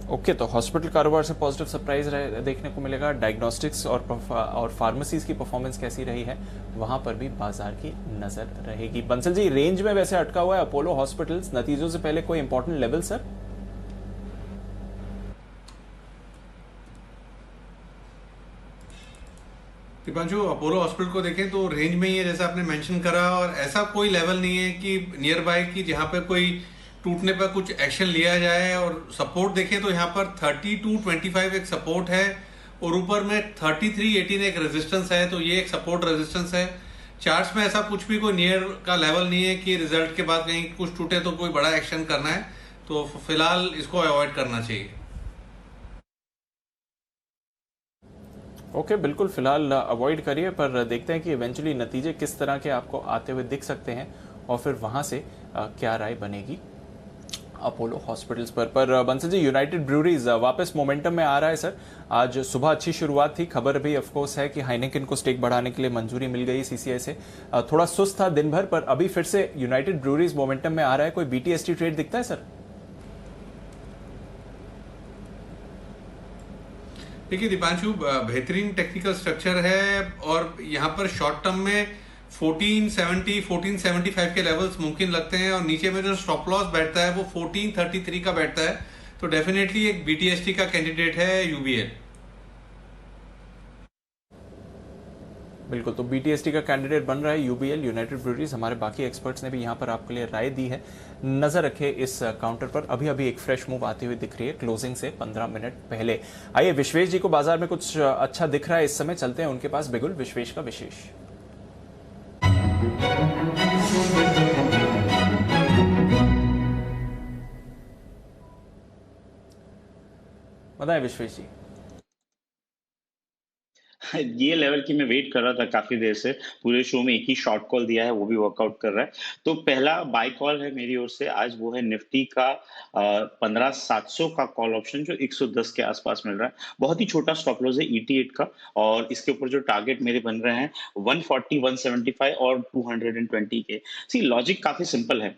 ओके, तो हॉस्पिटल कारोबार से पॉजिटिव सरप्राइज देखने को मिलेगा। डायग्नोस्टिक्स और फार्मेसीज की परफॉर्मेंस कैसी रही है वहां पर भी बाजार की नजर रहेगी। बंसल जी, रेंज में वैसे अटका हुआ है अपोलो हॉस्पिटल्स, नतीजों से पहले कोई important level sir? Deepanshu, Apollo hospital को देखें तो रेंज में ही है जैसा आपने मेंशन करा, और ऐसा कोई लेवल नहीं है कि नियर बाय की जहां पे कोई टूटने पर कुछ एक्शन लिया जाए। और सपोर्ट देखें तो यहाँ पर 3225 एक सपोर्ट है और ऊपर में 3318 एक रेजिस्टेंस है, तो ये एक सपोर्ट रेजिस्टेंस है। चार्ट्स में ऐसा कुछ भी कोई नियर का लेवल नहीं है कि रिजल्ट के बाद कहीं कुछ टूटे तो कोई बड़ा एक्शन करना है, तो फिलहाल इसको अवॉइड करना चाहिए। ओके, बिल्कुल फिलहाल अवॉइड करिए, पर देखते हैं कि इवेंचुअली नतीजे किस तरह के आपको आते हुए दिख सकते हैं और फिर वहां से क्या राय बनेगी अपोलो हॉस्पिटल्स पर बंसल जी, यूनाइटेड ब्रूरीज वापस मोमेंटम में आ रहा है सर। आज सुबह अच्छी शुरुआत थी, खबर भी ऑफ कोर्स है कि हाइनेकेन को स्टेक बढ़ाने के लिए मंजूरी मिल गई सीसीआई से। थोड़ा सुस्त था दिन भर, पर अभी फिर से यूनाइटेड ब्रूरीज मोमेंटम में आ रहा है। कोई बीटीएसटी ट्रेड दिखता है सर? देखिए दीपांशु, बेहतरीन टेक्निकल स्ट्रक्चर है और यहाँ पर शॉर्ट टर्म में 1470, 1475 के लेवल्स मुमकिन लगते हैं और नीचे में जो स्टॉप लॉस बैठता है वो 1433 का बैठता है, तो डेफिनेटली एक बीटीएसटी का कैंडिडेट है यूबीएल। बिल्कुल, तो बीटीएसटी का कैंडिडेट बन रहा है यूबीएल, यूनाइटेड ब्रूरीज। हमारे बाकी एक्सपर्ट्स ने भी यहाँ पर आपके लिए राय दी है। नजर रखें इस काउंटर पर, अभी अभी एक फ्रेश मूव आती हुई दिख रही है क्लोजिंग से 15 मिनट पहले। आइए, विश्वेश जी को बाजार में कुछ अच्छा दिख रहा है इस समय, चलते हैं उनके पास। बिगुल, विश्वेश का विशेष। बताएं विश्वेश जी। ये लेवल की मैं वेट कर रहा था काफी देर से, पूरे शो में एक ही शॉर्ट कॉल दिया है, वो भी वर्कआउट कर रहा है। तो पहला बाय कॉल है मेरी ओर से आज, वो है निफ्टी का 15700 का कॉल ऑप्शन जो 110 के आसपास मिल रहा है। बहुत ही छोटा स्टॉप लॉस है ET8 का, और इसके ऊपर जो टारगेट मेरे बन रहे हैं 140, 175 और 220 के। सी लॉजिक काफी सिंपल है।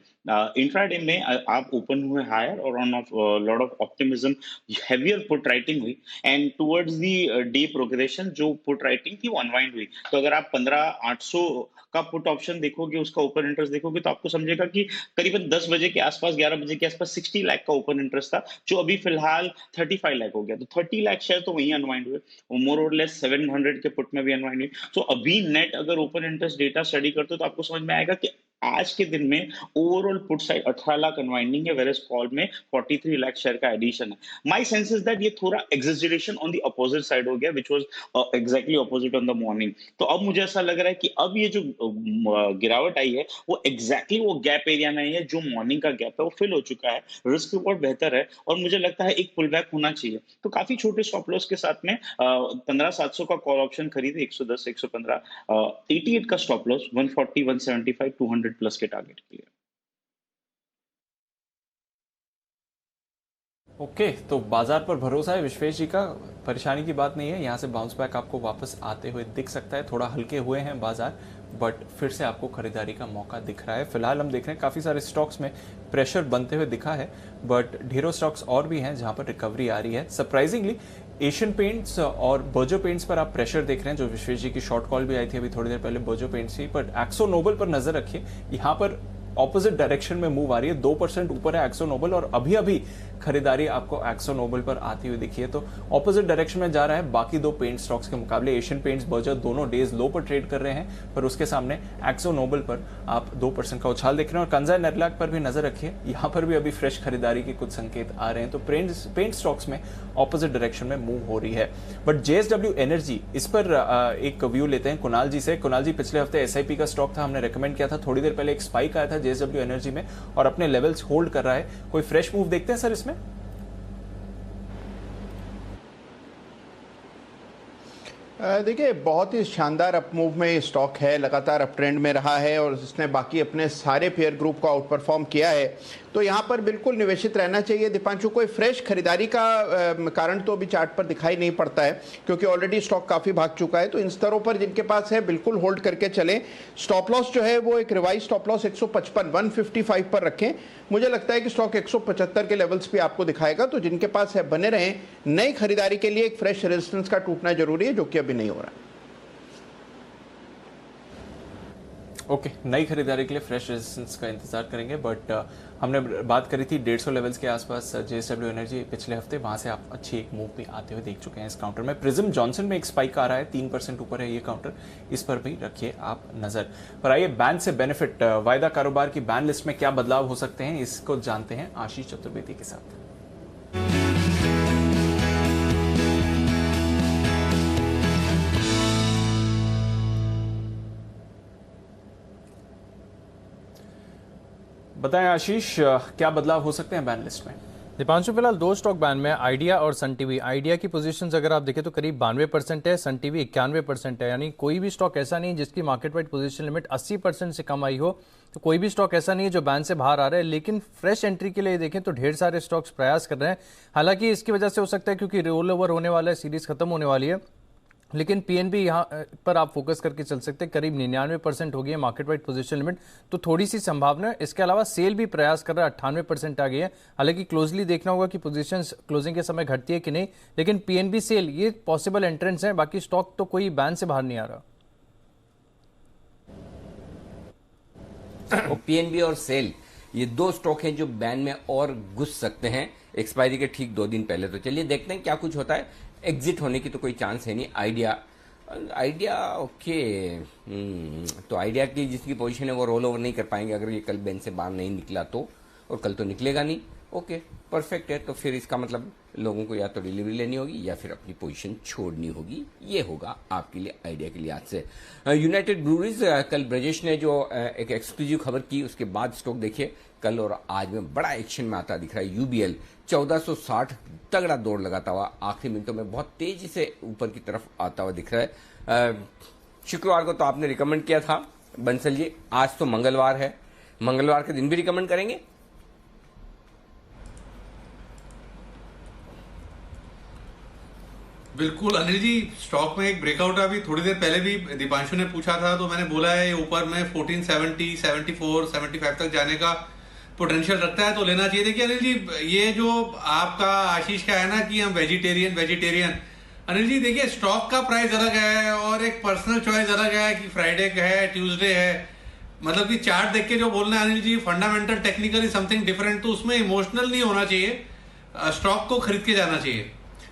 इंट्राडे में आप ओपन हुए हायर और on of lot of optimism, heavier put writing हुई and towards the day progression जो पुट राइटिंग थी वो अनवाइंड हुई। तो अगर आप 15800 का पुट ऑप्शन देखोगे, उसका ओपन इंटरेस्ट देखोगे, तो आपको समझेगा कि करीबन 10 बजे के आसपास, 11 बजे के आसपास 60 लाख का ओपन इंटरेस्ट था, जो अभी फिलहाल 35 लाख हो गया। तो 30 लाख शेयर तो वहीं अनवाइंड हुए, मोर और लेस 700 के पुट में भी अनवाइंड हुई। सो अभी नेट अगर ओपन इंटरेस्ट डेटा स्टडी करते हो तो आपको समझ में आएगा कि आज के दिन में overall put side 18 lakh unwinding है, वेरएस कॉल में 43 लाख शेयर का एडिशन है। माय सेंस इज दैट ये थोड़ा एक्सैजरेशन ऑन द अपोजिट साइड हो गया, which was exactly opposite on the morning. तो अब मुझे ऐसा लग रहा है कि अब ये जो गिरावट आई है वो एग्जैक्टली वो गैप एरिया में है, जो मॉर्निंग का गैप है वो फिल हो चुका है, रिस्क रिवॉर्ड बेहतर है और मुझे लगता है एक पुल बैक होना चाहिए। तो काफी छोटे स्टॉप लॉस के साथ में 15700 का कॉल ऑप्शन खरीदे, 110, 115, 88 का स्टॉप लॉस, 140, 175, 200 प्लस के टारगेट के लिए। ओके, तो बाजार पर भरोसा है विश्वेश जी का, परेशानी की बात नहीं है। यहां से बाउंस बैक आपको वापस आते हुए दिख सकता है। थोड़ा हल्के हुए हैं बाजार, बट फिर से आपको खरीदारी का मौका दिख रहा है। फिलहाल हम देख रहे हैं काफी सारे स्टॉक्स में प्रेशर बनते हुए दिखा है, बट ढेरों स्टॉक्स और भी हैं जहां पर रिकवरी आ रही है। सरप्राइजिंगली एशियन पेंट्स और बर्जो पेंट्स पर आप प्रेशर देख रहे हैं, जो विश्वेश जी की शॉर्ट कॉल भी आई थी अभी थोड़ी देर पहले बर्जो पेंट्स ही। बट एक्सो नोबल पर नजर रखिए, यहाँ पर ऑपोजिट डायरेक्शन में मूव आ रही है, 2% ऊपर है एक्सो नोबल और अभी अभी खरीदारी आपको एक्सो नोबल पर आती हुई दिखी है। तो ऑपोजिट डायरेक्शन में जा रहा है बाकी दो पेंट स्टॉक्स के मुकाबले। एशियन पेंट्स, बर्जर दोनों डेज लो पर ट्रेड कर रहे हैं, पर उसके सामने एक्सो नोबल पर आप 2% का उछाल देख रहे हैं। और कंजाई नेरलैक पर भी नजर रखिए, यहाँ पर भी अभी फ्रेश खरीदारी के कुछ संकेत आ रहे हैं। तो पेंट स्टॉक्स में ऑपोजिट डायरेक्शन में मूव हो रही है। बट जेएसडब्ल्यू एनर्जी, इस पर एक व्यू लेते हैं कुणाल जी से। कुणाल जी, पिछले हफ्ते एसआईपी का स्टॉक था, हमने रेकमेंड किया था, थोड़ी देर पहले एक स्पाइक आया था जेएसडब्ल्यू एनर्जी में और अपने लेवल्स होल्ड कर रहा है। कोई फ्रेश मूव देखते हैं सर इसमें? देखिए, बहुत ही शानदार अप मूव में ये स्टॉक है, लगातार अप ट्रेंड में रहा है और इसने बाकी अपने सारे पेयर ग्रुप को आउट परफॉर्म किया है। तो यहाँ पर बिल्कुल निवेशित रहना चाहिए। दीपांशु, कोई फ्रेश खरीदारी का कारण तो अभी चार्ट पर दिखाई नहीं पड़ता है क्योंकि ऑलरेडी स्टॉक काफ़ी भाग चुका है। तो इन स्तरों पर जिनके पास है बिल्कुल होल्ड करके चलें। स्टॉप लॉस जो है वो एक रिवाइज स्टॉप लॉस 155 पर रखें। मुझे लगता है कि स्टॉक 175 के लेवल्स भी आपको दिखाएगा। तो जिनके पास है बने रहें। नई खरीदारी के लिए एक फ्रेश रेजिस्टेंस का टूटना जरूरी है, जो कि अभी नहीं हो रहा है। ओके, नई खरीदारी के लिए फ्रेश रेजिस्टेंस का इंतजार करेंगे। बट हमने बात करी थी 150 लेवल्स के आसपास जेएसडब्ल्यू एनर्जी पिछले हफ्ते, वहां से आप अच्छी एक मूव भी आते हुए देख चुके हैं इस काउंटर में। प्रिज्म जॉनसन में एक स्पाइक आ रहा है, 3% ऊपर है ये काउंटर, इस पर भी रखिए आप नजर। पर आइए बैन से बेनिफिट, वायदा कारोबार की बैन लिस्ट में क्या बदलाव हो सकते हैं, इसको जानते हैं आशीष चतुर्वेदी के साथ। बताएं आशीष, क्या बदलाव हो सकते हैं बैन लिस्ट में? दीपांशु, फिलहाल दो स्टॉक बैन में, आइडिया और सन टीवी। आइडिया की पोजीशंस अगर आप देखें तो करीब 92% है, सन टीवी 91% है। यानी कोई भी स्टॉक ऐसा नहीं जिसकी मार्केट वाइड पोजीशन लिमिट 80% से कम आई हो। तो कोई भी स्टॉक ऐसा नहीं है जो बैन से बाहर आ रहा है। लेकिन फ्रेश एंट्री के लिए देखें तो ढेर सारे स्टॉक्स प्रयास कर रहे हैं। हालांकि इसकी वजह से हो सकता है क्योंकि रोल ओवर होने वाला है, सीरीज खत्म होने वाली है। लेकिन पीएनबी यहाँ पर आप फोकस करके चल सकते हैं। करीब 99% हो गई है मार्केट वाइड पोजीशन लिमिट, तो थोड़ी सी संभावना है। इसके अलावा सेल भी प्रयास कर रहा है, 98% आ गई है। हालांकि क्लोजली देखना होगा कि पोजीशंस क्लोजिंग के समय घटती है कि नहीं। लेकिन पीएनबी सेल ये पॉसिबल एंट्रेंस है, बाकी स्टॉक तो कोई बैन से बाहर नहीं आ रहा। पीएनबी और सेल ये दो स्टॉक हैं जो बैन में और घुस सकते हैं एक्सपायरी के ठीक 2 दिन पहले। तो चलिए देखते हैं क्या कुछ होता है। एग्जिट होने की तो कोई चांस है नहीं। आइडिया ओके, तो आइडिया की जिसकी पोजीशन है वो रोल ओवर नहीं कर पाएंगे अगर ये कल बैन से बाहर नहीं निकला तो, और कल तो निकलेगा नहीं। ओके, परफेक्ट है। तो फिर इसका मतलब लोगों को या तो डिलीवरी लेनी होगी या फिर अपनी पोजीशन छोड़नी होगी। ये होगा आपके लिए आइडिया के लिए आज से। यूनाइटेड ब्रूअरीज, कल ब्रजेश ने जो एक एक्सक्लूसिव खबर की उसके बाद स्टॉक देखिए कल और आज में बड़ा एक्शन में आता दिख रहा है। यूबीएल 1460 तगड़ा दौड़ लगाता हुआ आखिरी मिनटों में बहुत तेजी से ऊपर की तरफ आता हुआ दिख रहा है। शुक्रवार को तो आपने रिकमेंड किया था बंसल जी, आज तो मंगलवार है, मंगलवार के दिन भी रिकमेंड करेंगे? बिल्कुल अनिल जी, स्टॉक में एक ब्रेकआउट है। अभी थोड़ी देर पहले भी दीपांशु ने पूछा था तो मैंने बोला है ऊपर में 1470, 74, 75 तक जाने का पोटेंशियल रखता है तो लेना चाहिए। देखिए अनिल जी, ये जो आपका आशीष का है ना कि हम वेजिटेरियन, अनिल जी देखिए स्टॉक का प्राइस अलग है और एक पर्सनल चॉइस अलग है कि फ्राइडे का है, ट्यूसडे है। मतलब कि चार्ट देख के जो बोलना है Anil ji, fundamental technically something different, तो उसमें इमोशनल नहीं होना चाहिए, स्टॉक को खरीद के जाना चाहिए।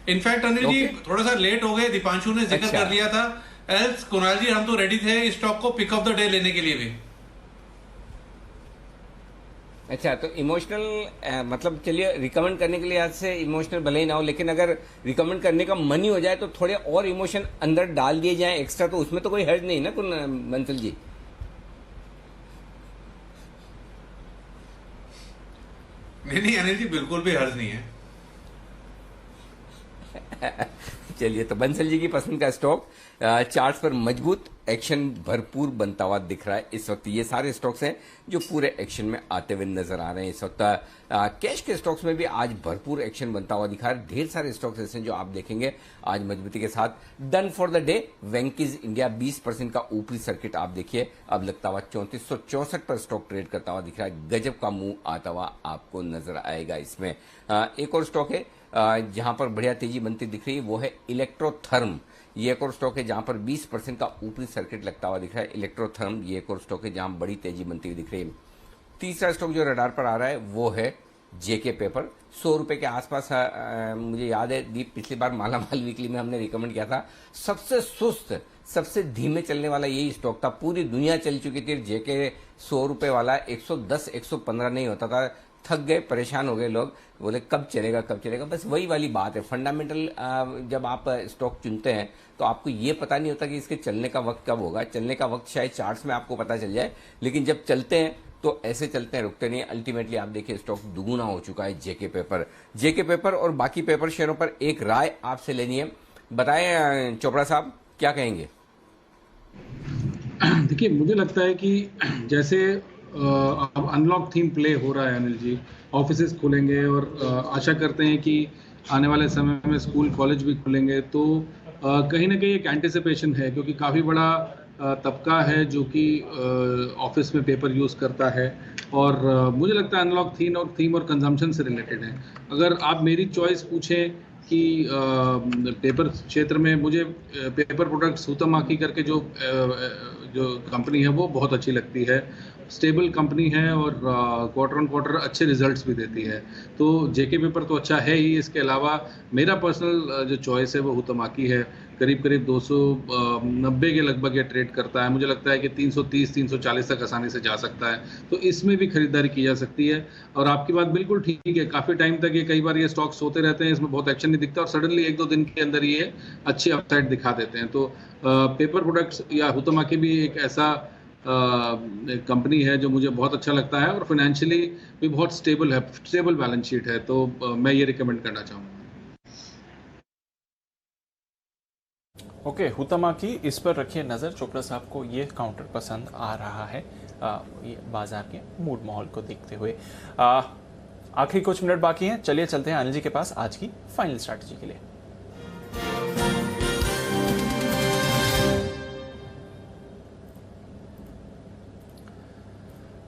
इनफैक्ट अनिल जी थोड़ा सा लेट हो गए, दीपांशु ने जिक्र कर दिया था, एल्स कुणाल जी हम तो रेडी थे इस स्टॉक को पिक ऑफ द डे लेने के लिए भी। अच्छा, तो इमोशनल मतलब चलिए रिकमेंड करने के लिए आज से इमोशनल भले ही ना हो, लेकिन अगर रिकमेंड करने का मन ही हो जाए तो थोड़े और इमोशन अंदर डाल दिए जाएं एक्स्ट्रा, तो उसमें तो कोई हर्ज नहीं ना बंसल जी? नहीं अनिल जी, बिल्कुल भी हर्ज नहीं है। चलिए, तो बंसल जी की पसंद का स्टॉक चार्ट्स पर मजबूत एक्शन भरपूर बनता हुआ दिख रहा है इस वक्त। ये सारे स्टॉक्स हैं जो पूरे एक्शन में आते हुए नजर आ रहे हैं इस वक्त। कैश के स्टॉक्स में भी आज भरपूर एक्शन बनता हुआ दिखा रहा है। ढेर सारे स्टॉक्स ऐसे हैं जो आप देखेंगे आज मजबूती के साथ। Done for the day, Venky's India 20% का ऊपरी सर्किट आप देखिए अब लगता हुआ 3464 पर स्टॉक ट्रेड करता हुआ दिख रहा है। गजब का मूव आता हुआ आपको नजर आएगा इसमें। एक और स्टॉक है जहां पर बढ़िया तेजी बनती दिख रही है, वो है इलेक्ट्रोथर्म। ये एक और स्टॉक है जहां पर 20% का ऊपरी सर्किट लगता हुआ दिख रहा है। इलेक्ट्रोथर्म ये एक और स्टॉक है जहां बड़ी तेजी बनती हुई दिख रही है। तीसरा स्टॉक जो रडार पर आ रहा है वो है जेके पेपर 100 रुपए के आसपास। मुझे याद है दीप, पिछली बार माला माल वीकली में हमने रिकमेंड किया था, सबसे सुस्त, सबसे धीमे चलने वाला यही स्टॉक था। पूरी दुनिया चल चुकी थी, जेके 100 रुपए वाला 110 115 नहीं होता था। थक गए, परेशान हो गए लोग, बोले कब चलेगा कब चलेगा। बस वही वाली बात है, फंडामेंटल जब आप स्टॉक चुनते हैं तो आपको ये पता नहीं होता कि इसके चलने का वक्त कब होगा। चलने का वक्त शायद चार्ट्स में आपको पता चल जाए, लेकिन जब चलते हैं तो ऐसे चलते हैं, रुकते नहीं। अल्टीमेटली आप देखिए स्टॉक दुगुना हो चुका है जेके पेपर और बाकी पेपर शेयरों पर एक राय आपसे लेनी है। बताएं चोपड़ा साहब, क्या कहेंगे? देखिए, मुझे लगता है कि जैसे अब अनलॉक थीम प्ले हो रहा है अनिल जी, ऑफिसेज खुलेंगे और आशा करते हैं कि आने वाले समय में स्कूल कॉलेज भी खुलेंगे, तो कहीं ना कहीं एक एंटिसिपेशन है, क्योंकि काफ़ी बड़ा तबका है जो कि ऑफिस में पेपर यूज़ करता है। और मुझे लगता है अनलॉक थीम और कंजम्पशन से रिलेटेड है। अगर आप मेरी चॉइस पूछें कि पेपर क्षेत्र में मुझे पेपर प्रोडक्ट्स हुतामाकी करके जो कंपनी है वो बहुत अच्छी लगती है। स्टेबल कंपनी है और क्वार्टर ऑन क्वार्टर अच्छे रिजल्ट्स भी देती है, तो जेके पेपर तो अच्छा है ही। इसके अलावा मेरा पर्सनल जो चॉइस है वो हुतामाकी है। करीब 290 के लगभग ये ट्रेड करता है। मुझे लगता है कि 330 340 तक आसानी से जा सकता है, तो इसमें भी खरीदारी की जा सकती है। और आपकी बात बिल्कुल ठीक है, काफ़ी टाइम तक ये कई बार ये स्टॉक सोते रहते हैं, इसमें बहुत एक्शन नहीं दिखता और सडनली 1-2 दिन के अंदर ये अच्छी अपसाइड दिखा देते हैं। तो पेपर प्रोडक्ट्स या हुतामाकी भी एक ऐसा कंपनी है जो मुझे बहुत अच्छा लगता है और फाइनेंशियली भी बहुत स्टेबल है, स्टेबल बैलेंस शीट है, तो मैं ये रिकमेंड करना चाहूँगा। ओके, हुतामाकी, इस पर रखिए नज़र। चोपड़ा साहब को ये काउंटर पसंद आ रहा है ये बाजार के मूड माहौल को देखते हुए। आखिरी कुछ मिनट बाकी हैं, चलिए चलते हैं अनिल जी के पास आज की फाइनल स्ट्रैटेजी के लिए।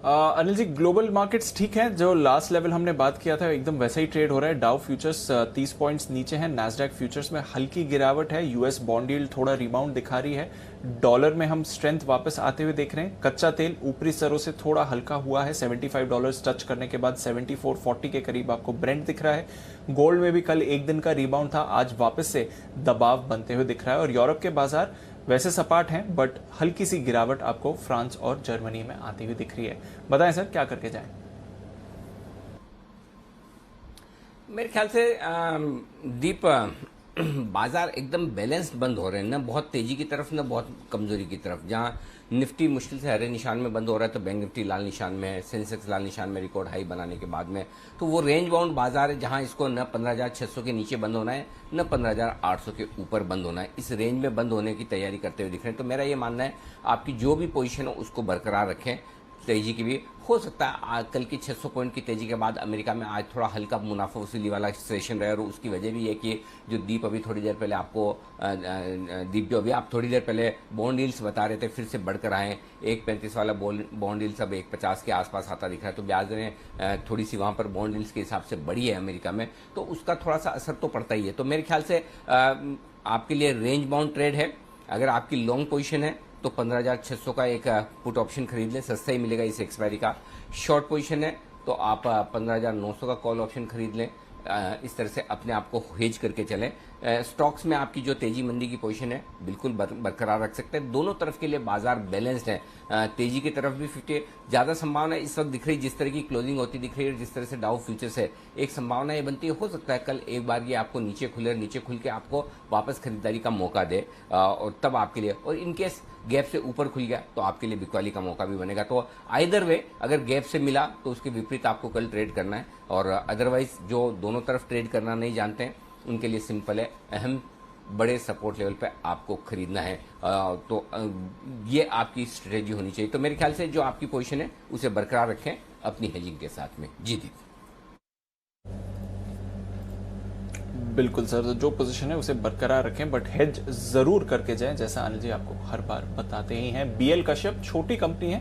अनिल जी, ग्लोबल मार्केट्स ठीक है, जो लास्ट लेवल हमने बात किया था एकदम वैसा ही ट्रेड हो रहा है। डाउ फ्यूचर्स 30 पॉइंट्स नीचे है, नैस्डैक फ्यूचर्स में हल्की गिरावट है, यूएस बॉन्ड यील्ड थोड़ा रिबाउंड दिखा रही है, डॉलर में हम स्ट्रेंथ वापस आते हुए देख रहे हैं। कच्चा तेल ऊपरी स्तरों से थोड़ा हल्का हुआ है, $75 टच करने के बाद 74.40 के करीब आपको ब्रेंट दिख रहा है। गोल्ड में भी कल एक दिन का रिबाउंड था, आज वापस से दबाव बनते हुए दिख रहा है। और यूरोप के बाजार वैसे सपाट हैं, बट हल्की सी गिरावट आपको फ्रांस और जर्मनी में आती हुई दिख रही है। बताएं सर, क्या करके जाएं? मेरे ख्याल से दीप, बाजार एकदम बैलेंस्ड बंद हो रहे हैं, ना बहुत तेजी की तरफ ना बहुत कमजोरी की तरफ। जहां निफ्टी मुश्किल से हरे निशान में बंद हो रहा है, तो बैंक निफ्टी लाल निशान में है, सेंसेक्स लाल निशान में रिकॉर्ड हाई बनाने के बाद में। तो वो रेंज बाउंड बाजार है जहां इसको न 15,600 के नीचे बंद होना है, न 15,800 के ऊपर बंद होना है। इस रेंज में बंद होने की तैयारी करते हुए दिख रहे हैं। तो मेरा ये मानना है आपकी जो भी पोजीशन हो उसको बरकरार रखें। तेजी की भी हो सकता है कल की 600 पॉइंट की तेजी के बाद अमेरिका में आज थोड़ा हल्का मुनाफा वसूली वाला सेशन रहे, और उसकी वजह भी है कि जो दीप अभी थोड़ी देर पहले आपको आप थोड़ी देर पहले बॉन्ड यील्ड्स बता रहे थे, फिर से बढ़कर आए। 1.35 वाला बॉन्ड यील्ड्स अब 1.50 के आसपास आता दिख रहा है। तो ब्याज दरें थोड़ी सी वहां पर बॉन्ड यील्ड्स के हिसाब से बढ़ी है अमेरिका में, तो उसका थोड़ा सा असर तो पड़ता ही है। तो मेरे ख्याल से आपके लिए रेंज बाउंड ट्रेड है। अगर आपकी लॉन्ग पोजीशन है तो 15,600 का एक पुट ऑप्शन खरीद लें, सस्ता ही मिलेगा इस एक्सपायरी का। शॉर्ट पोजीशन है तो आप 15,900 का कॉल ऑप्शन खरीद लें। इस तरह से अपने आप को हेज करके चलें। स्टॉक्स में आपकी जो तेजी मंदी की पोजीशन है बिल्कुल बरकरार रख सकते हैं। दोनों तरफ के लिए बाजार बैलेंस्ड है। तेजी की तरफ भी 50 ज्यादा संभावना इस वक्त दिख रही, जिस तरह की क्लोजिंग होती दिख रही है, जिस तरह से डाउ फ्यूचर्स है, एक संभावना ये बनती है हो सकता है कल एक बार ये आपको नीचे खुल के आपको वापस खरीदारी का मौका दे, और तब आपके लिए, और इनकेस गैप से ऊपर खुल गया तो आपके लिए बिकवाली का मौका भी बनेगा। तो आइदर वे, अगर गैप से मिला तो उसके विपरीत आपको कल ट्रेड करना है, और अदरवाइज जो दोनों तरफ ट्रेड करना नहीं जानते हैं उनके लिए सिंपल है, अहम बड़े सपोर्ट लेवल पे आपको खरीदना है। तो ये आपकी स्ट्रेटेजी होनी चाहिए। तो मेरे ख्याल से जो आपकी पोजीशन है उसे बरकरार रखें अपनी हेजिंग के साथ में। जी दीप। बिल्कुल सर, तो जो पोजीशन है उसे बरकरार रखें, बट हेज जरूर करके जाएं, जैसा अनिल जी आपको हर बार बताते ही हैं। बीएल कश्यप छोटी कंपनी है,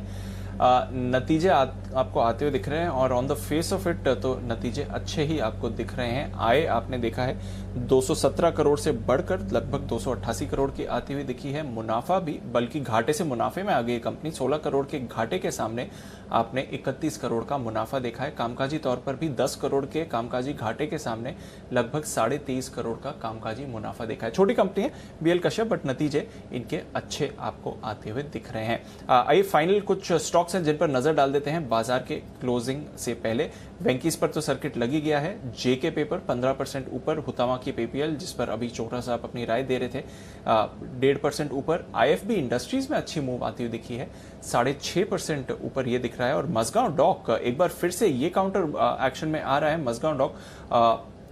नतीजे आपको आते हुए दिख रहे हैं और on the face of it तो नतीजे अच्छे ही आपको दिख रहे हैं। आय आपने देखा है 217 करोड़ से बढ़कर लगभग 288 करोड़ की आती हुई दिखी है। मुनाफा भी बल्कि घाटे से मुनाफे में आ गई कंपनी, 16 करोड़ के घाटे के सामने आपने 31 करोड़ का मुनाफा देखा है। कामकाजी तौर पर भी 10 करोड़ के कामकाजी घाटे के सामने लगभग 23.5 करोड़ का कामकाजी मुनाफा देखा है। छोटी कंपनी है बीएल कश्यप, बट नतीजे इनके अच्छे आपको आते हुए दिख रहे हैं। आइए फाइनल कुछ स्टॉक्स हैं जिन पर नजर डाल देते हैं बाजार के क्लोजिंग से पहले। वेंकीज पर तो सर्किट लगी गया है। जेके पेपर 15% ऊपर, हुतामा की पीपीएल जिस पर अभी चोपड़ा साहब अपनी राय दे रहे थे 1.5% ऊपर। आईएफबी इंडस्ट्रीज में अच्छी मूव आती हुई दिखी है, 6.5% ऊपर ये दिख रहा है। और मजगांव डॉक एक बार फिर से ये काउंटर एक्शन में आ रहा है। मजगांव डॉक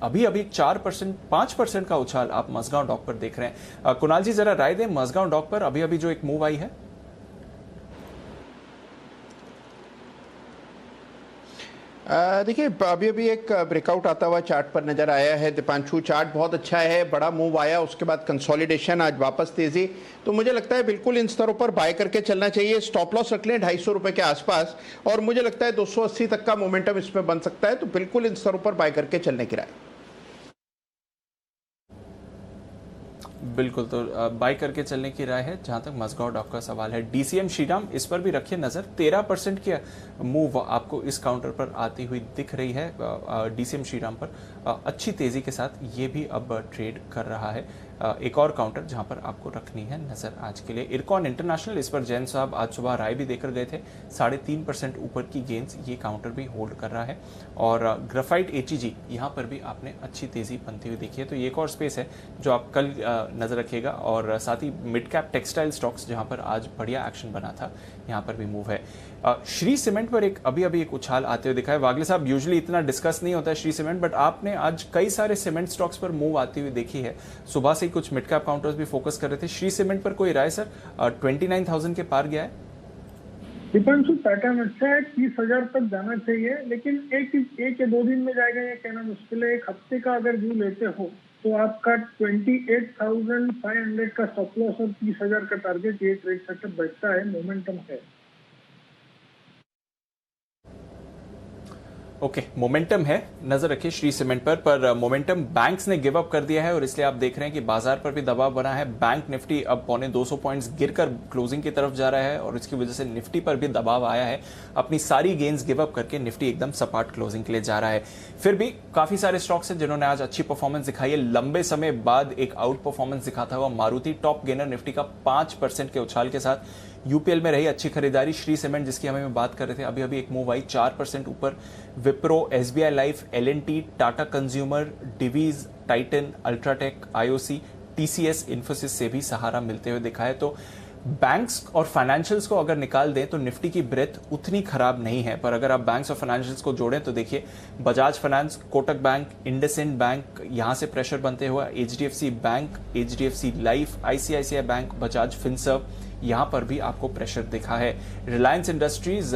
अभी 4% 5% का उछाल आप मजगांव डॉक पर देख रहे हैं। कुणाल जी जरा राय दें मजगांव डॉक पर अभी जो एक मूव आई है। देखिए अभी एक ब्रेकआउट आता हुआ चार्ट पर नजर आया है दीपांशु। चार्ट बहुत अच्छा है, बड़ा मूव आया, उसके बाद कंसोलिडेशन, आज वापस तेजी। तो मुझे लगता है बिल्कुल इन स्तरों पर बाय करके चलना चाहिए। स्टॉप लॉस रख लें 250 रुपए के आसपास और मुझे लगता है 280 तक का मोमेंटम इसमें बन सकता है। तो बिल्कुल इन स्तरों पर बाय करके चलने की राय। बिल्कुल, तो बाय करके चलने की राय है जहां तक मजगांव डॉक का सवाल है। डीसीएम श्रीराम, इस पर भी रखिए नजर। 13% की मूव आपको इस काउंटर पर आती हुई दिख रही है। डीसीएम श्रीराम पर अच्छी तेजी के साथ ये भी अब ट्रेड कर रहा है। एक और काउंटर जहां पर आपको रखनी है नजर आज के लिए इरकॉन इंटरनेशनल, इस पर जैन साहब आज सुबह राय भी देकर गए थे। 3.5% ऊपर की गेंस ये काउंटर भी होल्ड कर रहा है। और ग्राफाइट एचईजी यहाँ पर भी आपने अच्छी तेजी बनती हुई देखी है। तो ये एक और स्पेस है जो आप कल नजर रखिएगा। और साथ ही मिड कैप टेक्सटाइल स्टॉक्स जहां पर आज बढ़िया एक्शन बना था, यहाँ पर भी मूव है। श्री सीमेंट पर अभी एक उछाल आते हुए दिखा है। वागले साहब यूजुअली इतना डिस्कस नहीं होता है श्री सीमेंट, बट आपने आज कई सारे सीमेंट स्टॉक्स पर मूव आती हुई देखी है। सुबह से कुछ मिड कैप काउंटर्स भी फोकस कर रहे थे। श्री सीमेंट पर कोई राय सर? 29,000 के पार गया है। दीपांशु पैटर्न अच्छा है, 30,000 तक जाना चाहिए, लेकिन एक या 2 दिन में जाएगा ये कहना मुश्किल है। एक हफ्ते का अगर व्यू लेते हो तो आपका 28,500 का स्टॉप लॉस और 30,000 का टारगेट, ये ट्रेड सेटअप बैठता है, मोमेंटम है। ओके, मोमेंटम है, नजर रखिए श्री सीमेंट पर मोमेंटम बैंक्स ने गिव अप कर दिया है और इसलिए आप देख रहे हैं कि बाजार पर भी दबाव बना है। बैंक निफ्टी अब 250 पॉइंट्स गिरकर क्लोजिंग की तरफ जा रहा है और इसकी वजह से निफ्टी पर भी दबाव आया है। अपनी सारी गेंस गिव अप करके निफ्टी एकदम सपाट क्लोजिंग के लिए जा रहा है। फिर भी काफी सारे स्टॉक्स हैं जिन्होंने आज अच्छी परफॉर्मेंस दिखाई है। लंबे समय बाद एक आउट परफॉर्मेंस दिखाता हुआ मारुति टॉप गेनर, निफ्टी का 5% के उछाल के साथ यूपीएल में रही अच्छी खरीदारी। श्री सीमेंट जिसकी हमें बात कर रहे थे, अभी एक मूव आई 4% ऊपर। Wipro, SBI Life, L and T, Tata Consumer, Divi's, Titan, UltraTech, IOC, TCS, Infosys से भी सहारा मिलते हुए दिखा है। तो बैंक्स और फाइनेंशियल्स को अगर निकाल दें तो निफ्टी की ब्रेथ उतनी खराब नहीं है, पर अगर आप बैंक्स और फाइनेंशियल्स को जोड़ें तो देखिए Bajaj finance, Kotak bank, IndusInd bank, यहां से प्रेशर बनते हुए HDFC bank, HDFC life, ICICI bank, Bajaj Finserv, यहां पर भी आपको प्रेशर दिखा है। रिलायंस इंडस्ट्रीज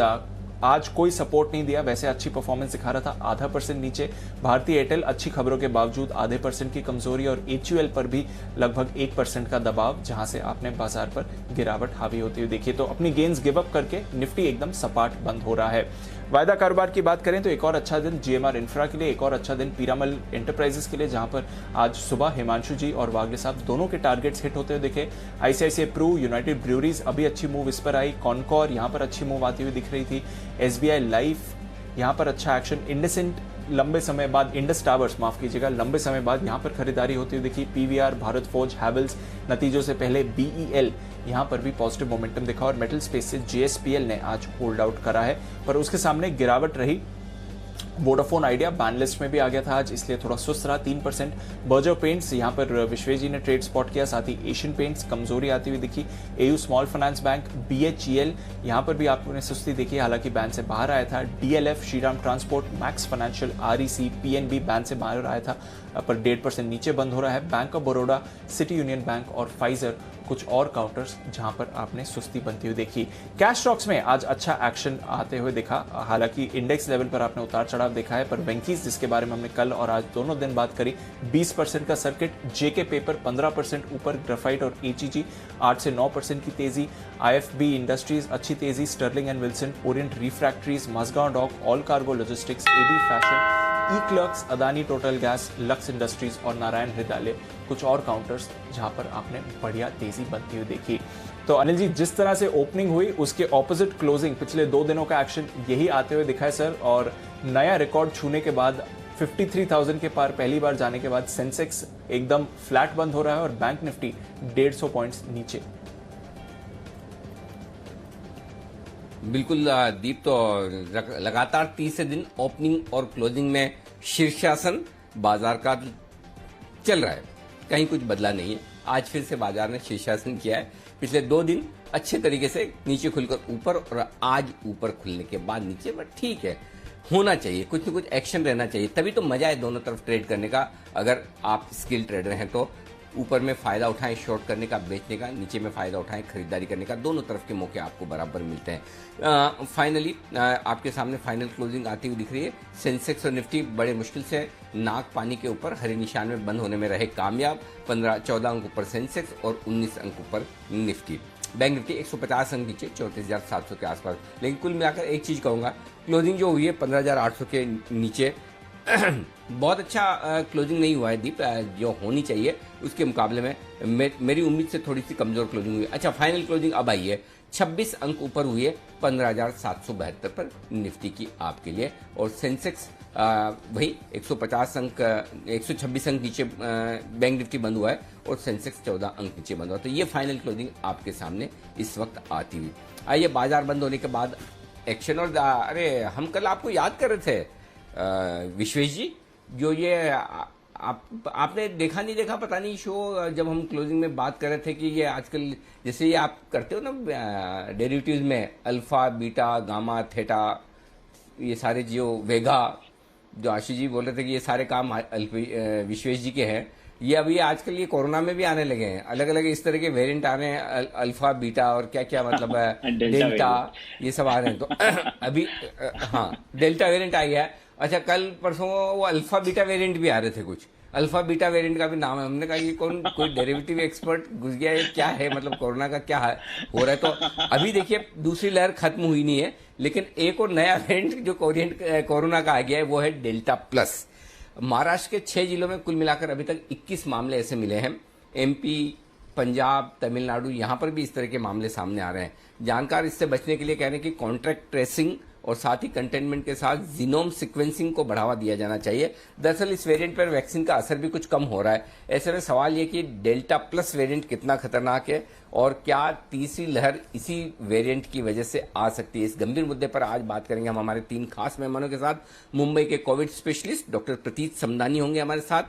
आज कोई सपोर्ट नहीं दिया, वैसे अच्छी परफॉर्मेंस दिखा रहा था, 0.5% नीचे। भारतीय एयरटेल अच्छी खबरों के बावजूद 0.5% की कमजोरी और एचयूएल पर भी लगभग 1% का दबाव, जहां से आपने बाजार पर गिरावट हावी होती हुई देखी। तो अपनी गेंस गिव अप करके निफ्टी एकदम सपाट बंद हो रहा है। वायदा कारोबार की बात करें तो एक और अच्छा दिन जीएमआर इंफ्रा के लिए, एक और अच्छा दिन पीरामल एंटरप्राइजेस के लिए, जहां पर आज सुबह हिमांशु जी और वागले साहब दोनों के टारगेट्स हिट होते हुए दिखे। आईसीआईसीआई प्रू, यूनाइटेड ब्रूअरीज अभी अच्छी मूव इस पर आई। कॉनकॉर यहां पर अच्छी मूव आती हुई दिख रही थी। एसबीआई लाइफ यहां पर अच्छा एक्शन। इंडसइंड लंबे समय बाद, इंडस टावर्स माफ कीजिएगा, लंबे समय बाद यहां पर खरीदारी होती हुई दिखी। पीवीआर, भारत फोर्ज, हैवेल्स, नतीजों से पहले बीईएल, यहां पर भी पॉजिटिव मोमेंटम दिखा। और मेटल स्पेस से जेएसपीएल ने आज होल्ड आउट करा है, पर उसके सामने गिरावट रही। वोडाफोन आइडिया बैन लिस्ट में भी आ गया था आज, इसलिए थोड़ा सुस्त रहा, 3%। बर्जर पेंट्स यहां पर विश्वेश जी ने ट्रेड स्पॉट किया, साथ ही एशियन पेंट्स कमजोरी आती हुई दिखी। AU small finance bank, BHEL यहां पर भी आपने सुस्ती देखी, हालांकि बैन से बाहर आया था। DLF, Shriram transport, max financial, REC, PNB ban से बाहर आया था, पर 1.5% नीचे बंद हो रहा है। Bank of Baroda, city union bank और फाइजर कुछ और काउंटर्स जहां पर आपने सुस्ती बनती हुई देखी। कैश स्टॉक्स में आज अच्छा एक्शन आते हुए दिखा, हालांकि इंडेक्स लेवल पर आपने उतार चढ़ाव देखा है, पर वेंकीज जिसके बारे में हमने कल और आज दोनों दिन बात करी, 20% का सर्किट, जेके पेपर 15% ऊपर, ग्राफाइट और एचईजी 8 से 9% की तेजी, आईएफबी इंडस्ट्रीज अच्छी तेजी, Sterling and Wilson, Orient Refractories, Mazagon Dock, All Cargo Logistics, AB Fashion, eClerx, Adani Total Gas, Lux Industries और नारायण हृदयालय कुछ और काउंटर्स जहां पर आपने बढ़िया तेजी बनती हुई देखी। तो अनिल जी, जिस तरह से ओपनिंग हुई उसके ऑपोजिट क्लोजिंग पिछले 2 दिनों का एक्शन यही आते हुए दिखा है सर, और नया रिकॉर्ड छूने के बाद 53,000 के पार पहली बार जाने के बाद सेंसेक्स एकदम फ्लैट बंद हो रहा है और बैंक निफ्टी 150 पॉइंट्स नीचे। बिल्कुल दीप, तो लगातार तीसरे दिन ओपनिंग और क्लोजिंग में शीर्षासन बाजार का चल रहा है, कहीं कुछ बदला नहीं है। आज फिर से बाजार ने शीर्षासन किया है। पिछले 2 दिन अच्छे तरीके से नीचे खुलकर ऊपर और आज ऊपर खुलने के बाद नीचे, बट ठीक है, होना चाहिए, कुछ न कुछ एक्शन रहना चाहिए, तभी तो मजा है दोनों तरफ ट्रेड करने का। अगर आप स्किल ट्रेडर हैं तो ऊपर में फायदा उठाएं शॉर्ट करने का, बेचने का, नीचे में फायदा उठाएं खरीदारी करने का, दोनों तरफ के मौके आपको बराबर मिलते हैं। फाइनली आपके सामने फाइनल क्लोजिंग आती हुई दिख रही है। सेंसेक्स और निफ्टी बड़े मुश्किल से नाक पानी के ऊपर हरे निशान में बंद होने में रहे कामयाब, 14 अंक ऊपर सेंसेक्स और 19 अंक ऊपर निफ्टी। बैंक निफ्टी 150 अंक नीचे 34,700 के आसपास। लेकिन कुल मिलाकर एक चीज कहूंगा, क्लोजिंग जो हुई है 15,800 के नीचे बहुत अच्छा क्लोजिंग नहीं हुआ है दीप, जो होनी चाहिए उसके मुकाबले में मेरी उम्मीद से थोड़ी सी कमजोर क्लोजिंग हुई है। अच्छा, फाइनल क्लोजिंग अब आई है, 26 अंक ऊपर हुई है 15,772 पर निफ्टी की आपके लिए, और सेंसेक्स वही 150 अंक 126 अंक नीचे बैंक निफ्टी बंद हुआ है और सेंसेक्स 14 अंक नीचे बंद हुआ। तो ये फाइनल क्लोजिंग आपके सामने इस वक्त आती हुई। आइए बाजार बंद होने के बाद एक्शन, और अरे हम कल आपको याद कर रहे थे विश्वेश जी, जो ये आपने देखा नहीं देखा पता नहीं शो, जब हम क्लोजिंग में बात कर रहे थे कि ये आजकल जैसे ये आप करते हो ना डेरिवेटिव्स में, अल्फा बीटा गामा थीटा, ये सारे जो वेगा, जो आशीष जी बोल रहे थे कि ये सारे काम विश्वेश जी के हैं, ये अभी आजकल ये कोरोना में भी आने लगे हैं, अलग अलग इस तरह के वेरिएंट आ रहे हैं, अल्फा बीटा और क्या क्या मतलब डेल्टा, ये सब आ रहे हैं। तो अभी हाँ, डेल्टा वेरिएंट आ गया है। अच्छा, कल परसों वो अल्फा बीटा वेरिएंट भी आ रहे थे, कुछ अल्फा बीटा वेरिएंट का भी नाम है। हमने कहा कि कोई डेरिवेटिव एक्सपर्ट घुस गया है, क्या है मतलब कोरोना का क्या हो रहा है। तो अभी देखिए दूसरी लहर खत्म हुई नहीं है, लेकिन एक और नया वेरिएंट जो कोरोना का आ गया है वो है डेल्टा प्लस। महाराष्ट्र के 6 जिलों में कुल मिलाकर अभी तक 21 मामले ऐसे मिले हैं। एमपी, पंजाब, तमिलनाडु, यहां पर भी इस तरह के मामले सामने आ रहे हैं। जानकार इससे बचने के लिए कह रहे हैं कि कॉन्ट्रैक्ट ट्रेसिंग और साथ ही कंटेनमेंट के साथ जीनोम सीक्वेंसिंग को बढ़ावा दिया जाना चाहिए। दरअसल इस वेरिएंट पर वैक्सीन का असर भी कुछ कम हो रहा है। ऐसे में सवाल ये कि डेल्टा प्लस वेरिएंट कितना खतरनाक है और क्या तीसरी लहर इसी वेरिएंट की वजह से आ सकती है। इस गंभीर मुद्दे पर आज बात करेंगे हम हमारे 3 खास मेहमानों के साथ। मुंबई के कोविड स्पेशलिस्ट डॉक्टर प्रतीत समदानी होंगे हमारे साथ,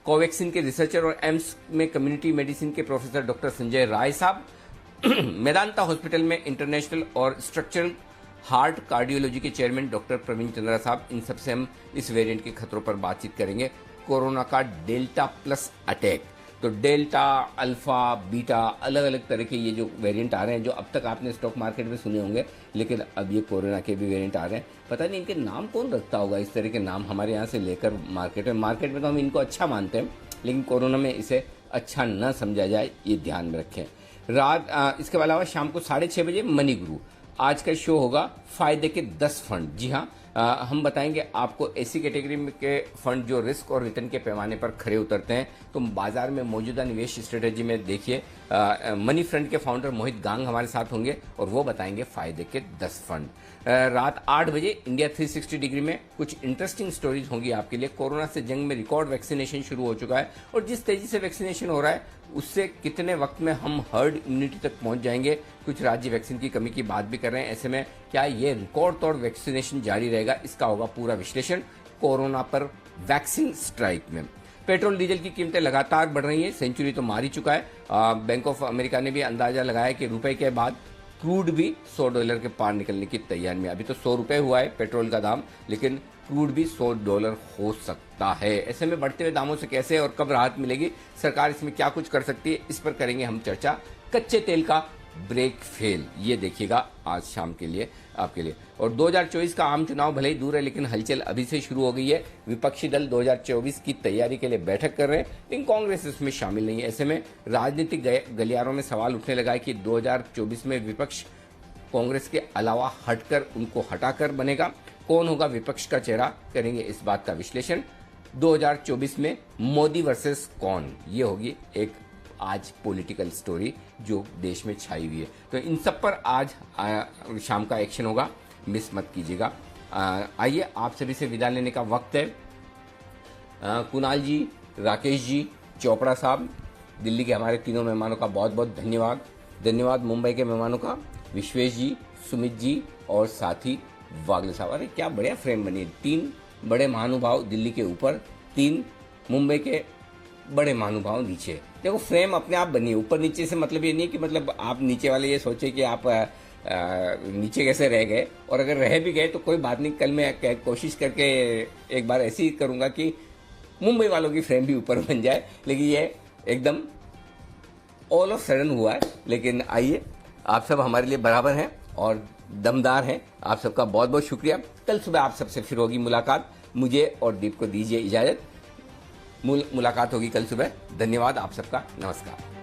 कोवैक्सीन के रिसर्चर और एम्स में कम्युनिटी मेडिसिन के प्रोफेसर डॉक्टर संजय राय साहब, मेदांता हॉस्पिटल में इंटरनेशनल और स्ट्रक्चरल हार्ट कार्डियोलॉजी के चेयरमैन डॉक्टर प्रवीण चंद्रा साहब। इन सबसे हम इस वेरिएंट के खतरों पर बातचीत करेंगे। कोरोना का डेल्टा प्लस अटैक, तो डेल्टा, अल्फा, बीटा, अलग अलग तरह के ये जो वेरिएंट आ रहे हैं, जो अब तक आपने स्टॉक मार्केट में सुने होंगे, लेकिन अब ये कोरोना के भी वेरिएंट आ रहे हैं। पता नहीं इनके नाम कौन रखता होगा, इस तरह के नाम हमारे यहाँ से लेकर मार्केट में तो हम इनको अच्छा मानते हैं, लेकिन कोरोना में इसे अच्छा न समझा जाए, ये ध्यान में रखें। इसके अलावा शाम को 6:30 बजे मनी गुरु, आज का शो होगा फायदे के 10 फंड। जी हाँ, हम बताएंगे आपको ऐसी कैटेगरी में के फंड जो रिस्क और रिटर्न के पैमाने पर खरे उतरते हैं। तो बाजार में मौजूदा निवेश स्ट्रेटेजी में देखिए, मनी फ्रंट के फाउंडर मोहित गांग हमारे साथ होंगे और वो बताएंगे फायदे के 10 फंड। रात 8 बजे इंडिया 360 डिग्री में कुछ इंटरेस्टिंग स्टोरीज होंगी आपके लिए। कोरोना से जंग में रिकॉर्ड वैक्सीनेशन शुरू हो चुका है और जिस तेजी से वैक्सीनेशन हो रहा है उससे कितने वक्त में हम हर्ड इम्यूनिटी तक पहुंच जाएंगे। कुछ राज्य वैक्सीन की कमी की बात भी कर रहे हैं। ऐसे में क्या ये रिकॉर्ड तौर वैक्सीनेशन जारी रहेगा, इसका होगा पूरा विश्लेषण कोरोना पर वैक्सीन स्ट्राइक में। पेट्रोल डीजल की कीमतें लगातार बढ़ रही हैं, सेंचुरी तो मार ही चुका है। बैंक ऑफ अमेरिका ने भी अंदाजा लगाया कि रुपए के बाद क्रूड भी $100 के पार निकलने की तैयारी में। अभी तो 100 रुपए हुआ है पेट्रोल का दाम, लेकिन क्रूड भी $100 हो सकता है। ऐसे में बढ़ते हुए दामों से कैसे और कब राहत मिलेगी, सरकार इसमें क्या कुछ कर सकती है, इस पर करेंगे हम चर्चा। कच्चे तेल का ब्रेक फेल, ये देखिएगा आज शाम के लिए आपके लिए। और 2024 का आम चुनाव भले ही दूर है, लेकिन हलचल अभी से शुरू हो गई है। विपक्षी दल 2024 की तैयारी के लिए बैठक कर रहे हैं, लेकिन कांग्रेस इसमें शामिल नहीं है। ऐसे में राजनीतिक गलियारों में सवाल उठने लगा है कि 2024 में विपक्ष कांग्रेस के अलावा हटकर उनको हटाकर बनेगा। कौन होगा विपक्ष का चेहरा, करेंगे इस बात का विश्लेषण। 2024 में मोदी वर्सेस कौन, ये होगी एक आज पॉलिटिकल स्टोरी जो देश में छाई हुई है। तो इन सब पर आज शाम का एक्शन होगा, मिस मत कीजिएगा। आइए आप सभी से विदा लेने का वक्त है। कुणाल जी, राकेश जी, चोपड़ा साहब, दिल्ली के हमारे तीनों मेहमानों का बहुत बहुत धन्यवाद। धन्यवाद मुंबई के मेहमानों का, विश्वेश जी, सुमित जी और साथी वागले साहब। अरे क्या बढ़िया फ्रेम बनी, 3 बड़े महानुभाव दिल्ली के ऊपर, 3 मुंबई के बड़े महानुभाव नीचे। देखो फ्रेम अपने आप बनी है, ऊपर नीचे से मतलब ये नहीं कि मतलब आप नीचे वाले ये सोचे कि आप नीचे कैसे रह गए, और अगर रह भी गए तो कोई बात नहीं। कल मैं कोशिश करके एक बार ऐसी करूंगा कि मुंबई वालों की फ्रेम भी ऊपर बन जाए, लेकिन ये एकदम ऑल ऑफ सडन हुआ है। लेकिन आइए, आप सब हमारे लिए बराबर हैं और दमदार हैं। आप सबका बहुत बहुत शुक्रिया। कल सुबह आप सबसे फिर होगी मुलाकात। मुझे और दीप को दीजिए इजाजत। मुलाकात होगी कल सुबह। धन्यवाद आप सबका, नमस्कार।